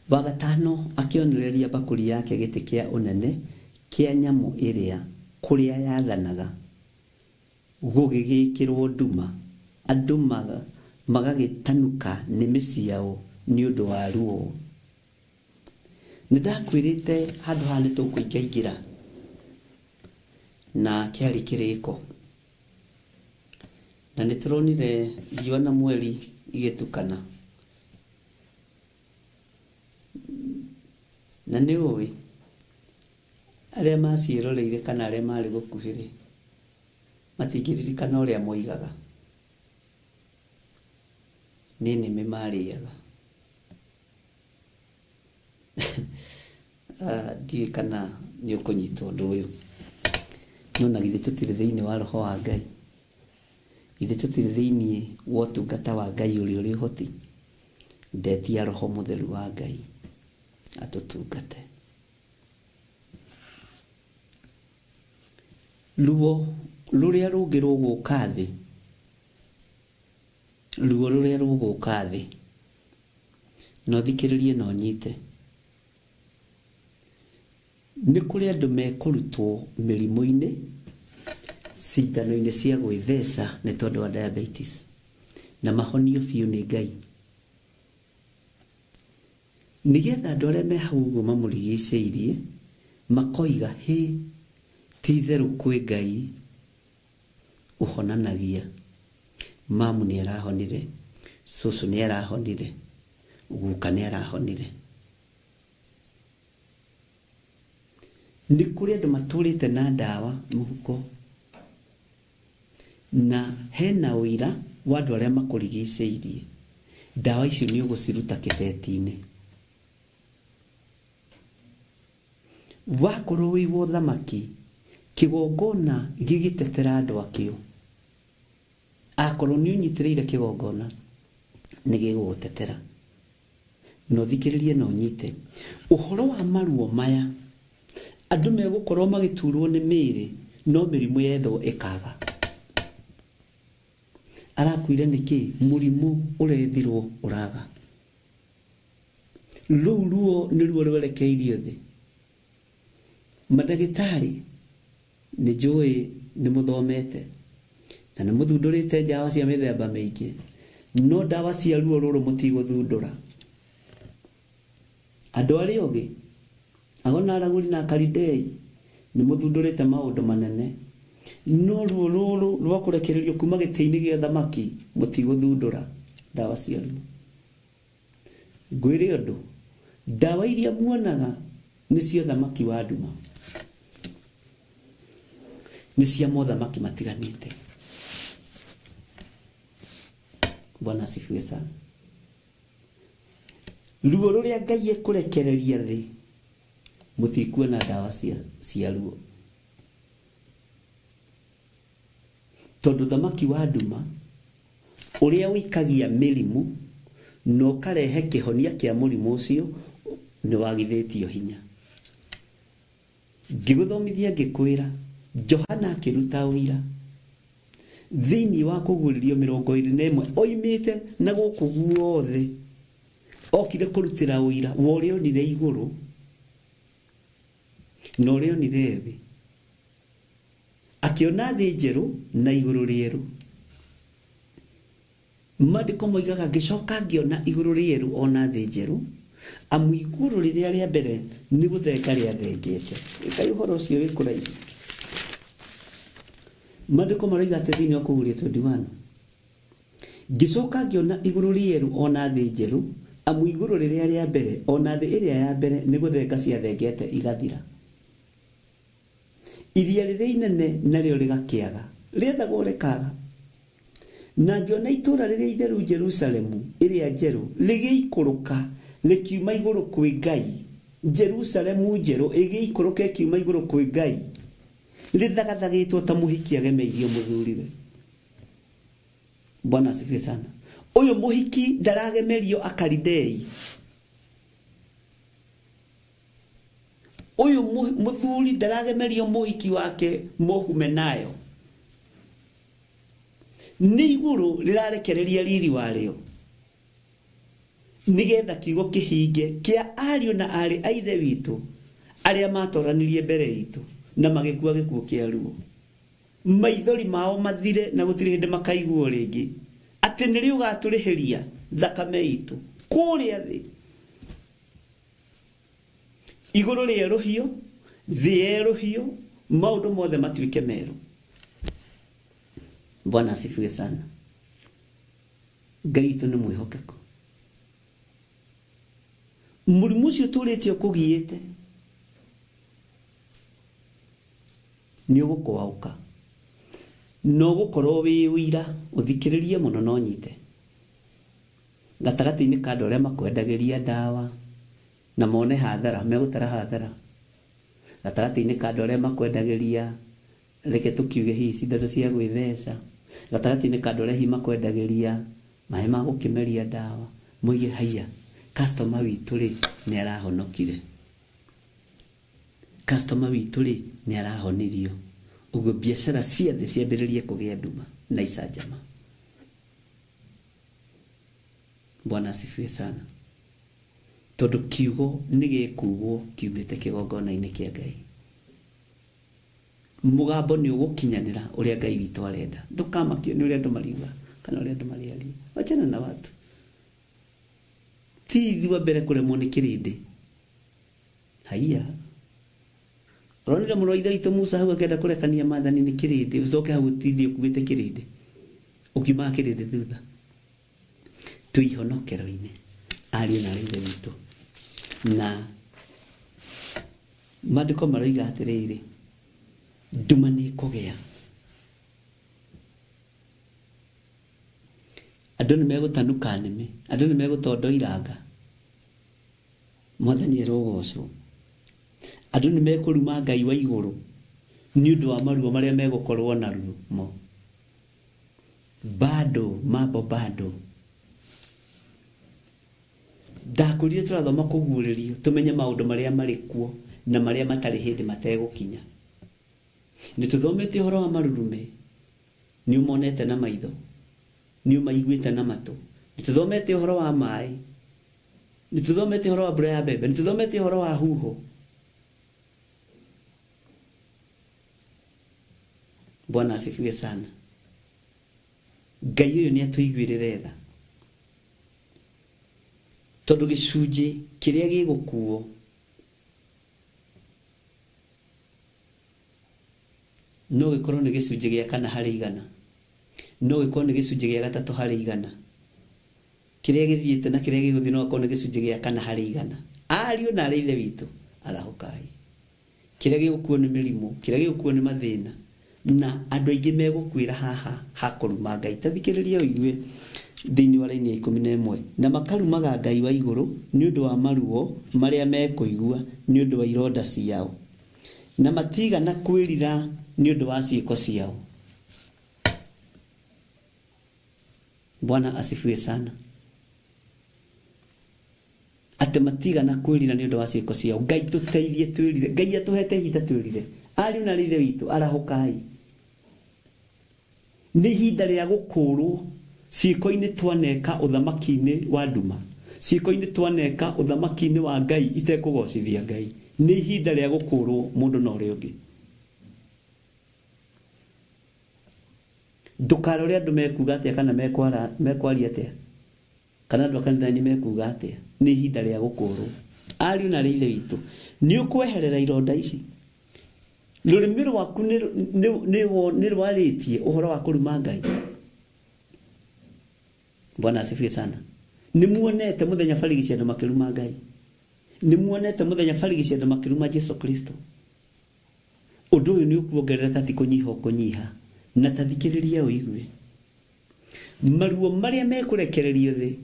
Wa gatano akĩonereria bakũri yake gĩtĩ kĩa ũnene kĩa nyamũ ĩrĩa kũrĩa yathanaga gũgĩgĩkĩrwo nduma, andũ magagĩtanuka nĩmĩ ciao nĩ ũndũ wa ruo. Nĩndakwĩrĩte handũ haha nĩtũkũingĩra na kĩarĩ kĩrĩko, na nĩtũronire riũa na mweri igĩtukana, na nĩ ũĩ arĩa maciĩroreire kana arĩa marĩ gũkuhĩ matingĩririkana ũrĩa moigaga, nĩ nĩmĩ marĩaga. Ndiũĩ kana nĩ ũkũnyita ũndũ ũyũ, no na githĩ tũtirĩ thĩinĩ wa roho wa Ngai, githĩ tũtirĩ thĩinĩ wa ũtungata wa Ngai ũrĩa ũrĩ ũhoti. Ndetia Roho Mũtheru wa Ngai atũtungate. Ruo rũrĩa rũngĩ rũgũka thĩ, ruo rũrĩa rũgũka thĩ, no thikĩrĩrie no nyite. Nĩ kũrĩ andũ mekũrutwo mĩrimũ-inĩ, cindano-inĩ cia gwĩtheca nĩ tondũ wa diabetes, na mahonio biũ nĩ Ngai. Nĩgetha andũ arĩa me hau ũguo mamũrigicĩirie makoiga hĩ ti itherũ kwĩ Ngai ũhonanagia. Mamu nĩ arahonire, cũcũ nĩ arahonire, guka nĩ arahonire. Nĩ kũrĩ andũ matũrĩte na ndawa mũhuko, na hena ũira wa andũ arĩa makũrigicĩirie. Ndawa icio nĩ ũgũciruta kĩbeti-inĩ. Wakorwo wĩiwo thamaki kĩgongona gĩgĩtetera andũ akĩo, akorwo nĩ ũnyitĩrĩire kĩgongona nĩ gĩgũgũtetera. No thikĩrĩrie no nyite ũhoro wa maruo maya. Andũ megũkorwo magĩturwo nĩ mĩĩrĩ no mĩrimũ yetho ĩkaga. Arakwire nĩkĩ? Mũrimũ ũrethirwo ũraga. Rũu ruo nĩ ruo rwerekeirio thĩ. Madagĩtarĩ nĩ njũĩ nĩ mũthomete na nĩ mũthundũrĩte ndawa cia mĩthemba mĩingĩ, no ndawa cia ruo rũrũ mũtigũthundũra. Andũ arĩa ũgĩ agona aragũri na karidei nĩ mũthundũrĩte maũndũ manene, no ruo rũrũ rwa kũrekererio kuma gĩtĩ-inĩ gĩa thamaki mũtigũthundũra ndawa cia ruo. Ngwĩre ũndũ, ndawa iria muonaga nicio thamaki wa nduma nicia mothamaki matiganite. Bwana asifiwe sana. Ruo ruria Ngai ekurekereria thi mutikuona dawa cia ruo, tondu thamaki wa nduma uria wikagia mirimu no karehe kihonia kia murimu ucio ni wagithitio hinya. Ngiguthomithia ngikwira Johana akiruta wira thiini wa kuguririo 21 oimite na guku guothe okire kurutira wira worio ni iguru no rio ni thi akiona thi njeru na iguru rieru. Maandiko moigaga gicoka ngiona iguru rieru ona thi njeru amu iguru riria ria mbere ni guthenga ria thengete. Ikai uhoro ucio wi kuraihu. Maandiko maraiga ati thiini wa kuguria 21 gicoka ngiona iguru rieru ona thi njeru amu iguru riria ria mbere ona thi iria ya mbere ni guthenga cia thengete igathira. Iria riria inene nario rigakiaga riethagwo rikaga. Na ngiona itura riria itheru Jerusalemu iria njeru rigiikuruka rikiuma iguru kwi Ngai. Jerusalemu njeru igiikuruka ikiuma iguru kwi Ngai rithagathagetwo ta muhiki agemeirio muthuriwe. Bwana asifiwe sana. Uyu muhiki ndaragemerio Akalidei. Uyu muthuri ndaragemerio muhiki wake Mohumenayo. Ni iguru rirarekereria riri wario nigetha kiugo kihinge kia ariu na ari aithe witu aria matoranirie mbere itu na magikua gikuo kia ruo. Maithori mao mathire na gutire hindi makaiguo ringi ati niri ugaturihiria thakame itu kuria thi. Iguru rieruhio thi eruhio maundu mothe matuike meru. Bwana asifiwe sana. Ngai itu ni mwihokeko. Murimu ucio turitio kugiite ni ugukwauka no gukorwo wi wira uthikiririe muno no nyite gatagati-ini ka andu aria makwendagiria dawa na mone hathara megutara hathara. Gatagati-ini ka andu aria makwendagiria reke tukiuge hihi cindano cia gwithesha. Gatagati-ini ka andu aria hihi makwendagiria maĩ ma gukimeria dawa muige haiya customer witu ri ni arahonokire. Customer witu ri ni arahonirio. Uguo biashara ciothe ciambiririe kugia nduma na icanjama. Bwana asifiwe sana. Tondu kiugo ni gikugwo kiumite kigongona-ini kia Ngai. Mugambo ni ugukinyanira uria Ngai witu arenda. Ndukamakio ni uria andu mariuga kana uria andu mariaria. Wachana na watu. Tithi wa mbere kuremwo ni kirindi. Haiya. Ronira muno ithe itu Musa hau akenda kurekania maathani ni kirindi. Ucoke hau tithi ukuite kirindi. Ukima kirindi thutha. Tuihonokero-ini ari na ithe witu. Na maandiko maraiga atiriri nduma ni kugea. Andu ni megutanuka nimi, andu ni megutondo iranga. Mwathani erogocwo. Andu ni mekuruma Ngai wa iguru ni undu wa maruo maria megukorwo naruo mo. Bado mambo bado. Ndakurire turathoma kuguririo tumenye maundu maria mari kuo na maria matari hindi mategukinya. Ni tuthomete uhoro wa marurume ni umonete na maitho ni umaiguite na matu. Ni tuthomete uhoro wa mai. Ni tuthomete uhoro wa mbura ya mbembe. Ni tuthomete uhoro wa huho. Bwana asifiwe sana. Ngai uyu ni atuiguirire tha. Tondu gicunji kiria gigukuo no gikorwo ni gicunji gia 4 harĩ 100. No gikorwo ni gicunji gia 3 harĩ 100. Kiria githiite na kiria giguthi no gikorwo ni gicunji gia 4 harĩ 100. Ariu na ithe witu arahokai kĩrĩa gĩgũkuo nĩ mĩrimũ kĩrĩa gĩgũkuo nĩ mathĩna na andũ aingĩ megũkwĩra haha hakũruma Ngai tathikĩrĩria ũigue thĩinĩ wa raini ya 11 na makarumaga Ngai wa igũrũ nĩ ũndũ wa maruo marĩa mekũigua nĩ ũndũ wa ironda ciao na matigana kwĩrira nĩ ũndũ wa ciĩko ciao. Bwana asifiwe sana. Ate matigana kwĩrira nĩ ũndũ wa ciĩko ciao. Ngai tũteithie twĩrire. Ngai atũhete ihinda twĩrire. Ariũ na ithe witũ arahokai. Nĩ ihinda rĩa gũkũrwo ciĩko-inĩ twaneka ũthamaki-inĩ wa nduma. Ciĩko-inĩ twaneka ũthamaki-inĩ wa Ngai itekũgocithia Ngai. Nĩ ihinda rĩa gũkũrwo mũndũ na ũrĩa ũngĩ. Ndũkarore andũ mekuga atĩa kana mekwaria atĩa. Kana andũ a kanitha-inĩ mekuga atĩa. Nĩ ihinda rĩa gũkũrwo. Ariũ na ithe witũ nĩ ũkweherera ironda ici. Rũrĩmĩ rwaku nĩ rwarĩtie ũhoro wa kũruma Ngai. Bwana asifiwe sana. Nĩ muonete mũthenya barigici andũ makĩruma Ngai. Nĩ muonete mũthenya barigici andũ makĩruma Jesu Kristo. Ũndũ ũyũ nĩ ũkuongerereka ti kũnyiha. Na tathikĩrĩria ũigue. Maruo marĩa mekũrekererio thĩ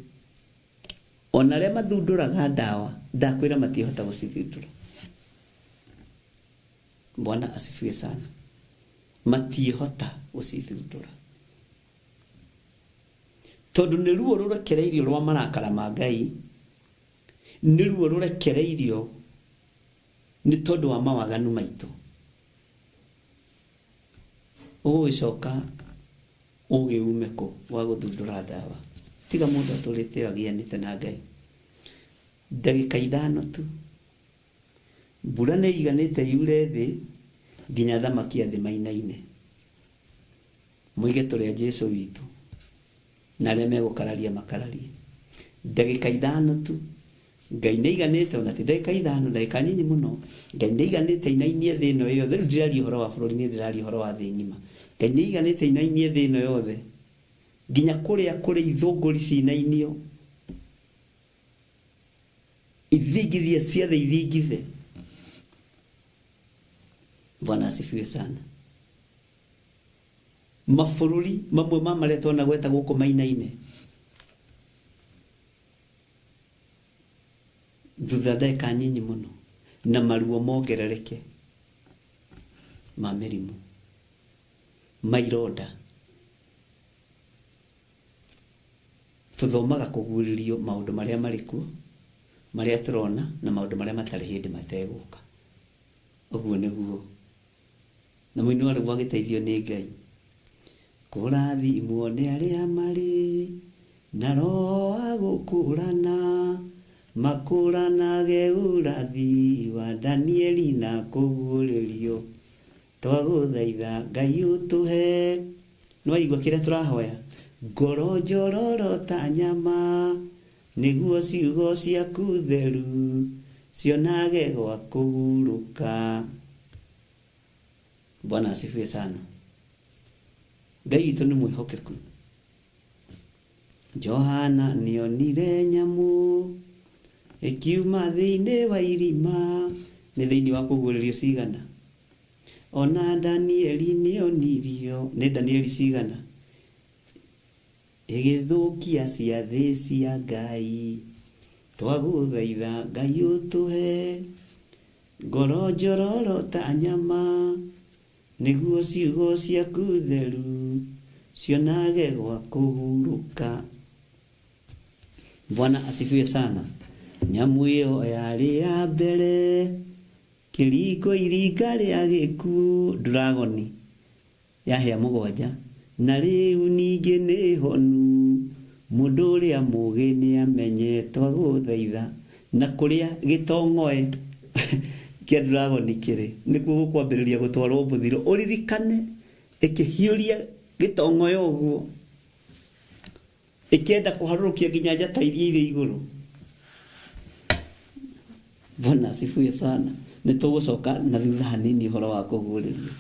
ona arĩa mathundũraga ndawa ndakwĩra matihota gũcithundũra. Bwana asifiwe sana. Matihota gũcithundũra. Tondũ nĩ ruo rũrekereirio rwa marakara ma Ngai. Nĩ ruo rũrekereirio nĩ tondũ wa mawaganu maitũ. Ũgũgĩcoka ũgĩume kũ wa gũthundũra ndawa. Tiga mũndũ atũrĩte agianĩte na Ngai. Ndagĩka 5 tu. Mbura nĩ iganĩte yure thĩ nginya thamaki thĩ maina-inĩ. Mũige tũrĩa Jesu witũ. Na arĩa megũkararia makararie. Ndagĩka 5 tu. Ngai nĩ iganĩte ona ti ndagĩka 5 ndagĩka nyinyi mũno. Ngai nĩ iganĩte inainie thĩ ĩno yothe. Rĩu ndĩraria ũhoro wa bũrũri nĩ ndĩraria ũhoro wa thĩ ng'ima. Ngai nĩ iganĩte inainie thĩ ĩno yothe. Nginya kũrĩa kũrĩ ithũngũri cinainio. Ithingithia ciothe ithingithe. Bwana asifiwe sana. Mabũrũri mamwe ma marĩa twana gweta gũkũ maina-inĩ. Thutha ndagĩka nyinyi mũno na maruo mongerereke ma mĩrimũ ma ironda. Tuthomaga kũguũrĩrio maũndũ marĩa marĩ kuo marĩa tũrona na maũndũ marĩa matarĩ hĩndĩ mategũka. Ũguo nĩguo. Na mũini wa rĩu agĩteithio nĩ Ngai. Kũrathimwo nĩ arĩa marĩ na roho wa gũkũrana makũranage ũrathi wa Danieli na kũguũrĩrio. Twagũthaitha Ngai ũtũhe. Nĩwaigua kĩrĩa tũrahoya. Ngoro njororo ta nyama nĩguo ciugo ciaku theru cionage gwa kũhurũka. Bwana asifiwe sana. Ngai witũ nĩ mwĩhokeku. Johana nĩonire nyamũ ĩkiuma thĩinĩ wa irima. Nĩ thĩinĩ wa kũguũrĩrio cigana. Ona Danieli nĩonirio. Nĩ Danieli cigana. Igĩthũkia ciathĩ cia Ngai. Twagũthaitha Ngai ũtũhe. Ngoro njororo ta nyama nĩguo ciugo ciaku theru cionage gwa kũhurũka. Bwana asifiwe sana. Nyamũ ĩyo yarĩ ya mbere kĩringo iringa rĩa gĩkuũ Dragoni yahĩa 7 na rĩu ningĩ nĩ honu mũndũ ũrĩa mũũgĩ nĩ amenye. Twagũthaitha na kũrĩa gĩtong'oe kĩa Dragoni kĩrĩ nĩkuo gũkwambĩrĩria gũtwarwo mbũthiro. Ũririkane ĩkĩhiũria gĩtong'oe ũguo ĩkĩenda kũharũrũkia nginya njata iria irĩ igũrũ. Bwana asifiwe sana. Nĩtũgũcoka na thutha hanini ũhoro wa kũguũrĩrio.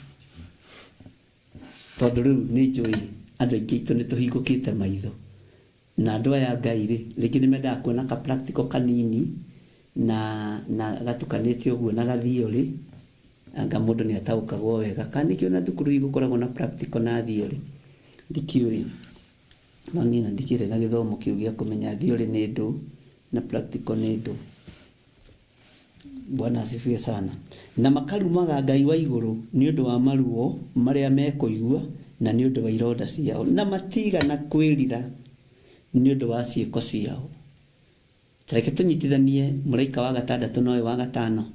Tondũ rĩu nĩ njũĩ andũ aingĩ aitũ nĩtũhingũkĩte maitho. Na andũ aya Ngai rĩngĩ nĩmendaga kuona ka practical kanini na gatukanĩtio ũguo na gathiũrĩ anga mũndũ nĩ ataũkagwo wega. Kana nĩkĩo na thukuru igũkoragwo na practical na thiũrĩ ndikiũĩ, no niĩ na ndikĩrĩ na gĩthomo kĩu gĩa kũmenya thiũrĩ nĩ ndũ na practical nĩ ndũ. Bwana asifiwe sana. Na makarumaga Ngai wa igũrũ nĩ ũndũ wa maruo marĩa mekũigua na nĩ ũndũ wa ironda ciao, na matiga na kwĩrira nĩ ũndũ wa ciĩko ciao. Tareke tũnyitithanie mũraika wa gatandatũ na ũyũ wa gatano,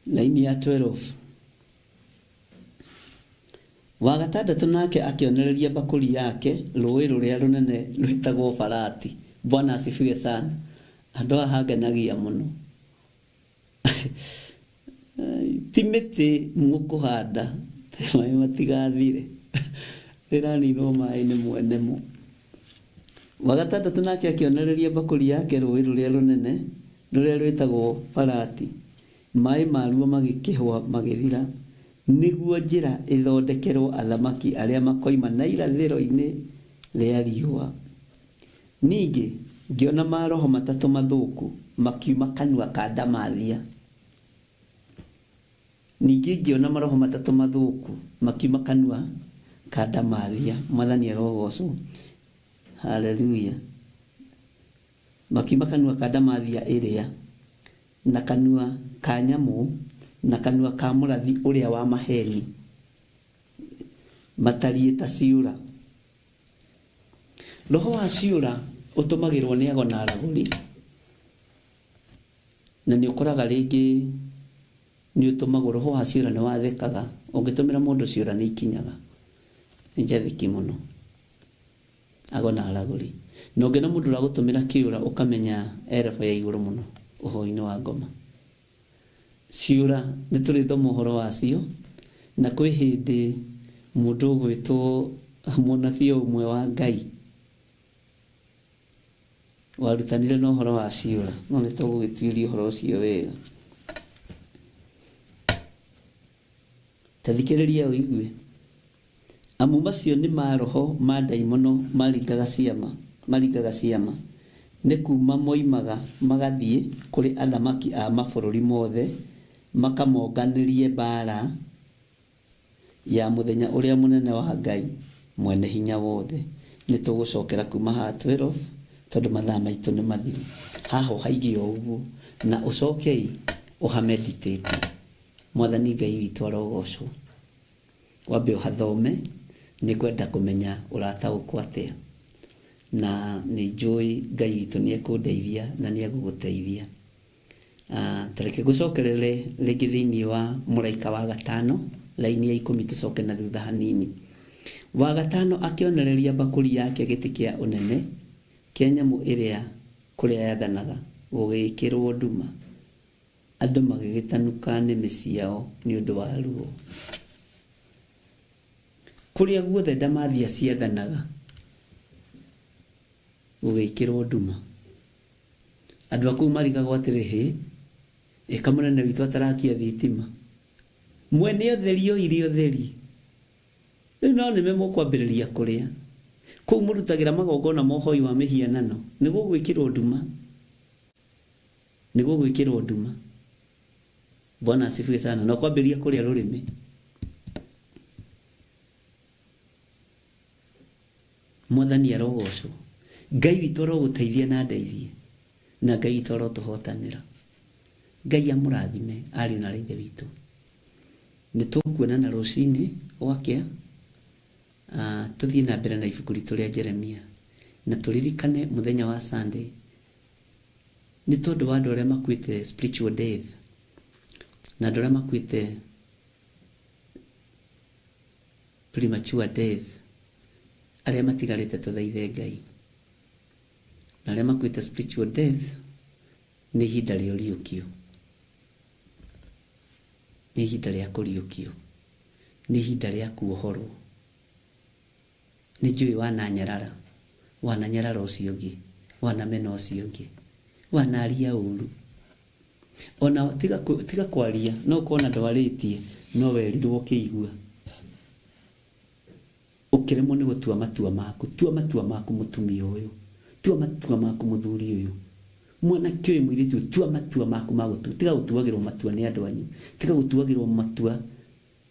laini ya 12. Wa gatandatũ nake akĩonereria bakũri yake rũĩ rũrĩa rũnene rwĩtagwo Farati. Bwana asifiwe sana. Andũ a hangenagia mũno. Timete mũkũhanda maĩ matigathire ĩraninwo maĩ nĩ mwene mu. Wa gatandatũ nake akĩonereria bakũri yake rũĩ rũrĩa rũnene rũrĩa rwĩtagwo Farati, maĩ maruo magĩkĩhwa magĩthira, nĩguo njĩra ĩthondekerwo athamaki arĩa makoima na irathĩro-inĩ rĩa riũa. Ningĩ ngĩona maroho matatũ mathũku makiuma kanua ka Ndamathia. Ningĩ ngĩona maroho matatũ mathũku makiuma kanua ka Ndamathia. Mwathani arogocwo. Haleluya. Makiuma kanua ka Ndamathia ĩrĩa, na kanua ka nyamũ, na kanua ka mũrathi ũrĩa wa maheni, matariĩ ta ciũra. Roho wa ciũra ũtũmagĩrwo nĩ ago na aragũri, na nĩ ũkoraga rĩngĩ nĩ ũtũmagwo. Roho wa ciũra nĩ wathekaga, ũngĩtũmĩra mũndũ ciũra nĩ ikinyaga, nĩ njathĩki mũno, ago na aragũri. Na ũngĩona mũndũ ũragũtũmĩra kĩũra ũkamenya ereba ya igũrũ mũno ũhoro-inĩ wa ngoma. Ciũra nĩ tũrĩ thoma ũhoro wacio, na kwĩ hĩndĩ mũndũ ũgwĩtwo mũnabii ũmwe wa Ngai warutanire na ũhoro wa ciũra, no nĩ tũgũgĩtuĩria ũhoro ũcio wega. Tathikĩrĩria ũigue. Amu macio nĩ maroho ma ndaimono maringaga ciama, nĩ kuma moimaga magathiĩ kũrĩ athamaki a mabũrũri mothe makamonganĩrie mbara ya mũthenya ũrĩa mũnene wa Ngai mwene hinya wothe. Nĩ tũgũcokera kuma ha 12 tondũ mathaa maitũ nĩ mathiru. Haho haigi o ũguo na ũcokei ũhameditate. Mwathani Ngai witũ arogocwo. Wambe ũhathome, nĩ kwenda kũmenya ũrataũkwo atĩa, na nĩ njũĩ Ngai witũ nĩ ekũndeithia na nĩ egũgũteithia. Tareke gũcokerere rĩngĩ thĩinĩ wa mũraika wa gatano, laini ya 10 tũcoke na thutha hanini. Wa gatano akĩonereria bakũri yake gĩtĩ kĩa ũnene kĩa nyamũ ĩrĩa kũrĩa yathanaga gũgĩkĩrwo nduma, andũ magĩgĩtanuka nĩmĩ ciao nĩ ũndũ wa ruo. Kũrĩa guothe Ndamathia ciathanaga gũgĩkĩrwo nduma, andũ a kũu marigagwo atĩrĩ, ĩka mũnene witũ atarakia thitima, mwene ũtheri oire ũtheri, rĩu no nĩme mũkwambĩrĩria kũrĩa kũu mũrutagĩra magongona mohoi wa mĩhianano, nĩguo gwĩkĩrwo nduma, nĩguo gwĩkĩrwo nduma. Bwana asifiwe sana. No kwambĩrĩria kũrĩa rũrĩmĩ. Mwathani arogocwo. Ngai witũ arogũteithia na ndeithie, na Ngai witũ arotũhotanĩra. Ngai amũrathime ariũ na ithe witũ. Nĩ tũkuonana rũcinĩ gwakĩa, tũthiĩ na mbere na ibuku ritũ rĩa Jeremia, na tũririkane mũthenya wa Sunday nĩ tondũ wa andũ arĩa makuĩte spiritual death, na andũ arĩa makuĩte premature death, arĩa matigarĩte tũthaithe Ngai, na arĩa makuĩte spiritual death nĩ ihinda rĩa ũriũkio, nĩ ihinda rĩa kũriũkio, nĩ ihinda rĩa kuohorwo. Nĩ njũĩ wananyarara ũcio ũngĩ, wanamena ũcio ũngĩ, wanaria ũru, ona tiga kwaria, no kuona ndwarĩtie, no werirwo ũkĩigua, ũkĩremwo nĩ gũtua matua maku. Tua matua maku mũtumia ũyũ, tua matua maku mũthuri ũyũ, mwana kyo mwiritu tua matua maku magutu tiga gutuagirwo matua ni andu anyu tiga gutuagirwo matua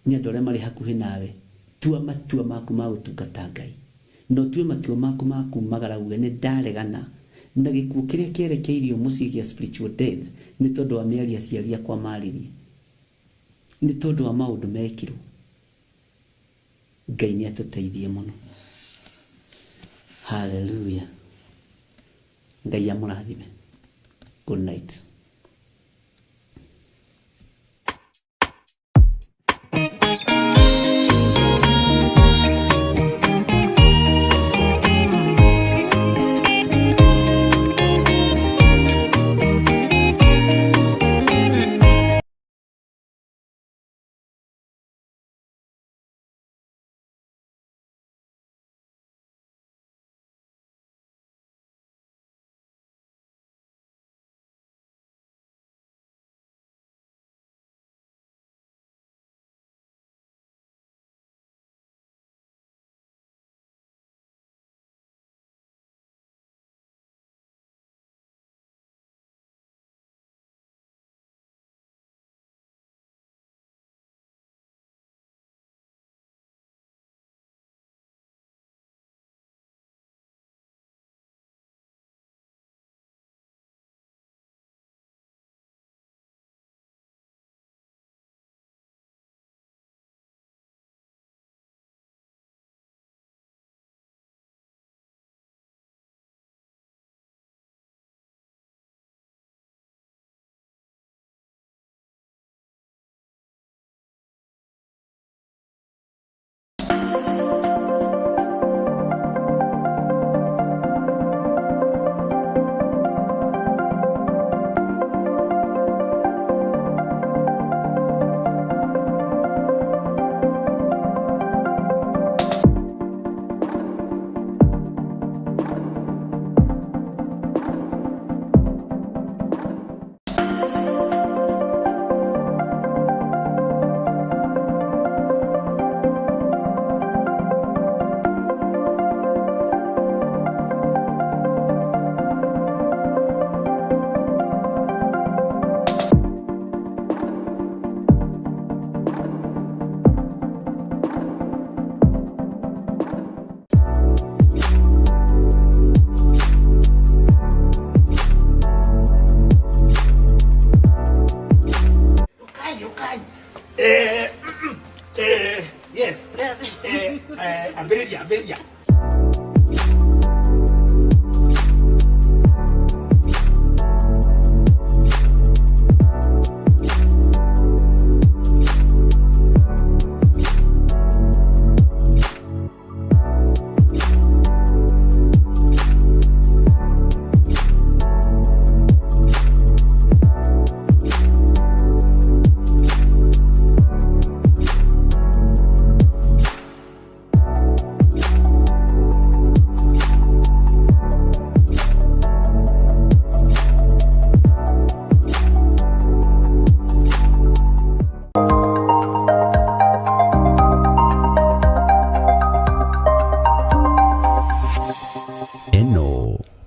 ni andu aria mari hakuhi nawe tua matua maku magutungata Ngai no tue matua maku magaraguge ni ndaregana na gikuo kiria kierekeirio mucii gia spiritual death ni tondu wa miaria ciaria kwa maririe ni tondu wa maundu mekirwo Ngai ni atuteithie muno hallelujah Ngai amurathime good night Yes. Abelia.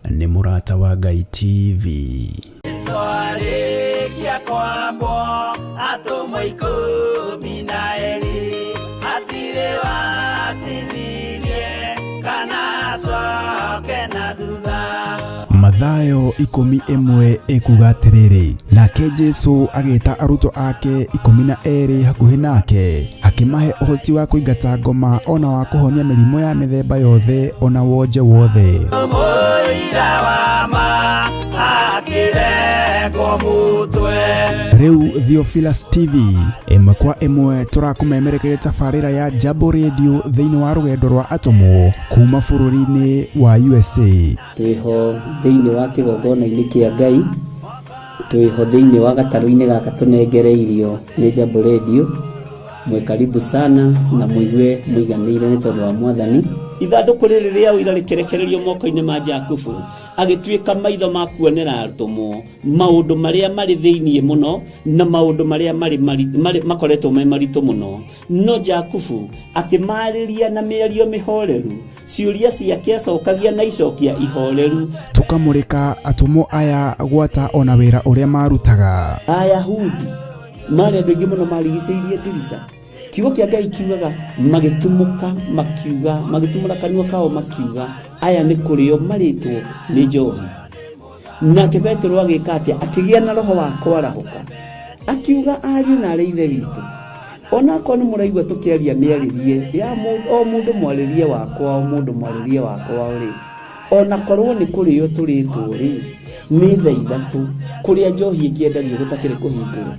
Ni Murata wa Ngai TV. Swali kia kwambo atumwa 12 atire watithirie kana coke na thutha. Mathayo 11 ikuga atiriri, nake Jesu agita arutwo ake 12 hakuhi nake akimahe uhoti wa kuingata ngoma ona wa kuhonia mirimo ya mithemba yothe ona wonje wothe. Riu Theophilus TV imwe kwa imwe turakumemerekeria tabarira ya Jambo Radio thiini wa rugendo rwa atomo kuma bururi-ini wa USA. Twiho thiini wa kigongona-ini kia Ngai, twiho thiini wa gataru-ini gaka tunengereirio ni Jambo Radio. Mwe karibu sana na muigue muiganire ni tondu wa Mwathani. ithanduku riri ria uira rikerekererio moko-ini ma Jakubu agituika maitho ma kuonera arutumo maundu maria mari thiini muno na maundu maria mari makoretwo me maritu muno no Jakubu akimariria na miario mihoreru ciuria ciake acokagia na icokia ihoreru tukamurika atumo aya gwata ona wira uria marutaga Ayahudi mari andu aingi muno marigiceirie ndirica kiugo kia Ngai kiugaga magitumuka makiuga magitumura kanua kao makiuga aya ni kurio maritwo ni njohi nake Petero agika atia akigia na roho wa kwarahuka akiuga ariu na ithe witu ona ko ni muraigwa tukiaria miaririe ya mundu mwaririe wakwa mundu mwaririe wakwa uri ona korwo ni kurio turitwo ri ni thaa ithatu kuria njohi ikiendagio gutakire kuhingura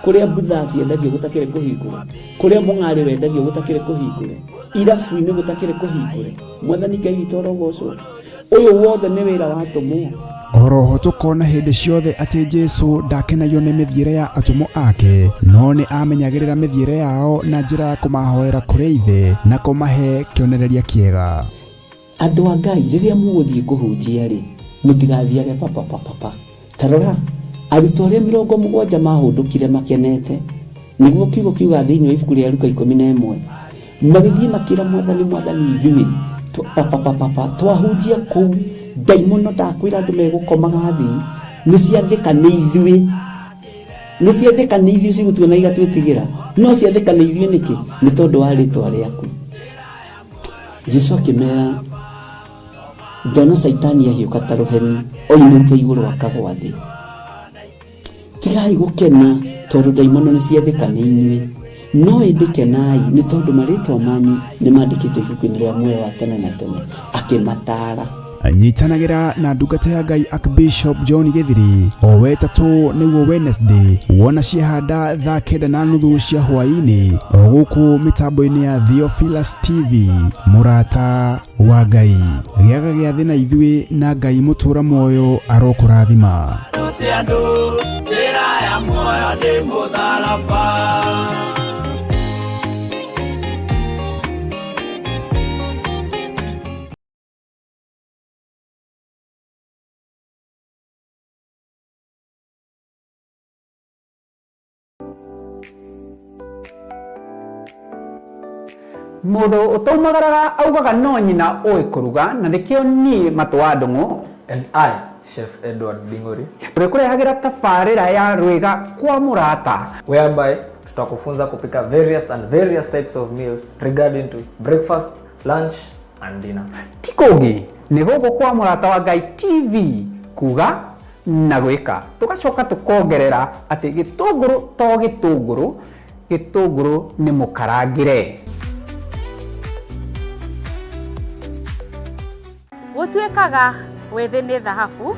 kuria butha ciendagio gutakire kuhingura kuria mung'ari wendagio gutakire kuhingura irabu-ini gutakire kuhingura mwathani Ngai witu orogocwo uyu wothe ni wira wa atumo oroho tukona hindi ciothe ati Jesu ndakenagio ni mithiire ya atumo ake no ni amenyagirira mithiire yao na njira ya kumahoera kuri ithe na kumahe kionereria kiega andu a Ngai riria muguthie kuhunjia ri mutigathiage papa tarora arutwo aria 70 mahundukire makenete niguo kiugo kiuga thiini wa ibuku ria Luka 11 magithie makira mwathani ithui papa twahunjia kuu daimono ndakwira andu megukomaga thi ni ciathika ni ithui cigutwo na igatwitigira no ciathika ni ithui niki ni tondu wa ritwa riaku Jesu akimera ndona Saitani ahiuka ta ruheni oimite iguru akagwa thi tigai gukena tondu daimono ni ciathika ni inyui no indikenai ni tondu maritwa manyu ni mandikitwo ibuku-ini ria muoyo wa tene na tene akimatara anyitanagira na ndungata ya Ngai Archbishop John Githiri o wetatu niguo Wednesday wona ciehanda thaa 9:30 cia hwaini o guku mitambo-ini ya Theophilus TV murata wa Ngai giaga gia thina ithui na Ngai mutura moyo arokurathima andu njira ya muoyo ndi mutharaba mundu utomagaraga augaga no nyina oi kuruga na nikio ni matwa ndungu and I Chef Edward Bingori turi kurehagira tabarira ya rwiga kwa murata whereby tutakufunza kupika various types of meals regarding to breakfast, lunch and dinner. tikogi ni gugu kwa murata wa Ngai TV kuga na gwika tugacoka tukongerera ati gitunguru ni mukarangire Gũtuĩkaga wĩthĩ nĩ thahabu